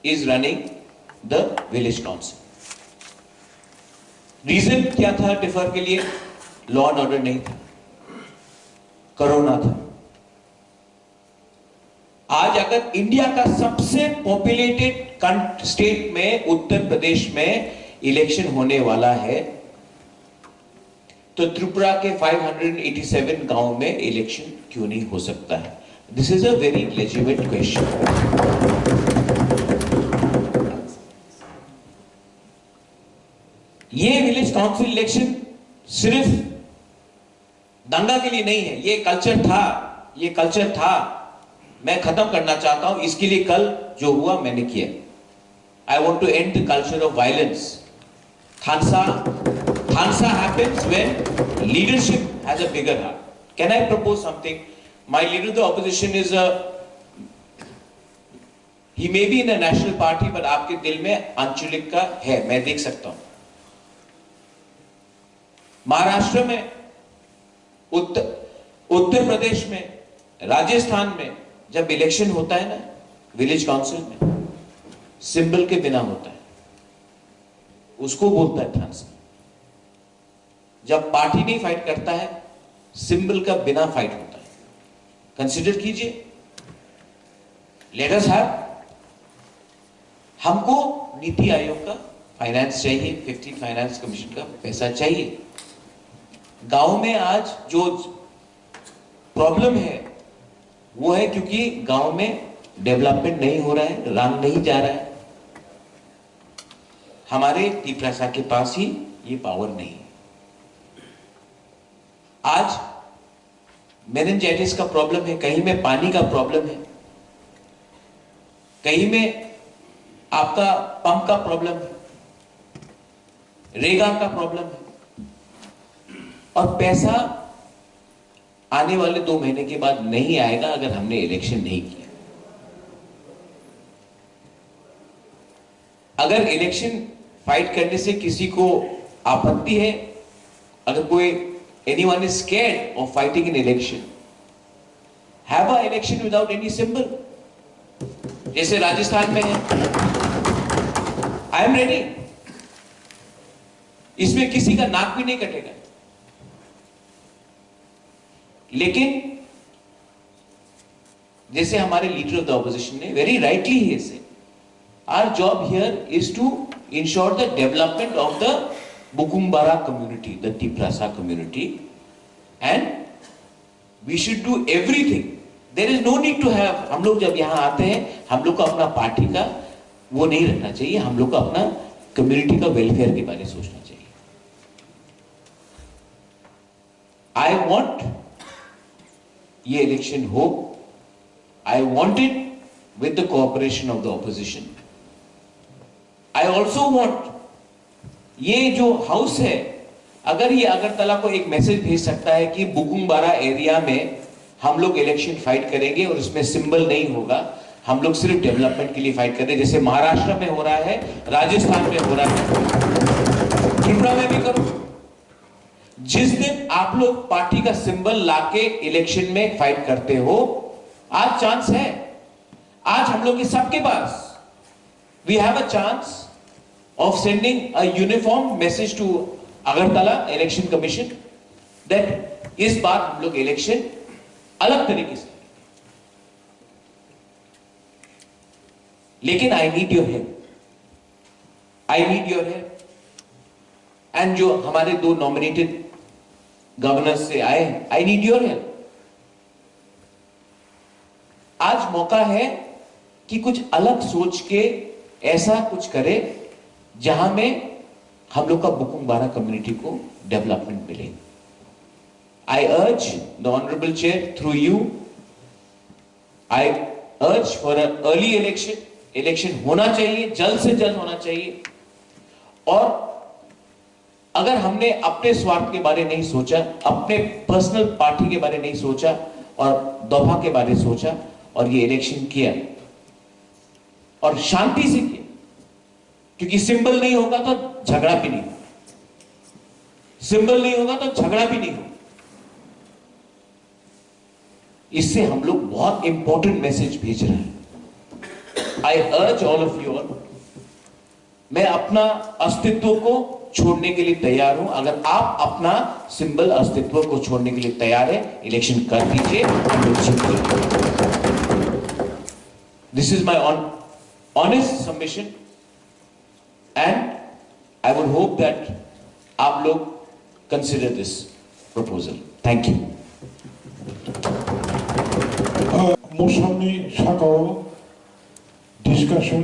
is running the village council. Reason क्या था differ के लिए? Law and order नहीं था, corona था। आज अगर इंडिया का सबसे पॉपुलेटेड स्टेट में उत्तर प्रदेश में इलेक्शन होने वाला है तो त्रिपुरा के 587 गांव में इलेक्शन क्यों नहीं हो सकता है? This is a very legitimate question. ये विलेज काउंसिल इलेक्शन सिर्फ दंगा के लिए नहीं है, ये कल्चर था, मैं खत्म करना चाहता हूं, इसके लिए कल जो हुआ मैंने किया। I want to end the culture of violence. Khansa happens when leadership has a bigger heart. Can I propose something? My leader of the opposition is he may be in a national party, but आपके दिल में आंचलिक का है, मैं देख सकता हूं। महाराष्ट्र में, उत्तर प्रदेश में, राजस्थान में जब इलेक्शन होता है ना विलेज काउंसिल में, सिंबल के बिना होता है, उसको बोलता है थानसा। जब पार्टी नहीं फाइट करता है, सिंबल का बिना फाइट होता है। कंसिडर कीजिए, लेट अस हैव, हमको नीति आयोग का फाइनेंस चाहिए, 15 फाइनेंस कमीशन का पैसा चाहिए। गांव में आज जो प्रॉब्लम है वो है क्योंकि गांव में डेवलपमेंट नहीं हो रहा है, रंग नहीं जा रहा है। हमारे टीपरासा के पास ही ये पावर नहीं है। आज मेनिंजाइटिस का प्रॉब्लम है, कहीं में पानी का प्रॉब्लम है, कहीं में आपका पंप का प्रॉब्लम है, रेगा का प्रॉब्लम है, और पैसा आने वाले 2 महीने के बाद नहीं आएगा अगर हमने इलेक्शन नहीं किया। अगर इलेक्शन फाइट करने से किसी को आपत्ति है, अगर कोई anyone is scared of fighting an election, have a election without any symbol, जैसे राजस्थान में है. I am ready. इसमें किसी का नाक भी नहीं कटेगा. लेकिन जैसे हमारे लीडर ऑफ द ऑपोजिशन ने very rightly he said, our job here is to ensure the development of the Bukumbara community, the Tiprasa community, and we should do everything. There is no need to have, हम लोग जब यहाँ आते हैं, हम लोग को अपना पार्टी का वो नहीं रखना चाहिए, हम लोग को अपना कम्युनिटी का वेलफेयर के बारे में सोचना चाहिए. I want ये इलेक्शन हो, I want it with the cooperation of the opposition. I also want ये जो हाउस है, अगर ये अगरतला को एक मैसेज भेज सकता है कि बुकुमबारा एरिया में हम लोग इलेक्शन फाइट करेंगे और इसमें सिंबल नहीं होगा, हम लोग सिर्फ डेवलपमेंट के लिए फाइट करें, जैसे महाराष्ट्र में हो रहा है, राजस्थान में हो रहा है, त्रिपुरा में भी करो. जिस दिन आप लोग पार्टी का सिंबल लाके इलेक्शन में फाइट करते हो, आज चांस है, आज हम लोग के सबके पास we have a chance of sending a uniform message to Agartala Election Commission that इस बार हम लोग इलेक्शन अलग तरीके से. लेकिन I need your help. I need your help. And जो हमारे दो नॉमिनेटेड गवर्नर्स से आए हैं, I need your help. आज मौका है कि कुछ अलग सोच के ऐसा कुछ करे जहां में हम लोग का बुकुमबारा कम्युनिटी को डेवलपमेंट मिले. I urge the honourable chair through you, I urge for a early election. Election होना चाहिए, जल्द से जल्द होना चाहिए. और अगर हमने अपने स्वार्थ के बारे नहीं सोचा, अपने पर्सनल पार्टी के बारे नहीं सोचा और दोभा के बारे सोचा और ये इलेक्शन किया और शांति से किया, क्योंकि सिंबल नहीं होगा तो झगड़ा भी नहीं होगा, सिंबल नहीं होगा तो झगड़ा भी नहीं होगा. इससे हम लोग बहुत इंपॉर्टेंट मैसेज भेज रहे हैं. आई अर्ज ऑल ऑफ यू ऑल, मैं अपना अस्तित्व को छोड़ने के लिए तैयार हूं. अगर आप अपना सिंबल अस्तित्व को छोड़ने के लिए तैयार है, इलेक्शन कर दीजिए. This is my honest submission and I would hope that आप लोग consider this proposal. Thank you. Musoni Sakao discussion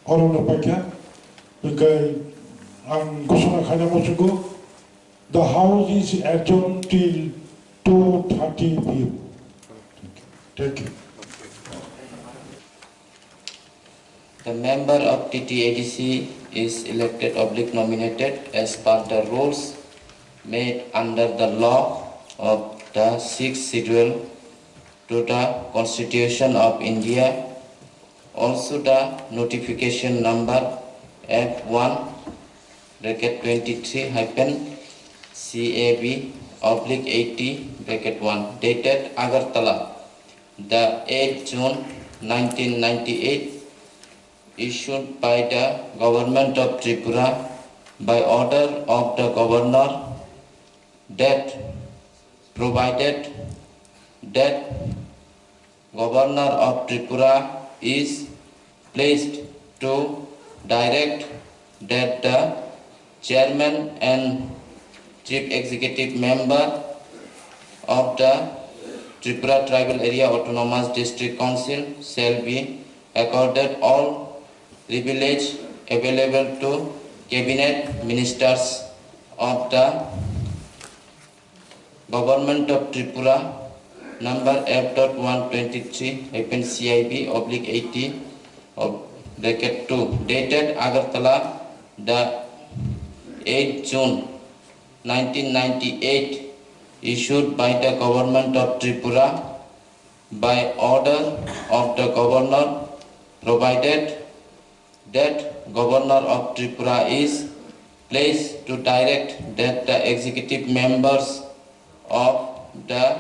orang napakya because Gosona Khana Mosugo, the house is adjourned till 2:30 p.m. Thank you. The member of TTADC is elected / nominated as per the rules made under the law of the 6th schedule to the Constitution of India. Also the notification number F1-23-CAB/80/1 dated Agartala, the 8th June 1998, issued by the Government of Tripura by order of the Governor, that provided that Governor of Tripura is pleased to direct that the Chairman and Chief Executive Member of the Tripura Tribal Area Autonomous District Council shall be accorded all privilege available to cabinet ministers of the Government of Tripura, number F.123-CIB/80/2, dated Agartala, the 8th June 1998, issued by the Government of Tripura by order of the Governor, provided that Governor of Tripura is placed to direct that the executive members of the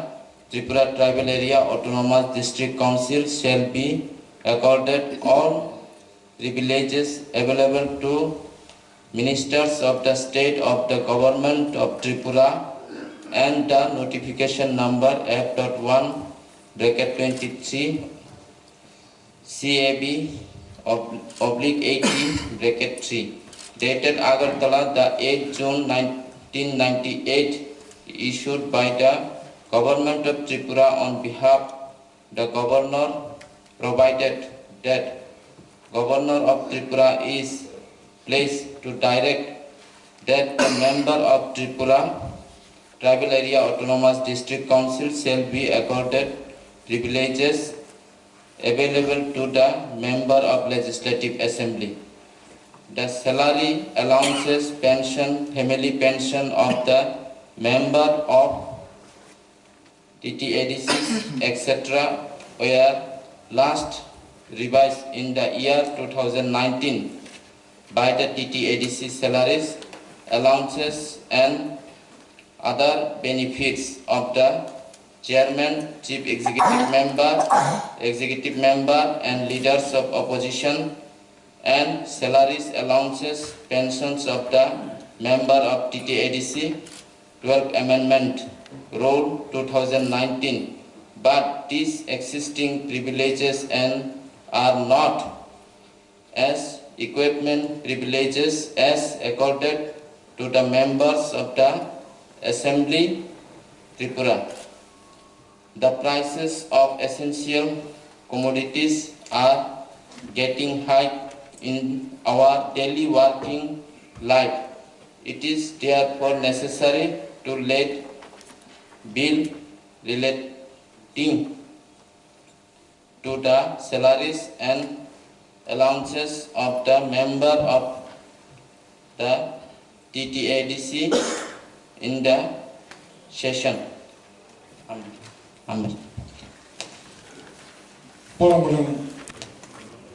Tripura Tribal Area Autonomous District Council shall be accorded all privileges available to ministers of the state of the government of Tripura, and the notification number F.1/23 CAB/80/3 dated Agartala the 8th June 1998, issued by the government of Tripura on behalf of the governor, provided that Governor of Tripura is placed to direct that the member of Tripura Tribal Area Autonomous District Council shall be accorded privileges available to the member of Legislative Assembly. The salary, allowances, pension, family pension of the member of TTADC, etc. were last revised in the year 2019 by the TTADC salaries, allowances and other benefits of the chairman, chief executive member and leaders of opposition, and salaries, allowances, pensions of the member of TTADC 12th Amendment Rule 2019, but these existing privileges and are not as equipment privileges as accorded to the members of the Assembly Tripura. The prices of essential commodities are getting high in our daily working life. It is therefore necessary to let bill relating to the salaries and allowances of the member of the TTADC in the session. Amen.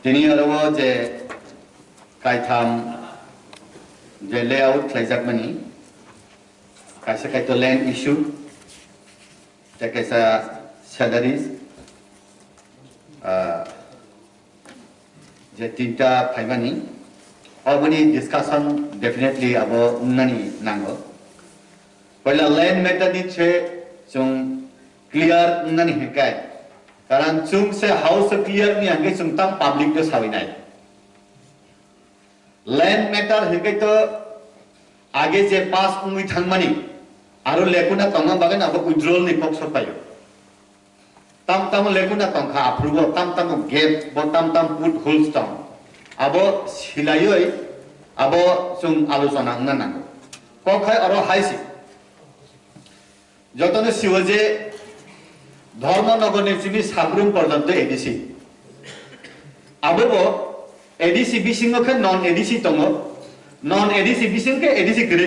Tini arawa je kaitam je layout kaisa mani kaisa kaito land issue je kaisa salaries je tinta phaimani abani discussion definitely abo nani nango पहिला land matter ni che chung clear nani hekai karan chung se house clear ni hange chung tam public to sawinai land matter hekai to आगे जे पास उंगui thangmani aro lekuna tonga bagan abo withdrawal ni pokso payo tam lekuna tongkha approval tam gap bo tam put holes tam abo silayoi abo chung alochona nanang kokhai aro haisi যতনে শিবজে ধর্মনগর নিচিনি সাবরুম পর্যন্ত ADC আবো ADC বিসিংকে নন ADC তঙ্গ নন ADC বিসিংকে ADC grey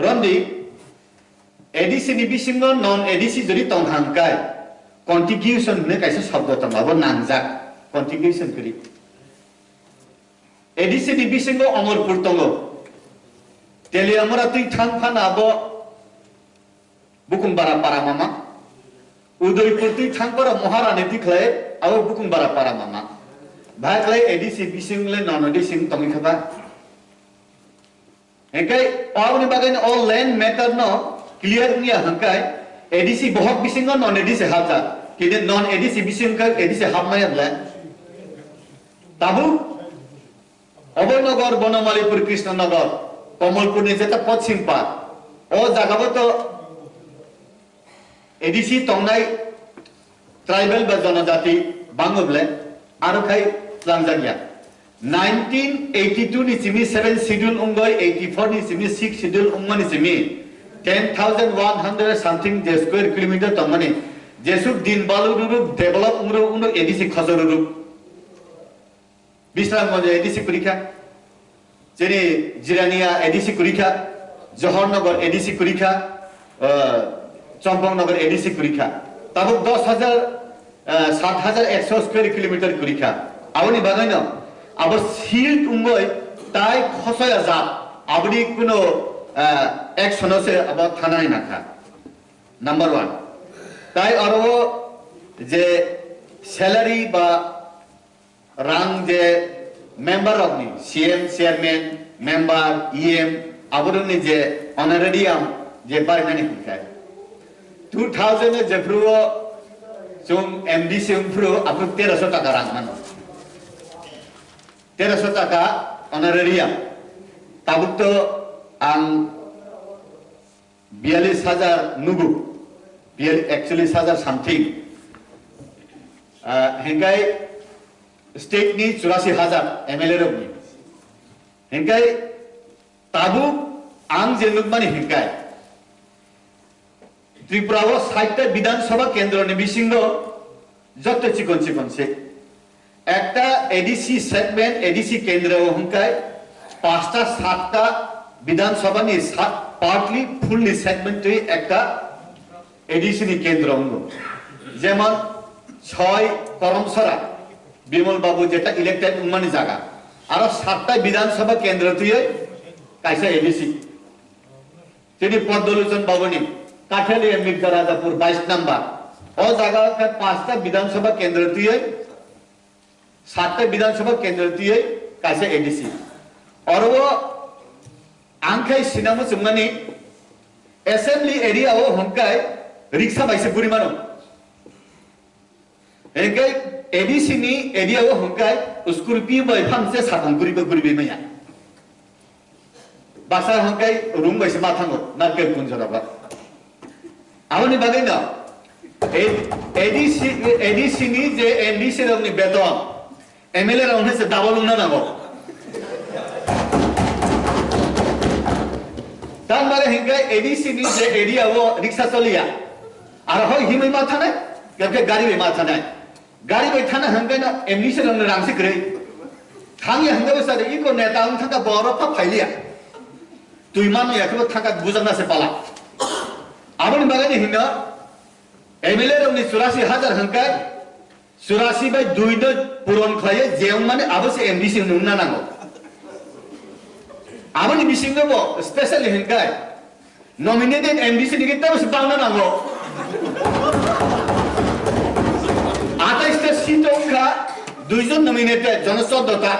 রন্দি ADC নি বিসিং নন ADC যদি তংহাংকাই কন্টিগিউশন নে কাইসে শব্দ তঙ্গ আবো নাংজাক কন্টিগিউশন করি ADC নি বিসিং অমরপুর তঙ্গ তেলি আমরা তুই থাংফান আবো Bukumbara para mama, Udaipur tu thangkara Maharani tikhlai, awo Bukumbara para mama. Bhaklai ADC bisingle non ADC tongi khaba. Ekai awni bagan all land matter no clear niya hangkai ADC bahok bisingo non ADC hata. Kide non ADC bisingka ADC hamaya land. Tabu Abhaynagar Bonamalipur Krishnanagar Kamalpur ni jeta Paschim Part. O jagabo to ADC तंगनाय tribal बा जनजाति बांगोब्ले आरो खाय लांजागिया 1982 नि Simi 7 schedule उंगय 84 नि सिमी 6 schedule उंगनि सिमी 10100 समथिंग जे स्क्वायर किलोमीटर तंगने जेसु दिन बालु रुप डेभलप उंगरो एडीसी खजरो रुप बिस्राम मजे एडीसी कुरिखा जेने जिरानिया एडीसी कुरिखा जहरनगर एडीसी कुरिखा चंपकनगर एडीसी कुरिखा तब 7,100 स्क्वायर किलोमीटर कुरिखा aboni bagaino abo shield ungoi tai khosoya jat aboni kuno action ase abo thanai nakha number 1 tai aro je salary ba rang je member of ni CM chairman member EM aboroni je honorarium je barnani hikai 2000 je pro sum MDC pro abu 1300 taka rang mano 1300 taka honorarium tabuk to ang 42000 nugu actually 1000 something hengai state ni 84000 MLA rogni hengai tabu ang je nugmani hengai Tripura o 60টা বিধানসভা কেন্দ্র ni bisingo jotto chikon chikon se ekta ADC segment ADC kendra o hengai 5টা 7টা বিধানসভা ni partly fully segment to ekta ADC ni kendra ongo jemon 6 করমসরা Bimal বাবু যেটা elected উন্মানি জায়গা আর 7টা বিধানসভা কেন্দ্র তুই কাইসা ADC তিনি পদ্মলোচন বাবুনি কাঠালি মির্জা রাজাপুর 22 নাম্বার ও জায়গা 5টা বিধানসভা কেন্দ্র তুই 7টা বিধানসভা কেন্দ্র তুই কাইসা এডিসি আর ও আংখাই সিনামো সুমানি অ্যাসেম্বলি এরিয়া ও হংকাই রিক্সা বাইসে পরিমাণ Engkai edisi ni area o hongkai uskurpi bai phamse satang guri maya basa hongkai room bai sama thango narkel kunjara ba awani bagai na edisi ni je NDC rong ni beton MLA rong se double una na go tan bare hengkai edisi ni je area o rickshaw cholia ar hoi himai ma thane ke gari bai ma thane गाड़ी बैठाना हंगे ना MD से lung रांग से करे थांगे हंगे बस अरे eco नेता उन थका बौरो पा फैलिया तू इमान में यकबो थका गुजरना से पाला आवन बागने हिंगा एमएलए रोनी 84000 हंगे 84 बाय 2 द पुरन खये जेउं माने आबसे एमडी से नुना नांगो आवन बिसिंगो बो स्पेशली हंगे नॉमिनेटेड एमडी से निगिता बस पाउना नांगो Sitongka duijon nominated Jonosodota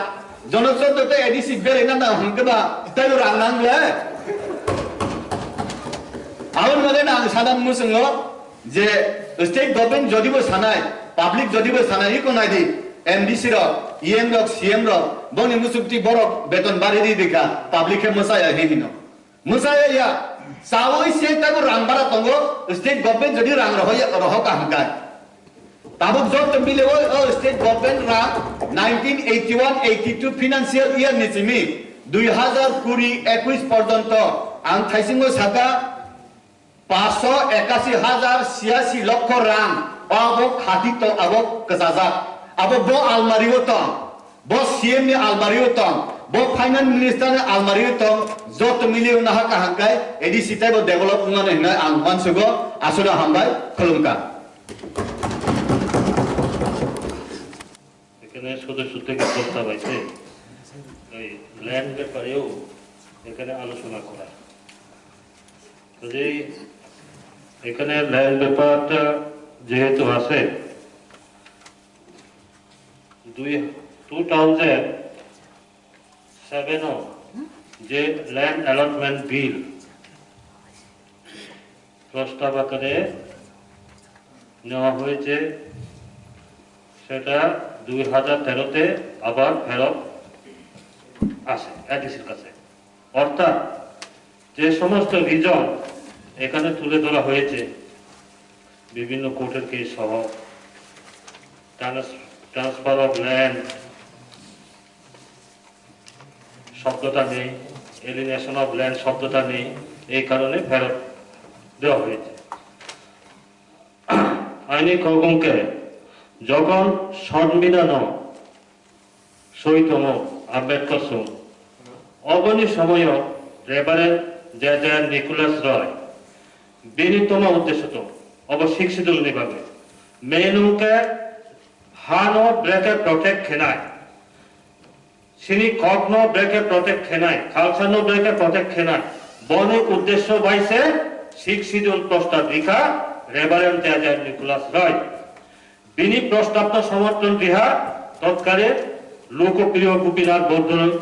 ADC berena na hangkeba tayo rangnang le awon mane na sadam musungo je state government jodi bo sanai public jodi bo sanai ko nai di MDC ro EM ro CM ro boni musukti borok beton bari di dika public e musaya hehino musaya ya sawoi se tayo rangbara tongo state government jodi rang roho ka hangkai Tabuk job tembile o state government ra 1981-82 financial year ni chimi 2020-21 পর্যন্ত আং থাইসিংও সাকা 581,086 লক্ষ রাং আবো খাতি তো আবো কাজাজা আবো বো আলমারিও তো বো সিএম ni আলমারিও তো বো ফাইনান্স মিনিস্টার ni আলমারিও তো যত মিলিও না হাকা হাকাই এডিসি টাইপ ডেভেলপমেন্ট না আং মানসুগো আসুরা হামবাই খুলুমকা এখানে সদস্য থেকে প্রস্তাব আছে ওই ল্যান্ড ব্যাপারেও এখানে আলোচনা করা কাজেই এখানে ল্যান্ড ব্যাপারটা যেহেতু আছে 2007 যে ল্যান্ড অ্যালটমেন্ট বিল প্রস্তাব আকারে নেওয়া হয়েছে সেটা 2013-তে আবার ফেরত আসে এডিসির কাছে অর্থাৎ যে সমস্ত রিজন এখানে তুলে ধরা হয়েছে বিভিন্ন কোর্টের কেস সহ ট্রান্সফার অফ ল্যান্ড শব্দটা নেই এলিনেশন অফ ল্যান্ড শব্দটা নেই এই কারণে ফেরত দেওয়া হয়েছে আইনি কর্মকে যখন সংবিধান সহিতম আম্বেদকর সং অবনী সময় রেভারেন্ড জেজার নিকোলাস রয় বিনীতম উদ্দেশ্যত অবশিক্ষিত নিভাবে মেনুকে hano breke protect khenai sini kokno breke protect khenai khalsano breke protect khenai bone uddeshyo baise শিখ শিডিউল প্রস্তাব লিখা রেভারেন্ড তেজার নিকোলাস রয় বিনি প্রস্তাবটা সমর্থন দিহা তৎকালে লোকপ্রিয় গোপীনাথ বরদলৈ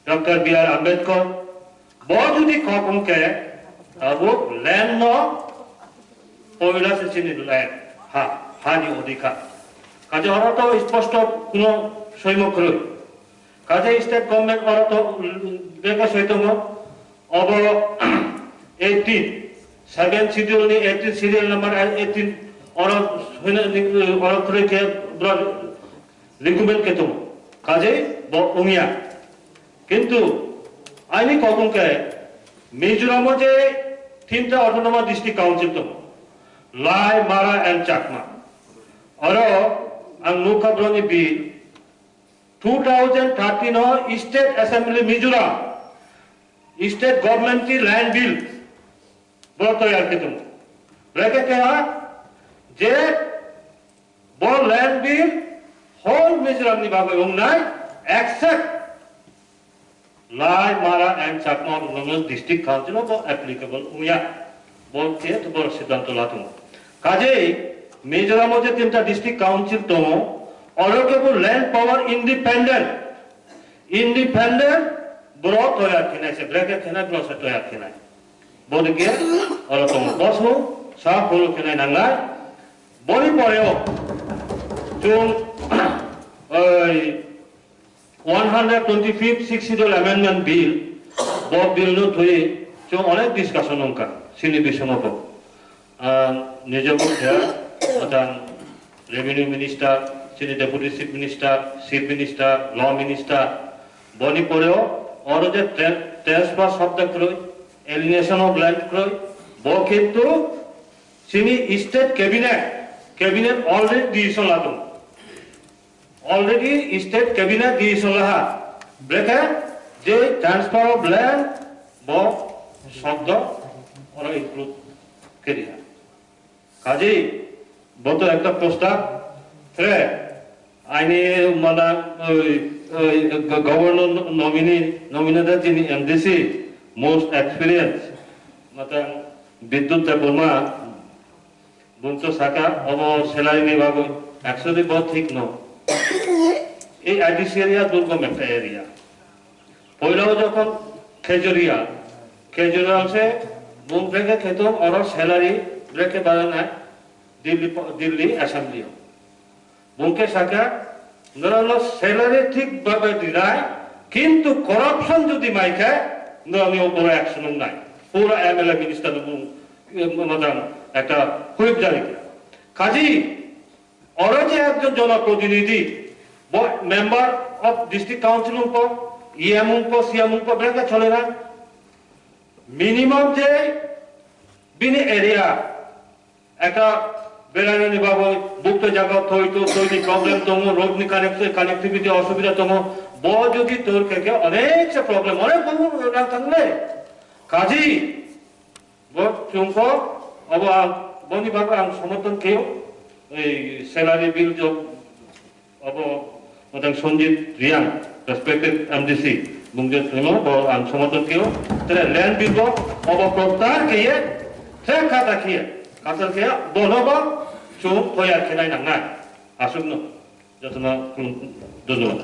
ডক্টর বি আর আম্বেদকর যদি কমকে আবু ল্যান্ড ন পয়লা সেচিনি ল্যান্ড হানি অধিকার কাজে অরত স্পষ্ট কোনো সৈমুখ রই কাজে স্টেট গভর্নমেন্ট অরত বেকা সৈতম অব 7 শিডিউল ni 18 সিরিয়াল নাম্বার 18 অরত অরত রেখে রিকমেন্ড কেতম কাজে উমিয়া কিন্তু আইনি কমকে মিজোরাম যে তিনটা অটোনমাস ডিস্ট্রিক্ট কাউন্সিল তো লাই মারা এন্ড চাকমা और ang nukabroni bill 2013 ho state assembly mizoram state government ki land bill bolo तैयार के तुम लेके क्या जे वो land bill whole mizoram ni babe umnai except Lai Mara and Chakma autonomous district council of applicable উমিয়া বলতে তো বড় সিদ্ধান্ত লাতুম কাজেই মিজোরাম যে তিনটা ডিস্ট্রিক্ট কাউন্সিল তো অলকেবল ল্যান্ড পাওয়ার ইন্ডিপেন্ডেন্ট বড় তৈয়ার কিনাইছে ব্রেকে কিনা গ্লস তৈয়ার কিনাই বলকে অলকম বসু সব হলো কিনাই নাঙ্গা বলি পরেও চুন ওই 125th Sixth Schedule Amendment Bill Bob Bill no থই চুন অনেক ডিসকাশন অঙ্কা সিনি বিষমক নিজেকে dan revenue minister, sini deputy chief minister, law minister, boni poreo, or the transfer of the croy, alienation of land croy, boketu, sini state cabinet already diisolatum. Already state cabinet diisolaha. Breke, je transfer of land, bo shabda, or include keriha. Kaji, বতো একটা প্রস্তাব হ্যাঁ আইনি মানে governor nominated যিনি MDC most experience মানে বিদ্যুৎ দেববর্মা বুনতো শাখা of salary নিবাব actually বহুত ঠিক ন এই আইডিসি এরিয়া দুর্গম একটা এরিয়া পয়লাও যখন খেজুরিয়া সে বুন থেকে খেত আর স্যালারি ব্রেকে বাড়ানো দিল্লি অ্যাসেম্বলি বুকে শাখা ধরো স্যালারি ঠিক ভাবে দিলাই কিন্তু করাপশন যদি মাইখায় ধরো উপরে অ্যাকশন নাই পুরো এমএলএ মিনিস্টার মতন একটা হুইপ জারি করে কাজী ওরা যে একজন জনপ্রতিনিধি member of district council CM ব্রেকে চলে না মিনিমাম যে বিনি এরিয়া একটা বেলানি নিবাব বুকতে জায়গা থইতো তৈরি প্রবলেম তমো রোড নি কানেক্টিভিটি অসুবিধা তমো ব যদি তোর থেকে অনেক সে প্রবলেম অনেক বহু না থাকলে কাজী চুঙ্ক অব বনি বাবা আং সমর্থন কেউ এই স্যালারি বিল যে অব মতন সঞ্জিত রিয়াং রেসপেক্টেড এমডিসি বুংজে তুমো আং সমর্থন কেউ তাহলে ল্যান্ড বিল অব প্রস্তার কেয়ে ট্র্যাক খাতা কিয়ে কাসল কে বলবা চুপ তৈয়ার খেলাই নাঙ্গা আসুন যতনা ধন্যবাদ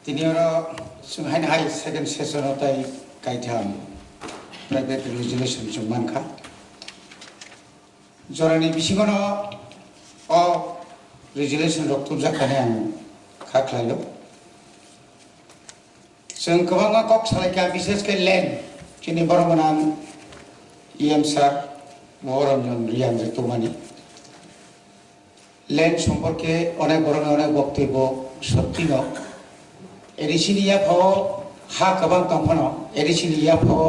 তিনি ওরা সুহাইন হাই সেকেন্ড সেশন তাই কাইথাম প্রাইভেট রেজুলেশন মানখা জরানি বিসিগণ অ রেজুলেশन রক্তুম जाखाने आं खाख्लायलो जों गोबां कक सालायखा बिसेसके लेन्ड जोंनि बरमोनां इएम सार মহারঞ্জন রিয়াং ঋতুমানি ল্যান্ড সম্পর্কে অনেক ধরনের অনেক বক্তব্য সত্যি ন এডিসিনি ইয়াফাও হা গোবাং দंफानो এডিসিনি ইয়াফাও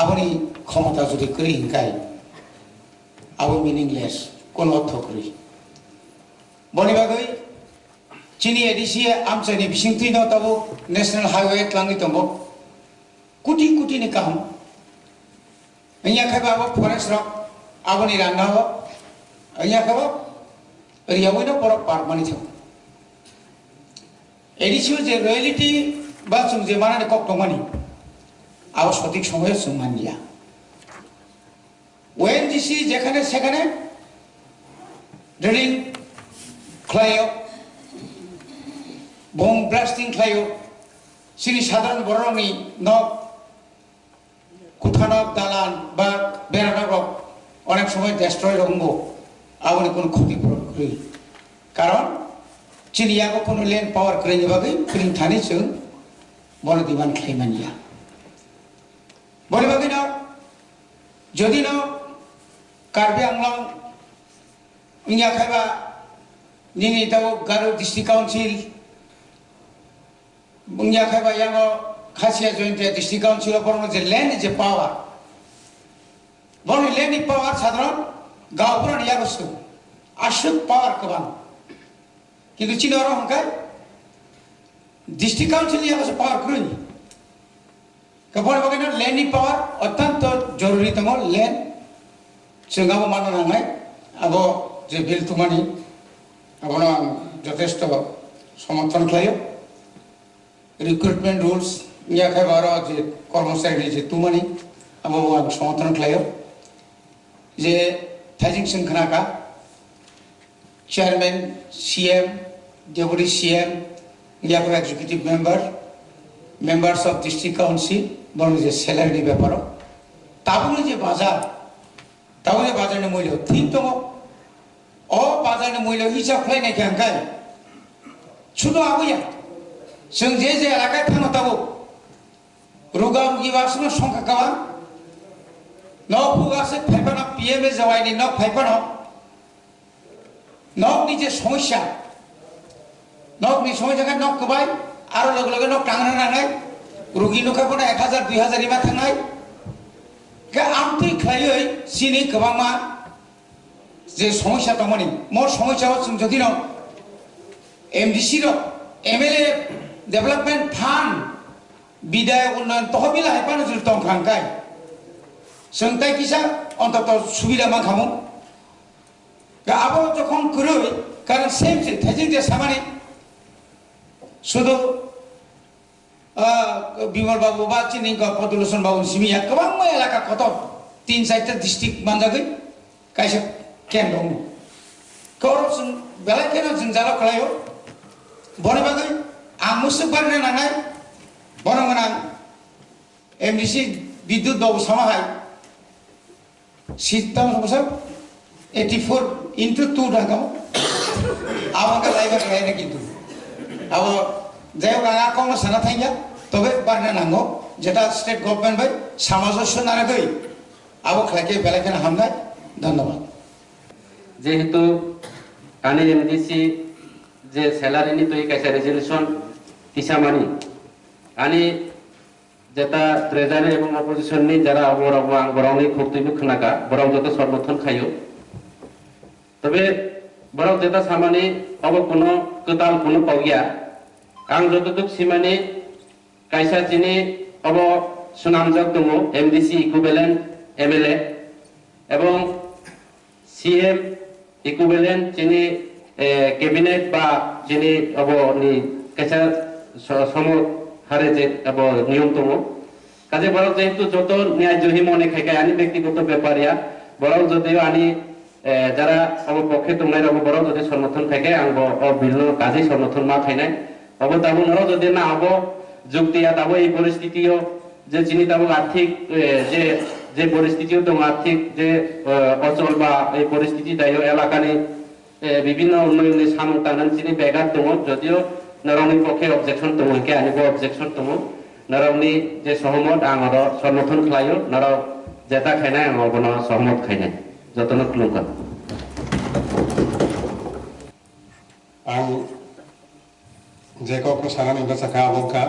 আবনি ক্ষমতা যদি করি হিংকাই আবো মিনিংলেস কোন অর্থ করি বনি বাগৈ চিনি এডিসি আমচাইনি বিসিংতি ন তাবো ন্যাশনাল হাইওয়ে ত্লাঙ্গি দंबो কোটি কোটি नि কাম અહીંયા ખબર ફોરેસ્ટ રોક આવની રાંધાવો અહીંયા ખબર रियावैनो पर पारमानि थाव एडिसिव जे रयलिटी बा जों जे माने कक दंमानि आव सঠিक समय जों मानिया ओएनजीसी जेखाने सेखाने ड्रिलिं खालायो बम ब्लास्टिं खालायो सिनि साधारण बर'नि न कुथानक दालान बा बेरानक अनेक समय डेस्ट्रय रंगो आवनि कोन क्षतिपूरण करै कारण चिनियाको कोन लैंड पावर करैनि बागै फिलिं थानि जों बन डिमान्ड खालामनिया बने बागै न जदि न कार्बि आंलं इया खायबा निनि दाव गारो डिस्ट्रिक्ट काउन्सिल इया खायबा यांगो खासिया जॉइंट डिस्ट्रिक्ट काउन्सिल बरनो जे लैंड जे पावर बन लैंड पावर साधारण गावफोरा यागसु आशुक पावर कबां किन्तु चिनर हंखाय डिस्ट्रिक्ट काउन्सिल यागसु पावर क्रई कबन बगैनो लैंड पावर अत्यंत जरूरी दङ लैंड जोंगाबो माननो नांनाय अब जे बिल तुमानि आबनो जथेष्ट समर्थन खालायो रिक्रुटमेंट रूल्स या खायबार जे कर्मचारी जे तुमानि अब समर्थन खालायो जे थाइजिं जों खोनाका चेयरमैन सीएम डेपुटी सीएम या executive members of district council बन जे सैलरी व्यापार ताबुनि जे बाजार मूल्य ठीक दङ अ बाजार मूल्य हिसाब खालायनाय खांखाय सुनो आबैया जों जे एलाकाय थाङो ताबो रुगा रुगि बासनो संखा कावा न फुगासे फाइफाना पीएमए जवाइनि न फाइफाना नकनि जे समस्या नकनि समस्या का नक कबाय आरो लगे लगे नक टांगना नांनाय रुगि नुखाखौनो 1000 2000 इमा थांनाय का आमथै खायै सिनि गोबांमा जे समस्या दंमोन मोर समस्याव जों जदि न एमडीसी रो एमएलए डेभलपमेंट फान्ड बिदाय उन्नयन तहबिल हायपानो जुल दंखांखाय जोंथाय किसा अंतत सुबिदा मा खामो आबो जखन करै कारण सेम से थाइजिं जे सामानि शुधु बिमल बाबू बा चिनि पदुलसन बाबू सिमिया गोबां एलाका कत 3-4 डिस्ट्रिक्ट मानजागै कायसे केन दङ करप्शन बेलायखेनो जों जाला खालायो बने बागै आं मुसुक बारनो नांनाय बनगोनां एमडीसी विद्युत बाबू समाहाय सिस्टम सब 84/2 ढाका आवाका लाइबा खायना किन्तु अब जाय गाङा कौन साना थाइया तबे बारना नांगो जेटा स्टेट गवर्नमेंट बाय समाजस्व नारे गई अब खायके बेलायखेना हामनाय धन्यवाद जेहेतु आनि एमडीसी जे सैलारिनि तोय कायसा रेजोल्यूशन तिसामानि आनि जेटा ट्रेजारी एवं अपोजिशननि जरा बराव आं बरावनि खक्तैबो खोनाका बराव जत समर्थन खायो तबे बराव जेटा सामानि अब कोनो कताल कोनो पावया आं जतदुक सिमानि कायसा चिनि अब सुनामजक दङ एमडीसी इक्विवेलेंट एमएलए एवं सीएम इक्विवेलेंट चिनि कैबिनेट बा चिनि अब नि कायसा सम हारे जे अब नियम दङ काजे बराव जेहेतु जत न्याय जहि मने खायखाय आनि व्यक्तिगत बेपारिया बराव जदिও आनि যারা अब पक्षे दंनाय अब बराव जदि समर्थन खायखाय आं बिलनो काजे समर्थन मा खायनाय अब ताबो नरो जदि ना अब जुक्तिया ताबो এই परिस्थितिও যে চিনি তাবো আর্থিক যে পরিস্থিতিও দং আর্থিক যে অচল বা এই পরিস্থিতি দায়ও এলাকানি বিভিন্ন উন্নয়নের সামন টানান চিনি বেগার দङ যদিও নরমনি পক্ষে অবজেকশন দङ কে আনিব অবজেকশন দङ নরমনি যে সহমত आंर समर्थन खालायो नर जेता खायनाय आं बन सहमत खायनाय जतन खुलुमका आं जेको सानानि बाथ्राखौ आबोखा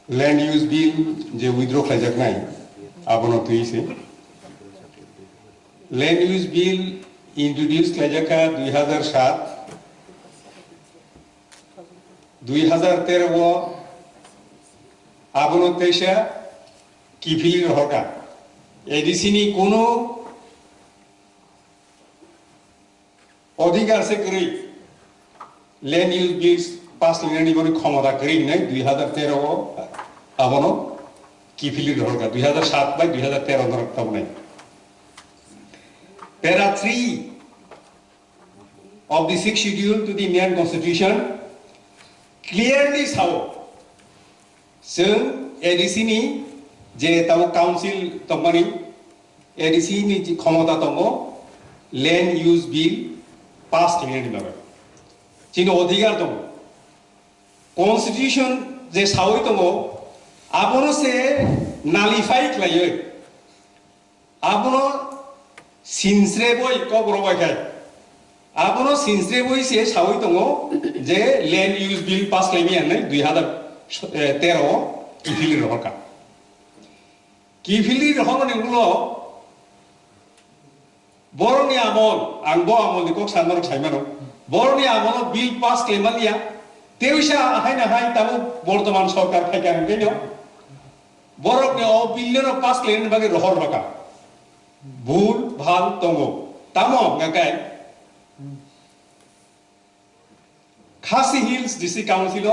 लैंड यूज बिल जे विथड्र खालामजानाय आबोनो तुइसे लैंड यूज बिल इंट्रोड्यूस खालामजाका 2007 आबोनो तैसा किफिल रहका एडीसी नि कोनो अधिकार से करी लैंड यूज बिल्स पास लेने की क्षमता करी नहीं 2013 को अबनो किफिली रहगा 2007 बाय 2013 नरक तब नहीं Para 3 of the 6th schedule to the Indian Constitution clearly saw जों ADC नि जे ताव काउंसिल तमनि ADC नि जे क्षमता दङ लैंड यूज बिल पास खालामनो लागै जोंनि अधिकार दङ कन्स्टिट्यूशन जे सावै दङ आबनो से नालिफाइ खालायो आबनो सिनस्रे बय कब्रबायखाय आबनो सिनस्रे बय से सावै दङ जे लैंड यूज बिल पास खालामि होननाय 2013 किफिली रहका किफिली रहनानै उनाव बरनि आमल आंबो आमलनि कक सानर साइमानो बरनि आमल बिल पास खालामलिया तेवसा हायना हाय ताबो बर्तमान सरकार फायका गैनो बरनि अ बिल पास खालामनो बागै रहर बाका भूल भाल दङ तामो गाय खासी हिल्स डिस्ट्रिक्ट काउंसिल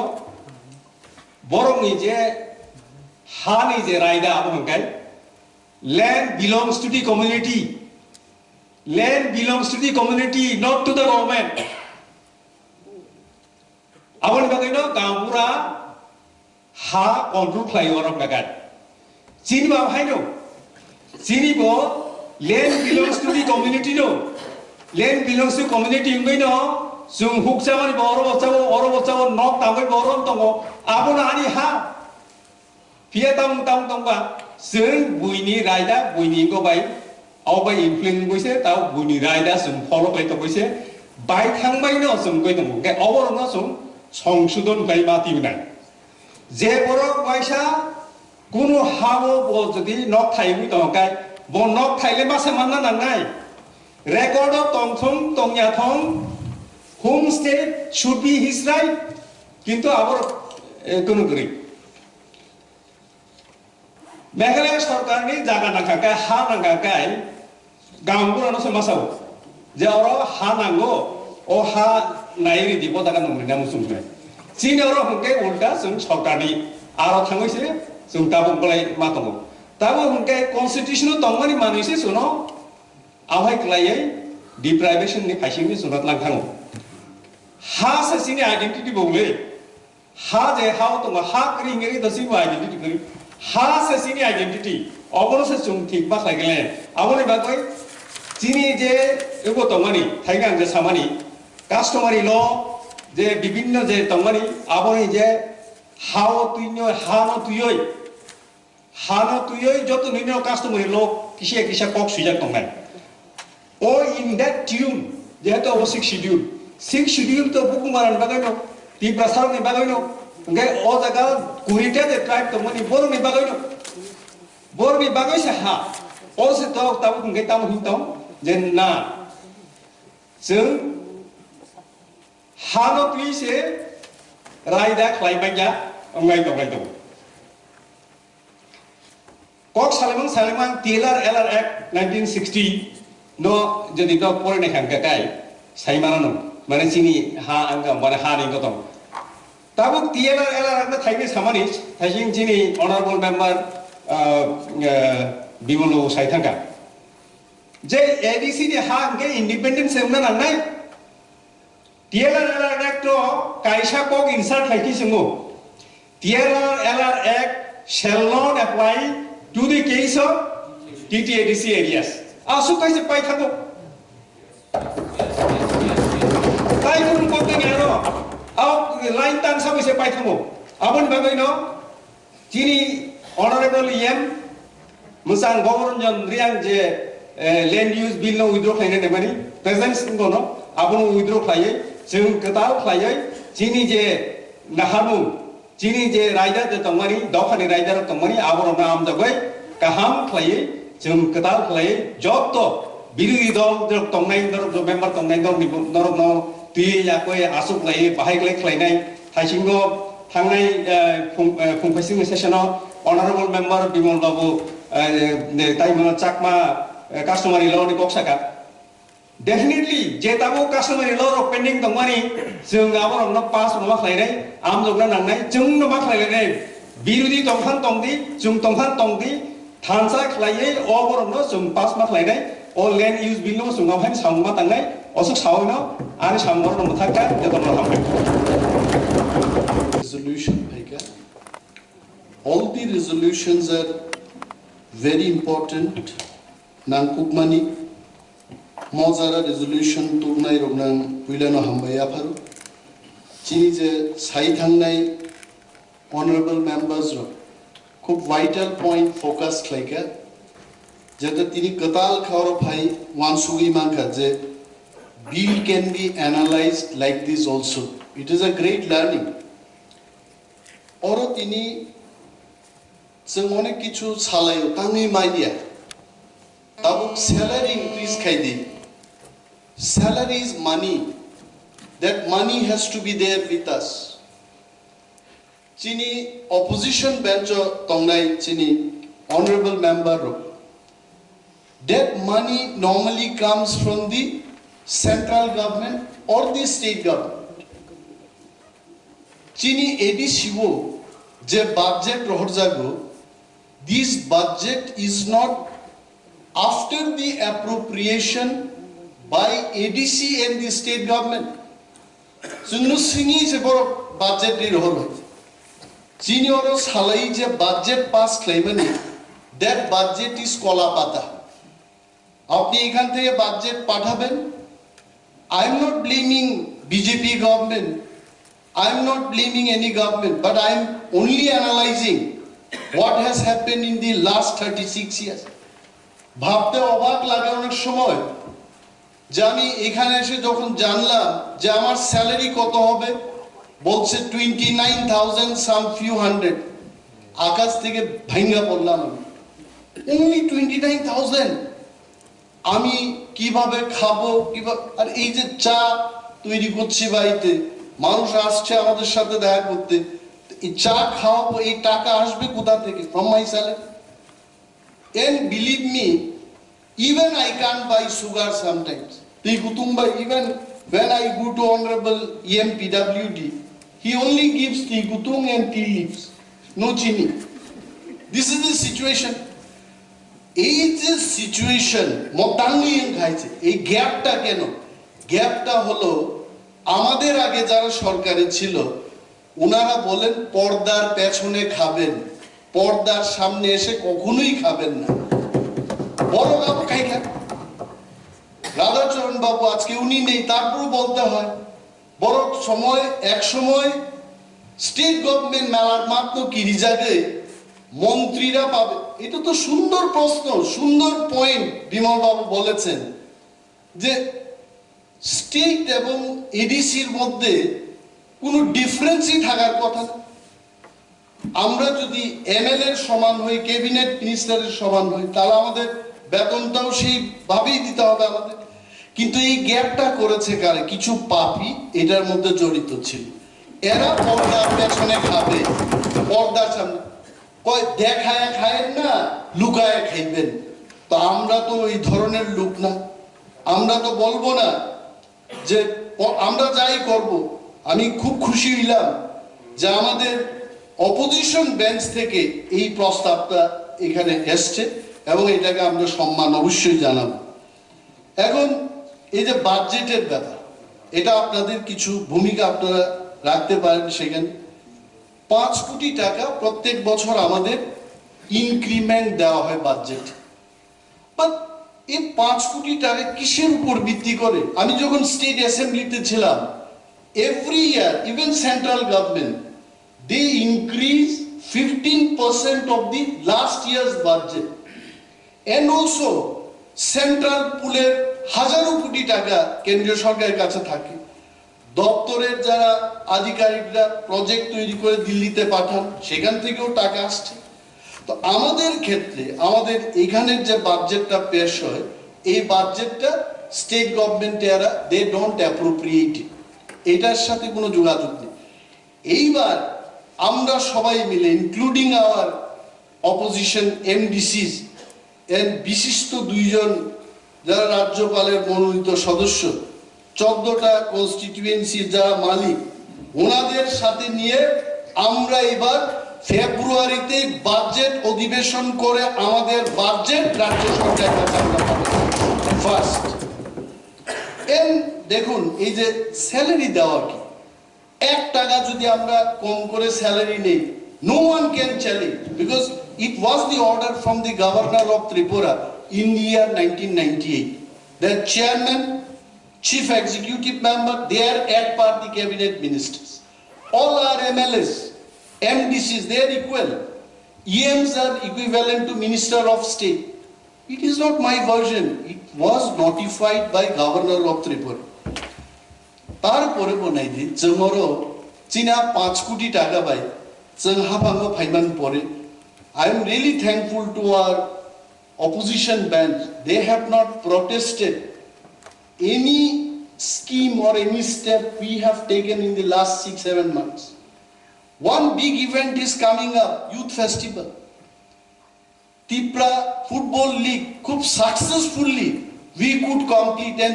बरनि जे हानि जे रायदा आबोंगाय land belongs to the community land belongs to the community not to the government abon bagaino gamura ha control flyover of nagai chini ba haino chini bo land belongs to the community no land belongs to community ngaino sung huksamani boro bachabo nok tabai boron tongo abona ani ha pia tam ba जों बुइनि रायदा बुइनि को bye आवबाय influence बयसे ताव बुइनि रायदा जों फलो बायतो बयसे bye थांबायनो जों गय दङ गे अबरनो जों संशोधन bye मातिनाय जे बर बायसा कुनु हावो ब जदि नक थाइबि दंगाय ब नक थाइले मासे मानना नांनाय रेकर्ड तंथं तंयाथं home state should be his right किंतु आबर कुनु गरि मेघालय सरकार नि जागा नांखाय हा नांखाय गांगुरानो समासाव जे अरो हा नांगो ओ हा नायरि दिबो दागा नंगना मुसुमनाय चीन अरो हंके उल्टा जों सरकारनि आरो थांगैसे जों दाबंगलाय मातंगो दाबो हंके कन्स्टिट्यूशन दंमानि मानैसे सुनो आवहाय क्लायै डिप्राइवेशन नि फाइसिंनि सुनात लांथांगो हा सासिनि आइडेंटिटी बोले हा जे हाव दङ हा क्रिंगेरि दसिबो आइडेंटिटी करि हा सासिनि आइडेंटिटी अबनो से जों ठीक बा खायगले आबोनि बागै चिनि जे एगो तंमानि थाइगां जे सामानि कास्टमारि ल जे विभिन्न जे तंमानि आबोनि जे हाव तुइनो हानो तुयै जत निनो कास्टमारि ल किसे किसे कक सुइजा तंनाय ओ इन दैट ट्यून जे तो 6 शेड्यूल तो बुकुमारन बागैनो तिब्रा सारनि बागैनो गे ओ जगा कुरिटा जे ट्राइब तंमानि बरनि बागै से हा और से तो ताबो गे ताम हिंतम जे ना जों हानो तुइ से रायदा खालायबायजा अंगाय दं कक सालेमां टेलर एलआर एक्ट 1960 नो जदि तो परेने खांगाय साइमानानो माने चिनि हा आंगा माने हानि गतम ताबो टेलर एलआर एक्ट थाइने सामानि थाइसिं चिनि ऑनरेबल मेंबर बिमलो साइथांगा जे एडीसी नि हा अंगे इंडिपेंडेंस सेमना नांनाय टेलर एलआर एक्ट तो कायसा कक इंसर्ट थाइखि संगो TLR LR act shall not apply to the case of TTADC areas. Asu kaise pai thago. Tai kun ko ke ngero. Au line tan sa se pai thago. Abon bagai no. Chini honorable EM Musang Gogoronjon Riang je land use bill no withdraw khaine ne mani presence ko no abon withdraw khaye jeng ketal khaye chini je nahamu chini je rider de tongmani dokhani rider tongmani abor naam jabai kaham khlai jeng ketal khlai job to birudi dol de tongnai dor member tongnai dor ni dor no ti ya koi asuk lai bahai lai khlainai thaisingo thangnai phungpaising session honorable member Bimol Babu tai mono chakma customary law ni koksaka definitely जे ताबो customary law रक pending दंमानि जों आबरनो पास नमा खालायनाय आम जगना नांनाय जों नमा खालायनाय बिरोधि दंफां दंदि जों दंफां दंदि थानसा खालायै अबरनो जों पास मा खालायनाय अ लेन्ड इउज बिल नो जों आवहाय सावमा थांनाय असक सावनो आरो सावमर नो थाखा जतन हामबाय resolution Bhaika. All the resolutions are very important. Nangkukmani Mozara resolution Turnai Rognang Wilano Hambaya Faru. Chini je Sai Thangnai honorable members ro. Khub vital point focused like a Jata Tini Katal Khawro Phai Wansugi Manka je bill can be analyzed like this also. It is a great learning. Oro tini जों अनेक किछु सालायो तांनि माइडिया ताबुक salary increase खायदि salary is money, that money has to be there with us. Chini opposition bench tongnai chini honorable member ro, that money normally comes from the central government or the state government. Chini ADCO je budget rohorjago, this budget is not after the appropriation by ADC and the state government. So no singi se boro budget ri rohor. Chini oro salai je budget pass claimani, that budget is kolapata. Apni ekhan theke budget pathaben. I am not blaming BJP government. I am not blaming any government, but I am only analyzing what has happened in the last 36 years. ভাবতে অবাক লাগে অনেক সময় যে আমি এখানে এসে যখন জানলাম যে আমার স্যালারি কত হবে বলছে 29000 some few hundred আকাশ থেকে ভাঙা পড়লাম only 29000 আমি কিভাবে খাবো কিভাবে আর এই যে চা তৈরি করছি বাড়িতে মানুষ আসছে আমাদের সাথে দেখা করতে চা খাওয়াবো এই টাকা আসবে কোথা থেকে from my salary and believe me even I can't buy sugar sometimes the Kutumba even when I go to honorable EMPWD he only gives the Kutung and tea leaves no chini. This is the situation. এই যে situation মতাঙ্গিন খাইছে এই গ্যাপটা কেন গ্যাপটা হলো আমাদের আগে যারা সরকারে ছিল ওনারা বলেন পর্দার পেছনে খাবেন পর্দার সামনে এসে কখনোই খাবেন না বড় বাবু খাইলেন রাধাচরণ বাবু আজকে উনি নেই তারপরও বলতে হয় বড় সময় এক সময় স্টেট গভর্নমেন্ট মেলার মাত্র কিরি জায়গায় মন্ত্রীরা পাবে এটা তো সুন্দর প্রশ্ন সুন্দর পয়েন্ট বিমল বাবু বলেছেন যে স্টেট এবং এডিসির মধ্যে কোনো ডিফারেন্সই থাকার কথা না আমরা যদি এমএলএ এর সমান হই ক্যাবিনেট মিনিস্টারের সমান হই তাহলে আমাদের বেতনটাও সেই ভাবেই দিতে হবে আমাদের কিন্তু এই গ্যাপটা করেছে কারে কিছু পাপী এটার মধ্যে জড়িত ছিল এরা পর্দার পেছনে খাবে পর্দার সামনে কয় দেখায় খায়েন না লুকায় খাইবেন তো আমরা তো এই ধরনের লোক না আমরা তো বলবো না যে আমরা যাই করব আমি খুব খুশি হইলাম যে আমাদের অপোজিশন বেঞ্চ থেকে এই প্রস্তাবটা এখানে এসছে এবং এটাকে আমরা সম্মান অবশ্যই জানাবো এখন এই যে বাজেটের ব্যাপার এটা আপনাদের কিছু ভূমিকা আপনারা রাখতে পারেন সেখানে 5 কোটি টাকা প্রত্যেক বছর আমাদের ইনক্রিমেন্ট দেওয়া হয় বাজেট বাট এই 5 কোটি টাকা কিসের উপর ভিত্তি করে আমি যখন স্টেট অ্যাসেম্বলিতে ছিলাম every year even central government they increase 15% of the last year's budget and also central পুলের হাজারো কোটি টাকা কেন্দ্রীয় সরকারের কাছে থাকে দপ্তরের যারা আধিকারিকরা প্রজেক্ট তৈরি করে দিল্লিতে পাঠান সেখান থেকেও টাকা আসছে তো আমাদের ক্ষেত্রে আমাদের এখানের যে বাজেটটা পেশ হয় এই বাজেটটা স্টেট গভর্নমেন্ট এরা দে ডোন্ট অ্যাপ্রোপ্রিয়েট এটার সাথে কোনো যোগাযোগ নেই এইবার আমরা সবাই মিলে ইনক্লুডিং আওয়ার অপোজিশন এমডিসিস এর বিশিষ্ট দুইজন যারা রাজ্যপালের মনোনীত সদস্য, 14টা কনস্টিটিউয়েন্সির যারা মালিক, ওনাদের সাথে নিয়ে আমরা এবার ফেব্রুয়ারিতে বাজেট অধিবেশন করে আমাদের বাজেট রাজ্য সরকারের কাছে আমরা পাবো ফার্স্ট। দেখুন এই যে স্যালারি দেওয়া কি, 1 টাকা যদি আমরা কম করে স্যালারি নেই, no one can challenge because it was the order from the governor of Tripura in the year 1998. The chairman, chief executive member, they are at par the cabinet ministers. All are MLAs, MDCs, they are equal. EMs are equivalent to minister of state. It is not my version. It was notified by governor of Tripura. তারপরে বনাই দি जोंरो চিনা 5 কোটি টাকা by जों हाबांगो फाइमान परे. I am really thankful to our opposition bench. They have not protested any scheme or any step we have taken in the last 6-7 months. One big event is coming up, Youth Festival. Tripura Football League, खूब successfully we could complete, and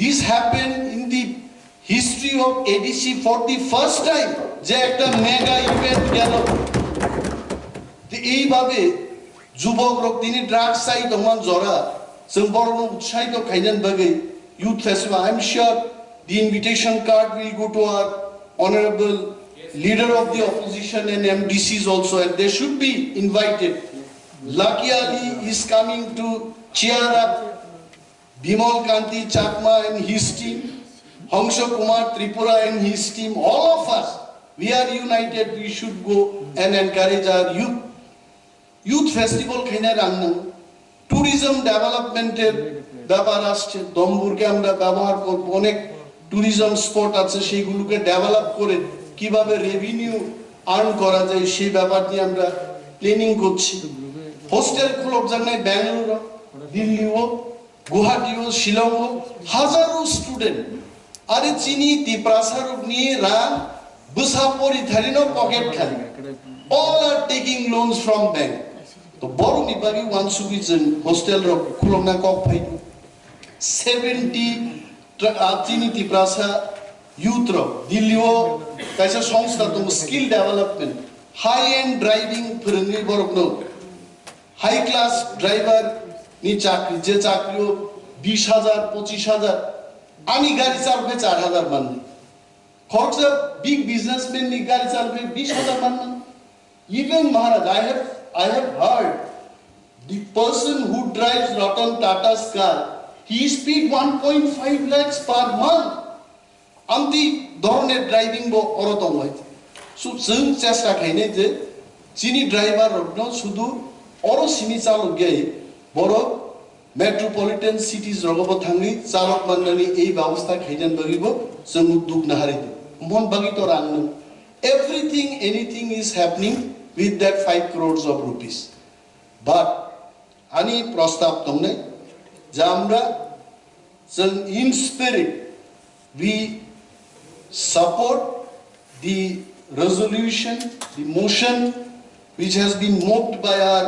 this happened in the history of ADC for the first time. যে একটা mega event গেল এইভাবে যুবক তিনি drug side হমান জরা जों বড় উৎসাহিত খাইজান বাগে youth festival. I am sure the invitation card will go to our honorable leader of the opposition and MDCs also, and they should be invited. Lucky Ali is coming to cheer up Bimal Kanti Chakma and his team, Hangsha Kumar Tripura and his team. All of us, we are united. We should go and encourage our youth. Youth festival khaina rangna, tourism development er ব্যাপার আসছে। দমপুরকে আমরা ব্যবহার করব, অনেক tourism spot আছে, সেইগুলোকে develop করে কিভাবে রেভিনিউ আর্ন করা যায় সেই ব্যাপার নিয়ে আমরা প্ল্যানিং করছি। হোস্টেল খুলক জানাই ব্যাঙ্গালোর, দিল্লি হোক, গুয়াহাটি হোক, শিলং হোক, হাজারো স্টুডেন্ট আরে চিনি তিপ্রাসার নিয়ে রান বুসা পরিধারিনো পকেট খালি, all are taking loans from bank. তো বড় বিভাগে ওয়ান সুবিজন হোস্টেল র খুলনা কক ফাই 70 চিনি তিপ্রাসা youth ro দিল্লি ও কাইসা সংস্থা তো স্কিল ডেভেলপমেন্ট হাই এন্ড ড্রাইভিং ফ্রেন্ডলি বরকনো হাই ক্লাস ড্রাইভার নি চাকরি, যে চাকরিও 20,000 25,000, আমি গাড়ি চালাবে 4,000 মান খরচা বিগ বিজনেসম্যান নি গাড়ি চালাবে 20,000 মান। Even Maharaj, I have heard the person who drives Ratan Tata's car, he is paid 1.5 lakhs per month. Amti ধরনের ড্রাইভিং বো অরতম হয়। সো जों চেষ্টা খাইনে যে চিনি ড্রাইভার রত্ন শুধু অর সিমি চালক গিয়ে বড় মেট্রোপলিটন সিটিজ রগব থাঙ্গি চালক মাননানি এই ব্যবস্থা খাইজান বাগিব जों উদ্যোগ না হারিত মন বাগি তো রান্না। Everything, anything is happening with that 5 crores of rupees. But ani প্রস্তাব তংনে যে আমরা in spirit we support the resolution, the motion which has been moved by our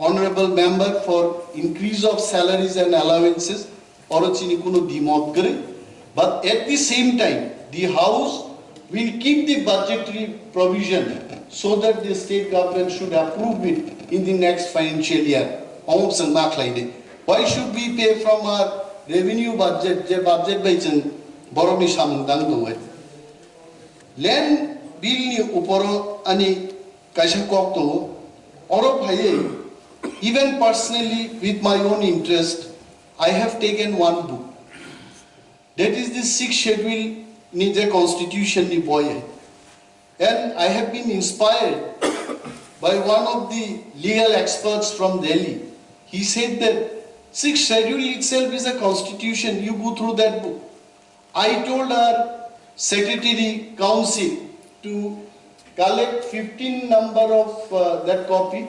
honorable member for increase of salaries and allowances orochini kuno dimot kare, but at the same time the house will keep the budgetary provision so that the state government should approve it in the next financial year. Why should we pay from our revenue budget? Je budget by chen boromi samdang doy. Land bill ni uporo ani kaisa kok to oro bhaye. Even personally, with my own interest, I have taken one book. That is the 6th schedule in the constitution ni boy. And I have been inspired by one of the legal experts from Delhi. He said that 6th schedule itself is a constitution. You go through that book. I told our secretary council to collect 15 number of that copy,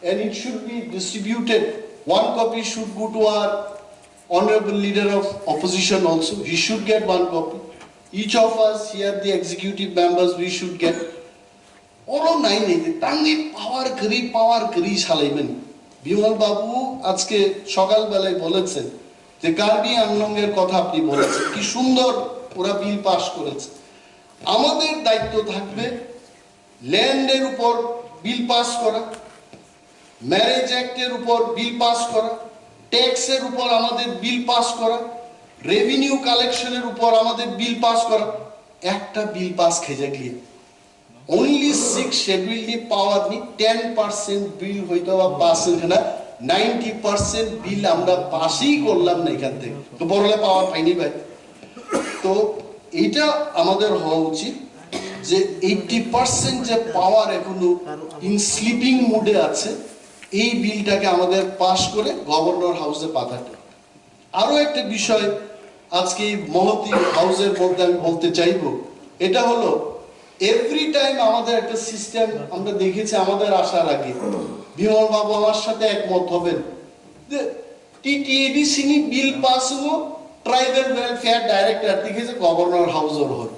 and it should be distributed. One copy should go to our honorable leader of opposition also. He should get one copy. Each of us here, the executive members, we should get. Oro nai nei tangi power kari salaiman. Bimal বাবু আজকে সকালবেলায় বলেছেন যে কার্বি আংলংয়ের কথা আপনি বলেছেন, কি সুন্দর ওরা বিল পাস করেছে। আমাদের দায়িত্ব থাকবে ল্যান্ডের উপর বিল পাস করা, ম্যারেজ অ্যাক্টের উপর বিল পাস করা, ট্যাক্সের উপর আমাদের বিল পাস করা, রেভিনিউ কালেকশনের উপর আমাদের বিল পাস করা। একটা বিল পাস খেজে গিয়ে only 6 schedule ni power ni 10% bill হইতো বা পাস না, 90% বিল আমরা পাসই করলাম না এখান থেকে, তো বড়লে পাওয়ার পাইনি ভাই। তো এইটা আমাদের হওয়া উচিত যে 80% যে পাওয়ার এখনো ইন স্লিপিং মুডে আছে, এই বিলটাকে আমাদের পাস করে গভর্নর হাউসে পাঠাতে। আরো একটা বিষয় আজকে এই মহতি হাউসের মধ্যে আমি বলতে চাইবো, এটা হলো এভরি টাইম আমাদের একটা সিস্টেম আমরা দেখেছি আমাদের আসার আগে, বিমল বাবু আমার সাথে একমত হবেন যে টিটিএডিসি নি বিল পাস হলো ট্রাইবাল ওয়েলফেয়ার ডাইরেক্টর দেখেছে গভর্নর হাউসের হল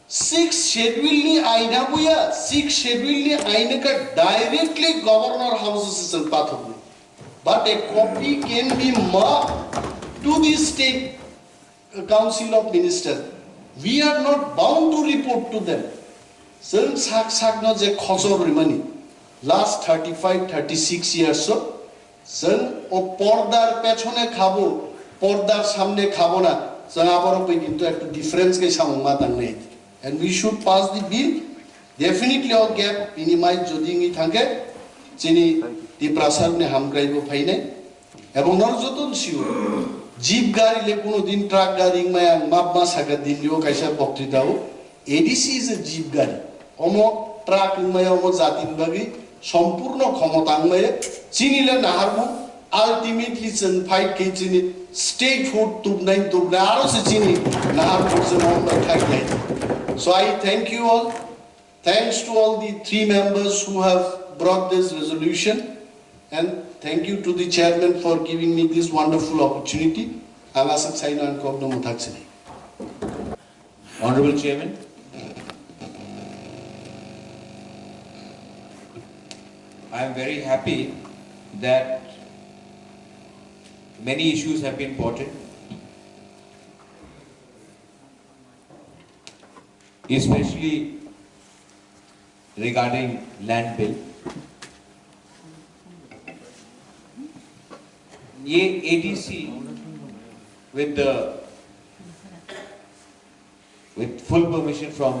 6 शेड्यूल नी आईना बुया 6 शेड्यूल नी आईने का डायरेक्टली गवर्नर हाउस से पाथ हो, but a copy can be marked to the state council of ministers. We are not bound to report to them. Sir, sak no je khosor rimani last 35-36 years so sir o pordar pechone khabo pordar samne khabo na sir abaro poi kintu ekটু difference ke sammatang nei, and we should pass the bill definitely or gap minimize jodi ngi thake chini di prasar ne hamkraibo phai nei ebong norjoton siu jeep गाड़ी ले कोनो दिन truck गाड़ी में मापमा saga दिल्लियो कैसा बक्तृता हो, ADC is a jeep गाड़ी ओमो truck में ओमो जातिन बागी संपूर्ण क्षमतांग में चिनीले नाहारबो अल्टीमेटली सन फाइट के चिनी स्टेट फूड तुबनाई आरो से चिनी नाहारबो से मोहम्मद खाई नहीं। So I thank you all, thanks to all the 3 members who have brought this resolution, and thank you to the chairman for giving me this wonderful opportunity. Alasak Saino and Kogno Muthaksini. Honorable Chairman, I am very happy that many issues have been brought in, especially regarding land bill. ये ADC with full permission from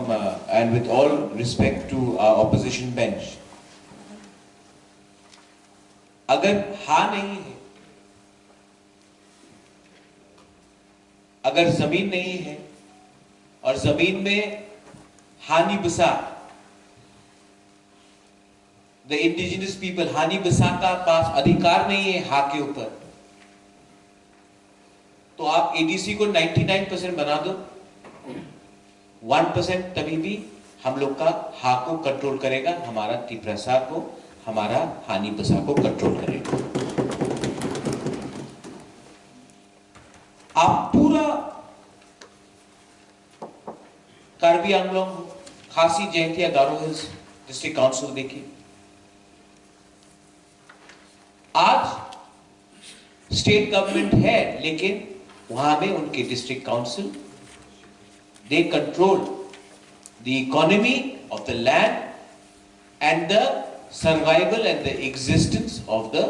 and with all respect to our opposition bench, अगर हाँ नहीं है, अगर जमीन नहीं है और जमीन में हानि बसा, the indigenous people हानि बसा का पास अधिकार नहीं है हाँ के ऊपर, तो आप एडीसी को 99% बना दो, 1% तभी भी हम लोग का हा को कंट्रोल करेगा, हमारा तिप्रसा को, हमारा हानि बसा को कंट्रोल करेगा। आप पूरा कार्बी आंगलोंग, खासी, जयंतिया, गारो हिल्स डिस्ट्रिक्ट काउंसिल देखिए, आज स्टेट गवर्नमेंट है लेकिन वहां में उनके district council they control the economy of the land and the survival and the existence of the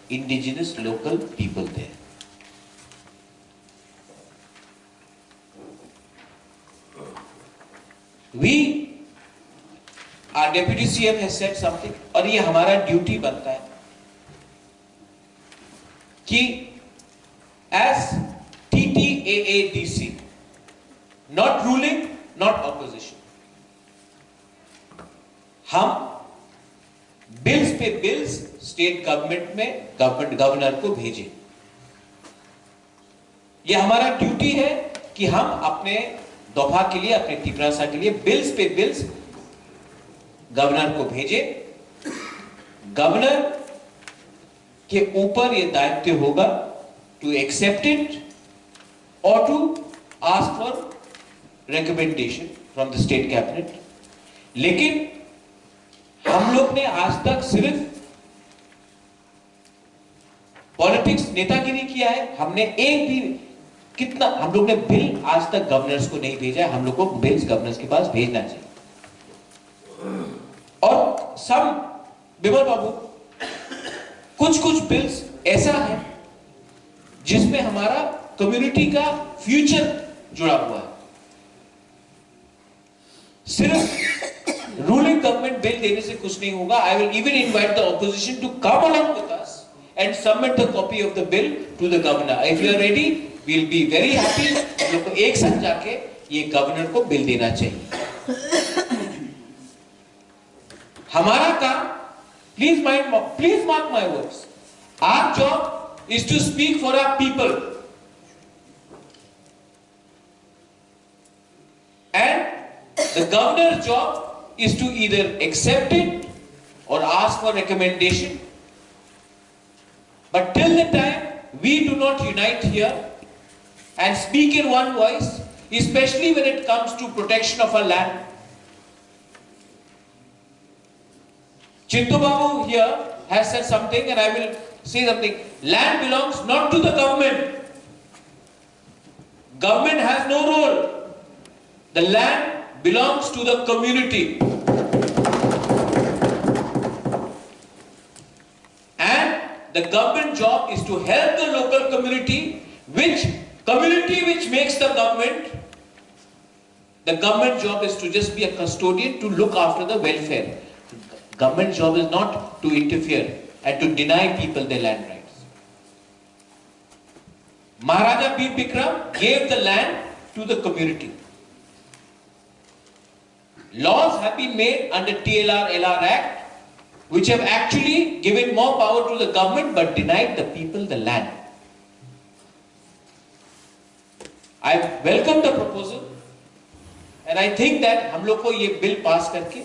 indigenous local people there. Our deputy CM has said something, और ये हमारा ड्यूटी बनता है कि as TTAADC, not ruling, not opposition, हम bills पे bills state government में governor को भेजें। ये हमारा ड्यूटी है कि हम अपने दफा के लिए, अपने तिपरासा के लिए बिल्स पे बिल्स गवर्नर को भेजें। गवर्नर के ऊपर ये दायित्व होगा टू एक्सेप्ट इट और to ask for recommendation from the state cabinet. लेकिन हम लोग ने आज तक सिर्फ पॉलिटिक्स, नेतागिरी किया है। हमने एक भी कितना हम लोग ने बिल आज तक गवर्नर्स को नहीं भेजा है। हम लोग को बिल्स गवर्नर्स के पास भेजना चाहिए। और सब विमल बाबू, कुछ कुछ बिल्स ऐसा है जिसमें हमारा कम्युनिटी का फ्यूचर जुड़ा हुआ है। सिर्फ रूलिंग गवर्नमेंट बिल देने से कुछ नहीं होगा। I will even invite the opposition to come along with us and submit the copy of the bill to the governor. If you are ready, we'll be very happy. हम लोग को एक साथ जाके ये गवर्नर को बिल देना चाहिए। हमारा काम, please mark my words, our job is to speak for our people, and the governor's job is to either accept it or ask for recommendation. But till the time we do not unite here and speak in one voice, especially when it comes to protection of our land. Chintu Babu here has said something, and I will say something. Land belongs not to the government. Government has no role. The land belongs to the community. And the government job is to help the local community, which makes the government. The government job is to just be a custodian, to look after the welfare. Government job is not to interfere and to deny people their land rights. Maharaja Bir Bikram gave the land to the community. Laws have been made under TLR-LR Act, which have actually given more power to the government but denied the people the land. I welcome the proposal, and I think that हम लोग को ये bill pass करके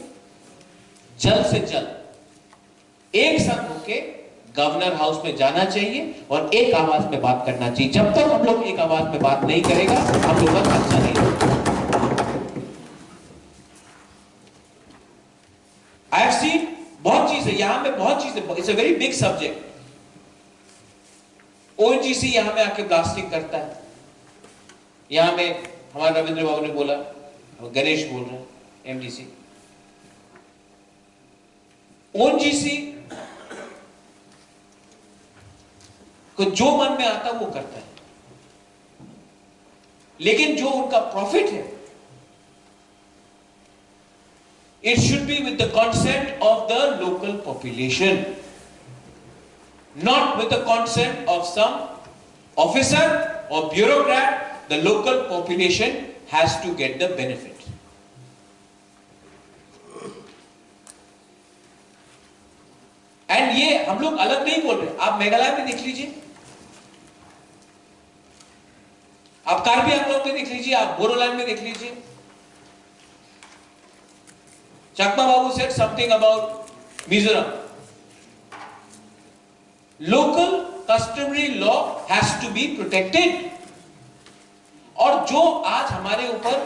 जल्द से जल्द एक साथ होके गवर्नर हाउस में जाना चाहिए और एक आवाज में बात करना चाहिए। जब तक हम लोग एक आवाज में बात नहीं करेगा, हम लोग का अच्छा नहीं होगा। I have seen बहुत चीजें यहां में, बहुत चीजें, it's a very big subject. ONGC यहां में आके ब्लास्टिंग करता है। यहां में हमारे रविंद्र बाबू ने बोला, गणेश बोल रहे हैं, MDC। ONGC को जो मन में आता वो करता है, लेकिन जो उनका प्रॉफिट है, it should be with the consent of the local population, not with the consent of some officer or bureaucrat. The local population has to get the benefit. And ये हम लोग अलग नहीं बोल रहे। आप मेघालय में देख लीजिए, आप कार्बी आंगलों में देख लीजिए, आप बोडोलैंड में देख लीजिए। Chakma Babu said something about Mizoram. Local customary law has to be protected. और जो आज हमारे ऊपर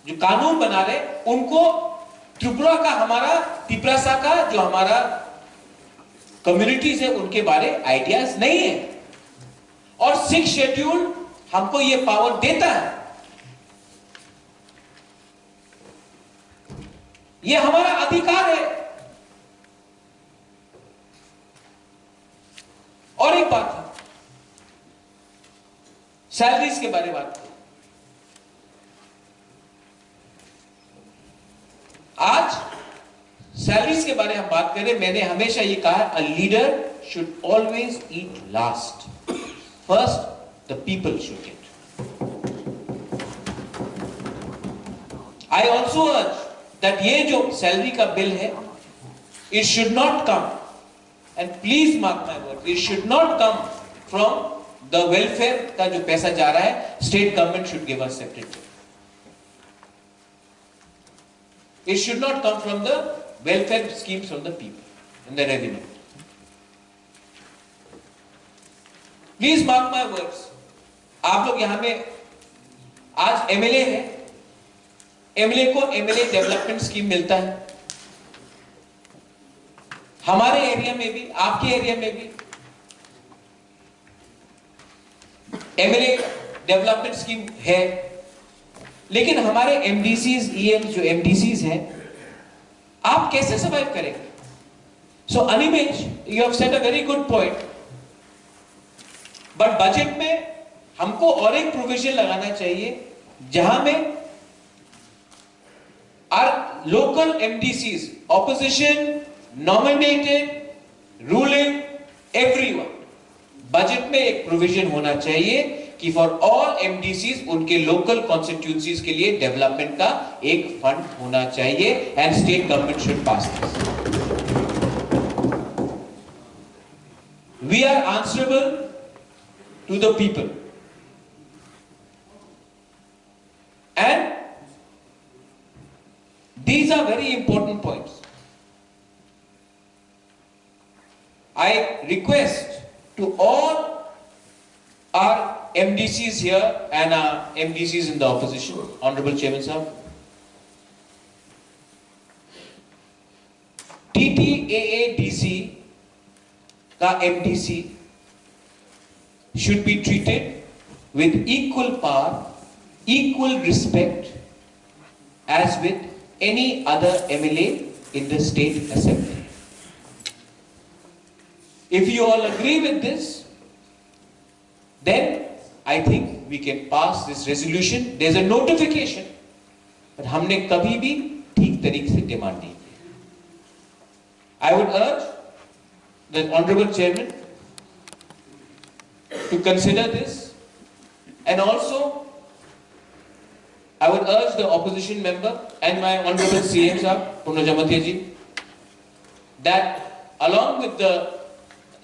जो कानून बना रहे, उनको त्रिपुरा का, हमारा तिपरासा का जो हमारा कम्युनिटीज है, उनके बारे आइडियाज नहीं है। और 6 शेड्यूल हमको ये पावर देता है। ये हमारा अधिकार है। और एक बात है, सैलरीज के बारे में बात करें। आज सैलरीज के बारे में हम बात करें, मैंने हमेशा ये कहा, a leader should always eat last, first the people should get. I also अर्ज that ये जो सैलरी का बिल है, it should not come, and please mark my word, it should not come from the welfare का जो पैसा जा रहा है, state government should give us separate. It should not come from the welfare schemes from the people and the revenue. Please mark my words. आप लोग यहाँ में आज MLA है, MLA को MLA डेवलपमेंट स्कीम मिलता है। हमारे एरिया में भी, आपके एरिया में भी MLA डेवलपमेंट स्कीम है, लेकिन हमारे MDCs, EM जो MDCs हैं, आप कैसे सर्वाइव करेंगे? So Animesh, you have said a very good point. But budget में हमको और एक प्रोविजन लगाना चाहिए जहां में our local MDCs, opposition, nominated, ruling, everyone, budget में एक प्रोविजन होना चाहिए कि फॉर ऑल MDCs उनके लोकल कॉन्स्टिट्यूंसीज के लिए डेवलपमेंट का एक फंड होना चाहिए and state government should pass this. We are answerable to the people, and these are very important points. I request to all our MDCs here and our MDCs in the opposition, Honorable Chairman Sahab, TTAADC ka MDC should be treated with equal power, equal respect as with any other MLA in the state assembly. If you all agree with this, then I think we can pass this resolution. There's a notification, but हमने कभी भी ठीक तरीके से demand नहीं की. I would urge the Honorable Chairman to consider this, and also I would urge the opposition member and my Honorable CM Sahab, Purna Jamatia ji, that along with the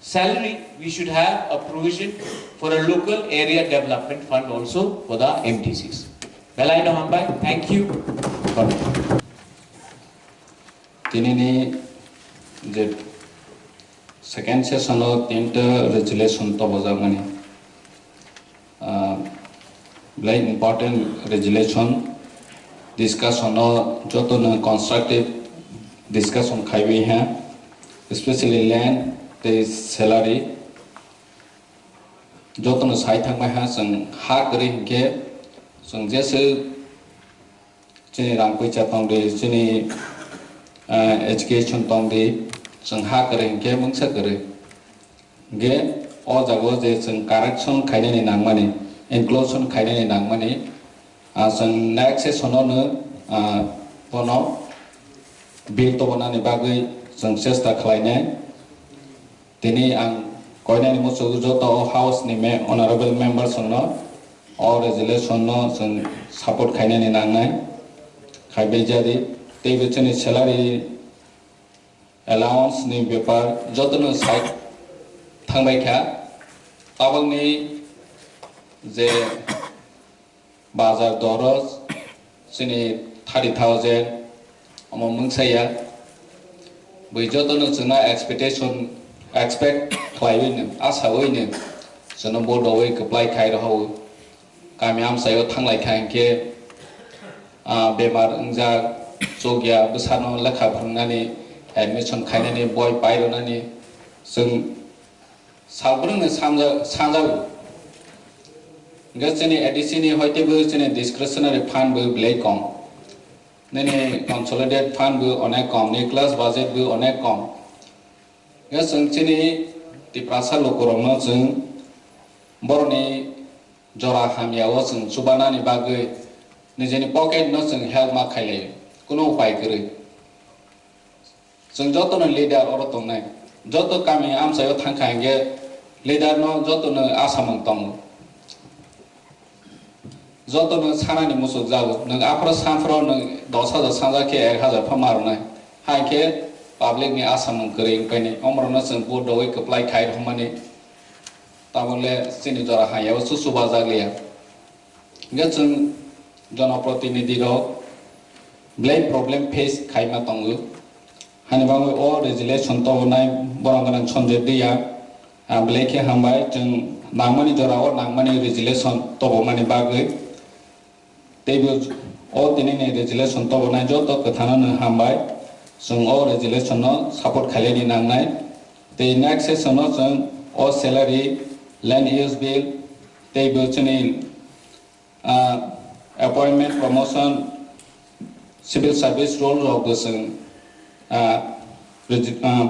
salary we should have a provision for a local area development fund also for the MDCs. Belai Nohambai, thank you. Tinini the second session of the resolution to Bozamani. Very important resolution discussion of Joton constructive discussion Kaiwi here, especially land. Salary जोतन साइथांग में है संग हा करी के संग जैसे चीनी रामपुई चातांग दे चीनी एजुकेशन तांग दे संग हा करी के मंगसा करे गे और जगह जे संग करेक्शन खाइने ने नांगमाने इंक्लूजन खाइने ने नांगमाने संग नेक्स्ट से सोनो पनो बिल तो बनाने बागै संग चेष्टा खालायने Tini ang koine ni musuh joto house ni me honorable members sono or resolution no sen support kaine ni nangai kai bejadi te bichani salary allowance ni bepar joto no site thangbai kha tabang ni je bazar doros sini 30,000 amo mungsaya bui joto no chuna expectation expect client asa win sono bodo we apply khai raho kamiam sayo thanglai khai ke bemar angja chogya busano lakha phangnani admission khainani boy paironani sung sabrung sanja gasini addition hoite bu chene discretionary fund bu blai kom nene consolidated fund bu onek kom ni class budget bu onek kom Yes, sini di prasa lokorong sing boroni jora hamyawo sing subana ni bagai ni jeni pocket no sing help ma khaile kuno upai kere sing joto no leader oro tong nai joto kami am sayo thang khange leader no joto no asamang tong joto no sana ni musuk jago nang apro sanfro nang 10,000 sanja ke 1000 phamar nai hai ke public ni asam kering pani omrona sing bodo we apply khai thomani tamole sini jora haya susu bazar liya ngachung jana protinidhi ro blame problem face khai ma tongu hani bangu o resolution to nai borangan chonje dia blake hambai chung nangmani jora o nangmani resolution to mani bagai tebu o tinini resolution to nai joto kathana hambai Sung all resolution no support khaleni nangnai. The next session no sung all salary, land use bill, table chini appointment promotion civil service role of the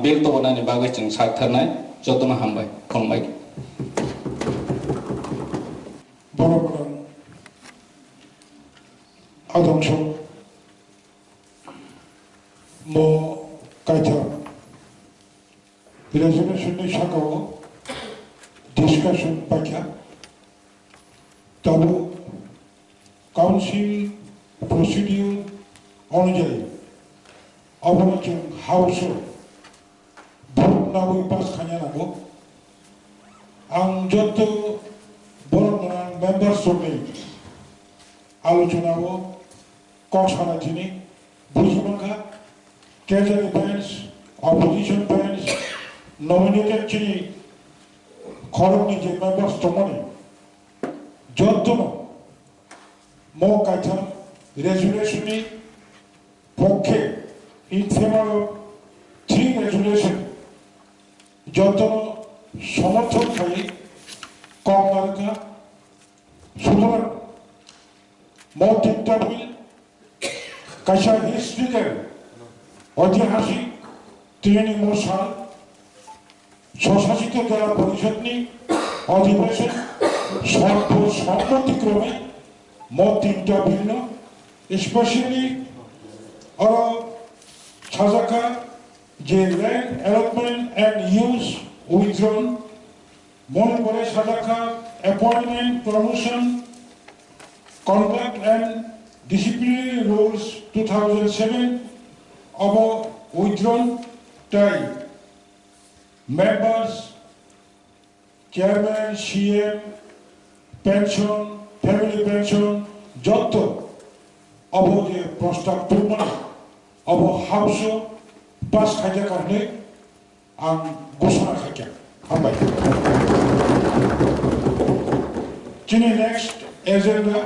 bill to one and baggage and Saturday, Jotuna Hambai, Konbai. Borobunan Adamson Mo Kaita resolution ni Shakago discussion Pakya Tabu council procedure অনুযায়ী অবলোচন house vote নাবই pass খাইয়া নাগো আং যত বড় member সঙ্গে আলোচনাও কসানা চিনি বুঝিমাখা treasury bench opposition bench nominated চিনি খরমনি যে মেম্বার তমনে যত মো কাইথা রেজুলেশনি পক্ষে in favor of 3 resolution যত সমর্থন খাই কম মার্কা সুতরাং মত ইন্টারভিউ কাশা হিস্ট্রিকের ঐতিহাসিক তৃণমূল সাল স্বশাসিত জেলা পরিষদ নি অধিবেশন সর্বসম্মতিক্রমে মত interview specially or Chazaka, J land allotment and use withdrawn, Monopole Chazaka, appointment, promotion, conduct and disciplinary rules 2007 about withdrawn time. Members, chairman, CM, pension, family pension, Jotto, about the prostav turman. अब house पास खाजा करने आं घोषणा खाजा हम भाई चिनी next agenda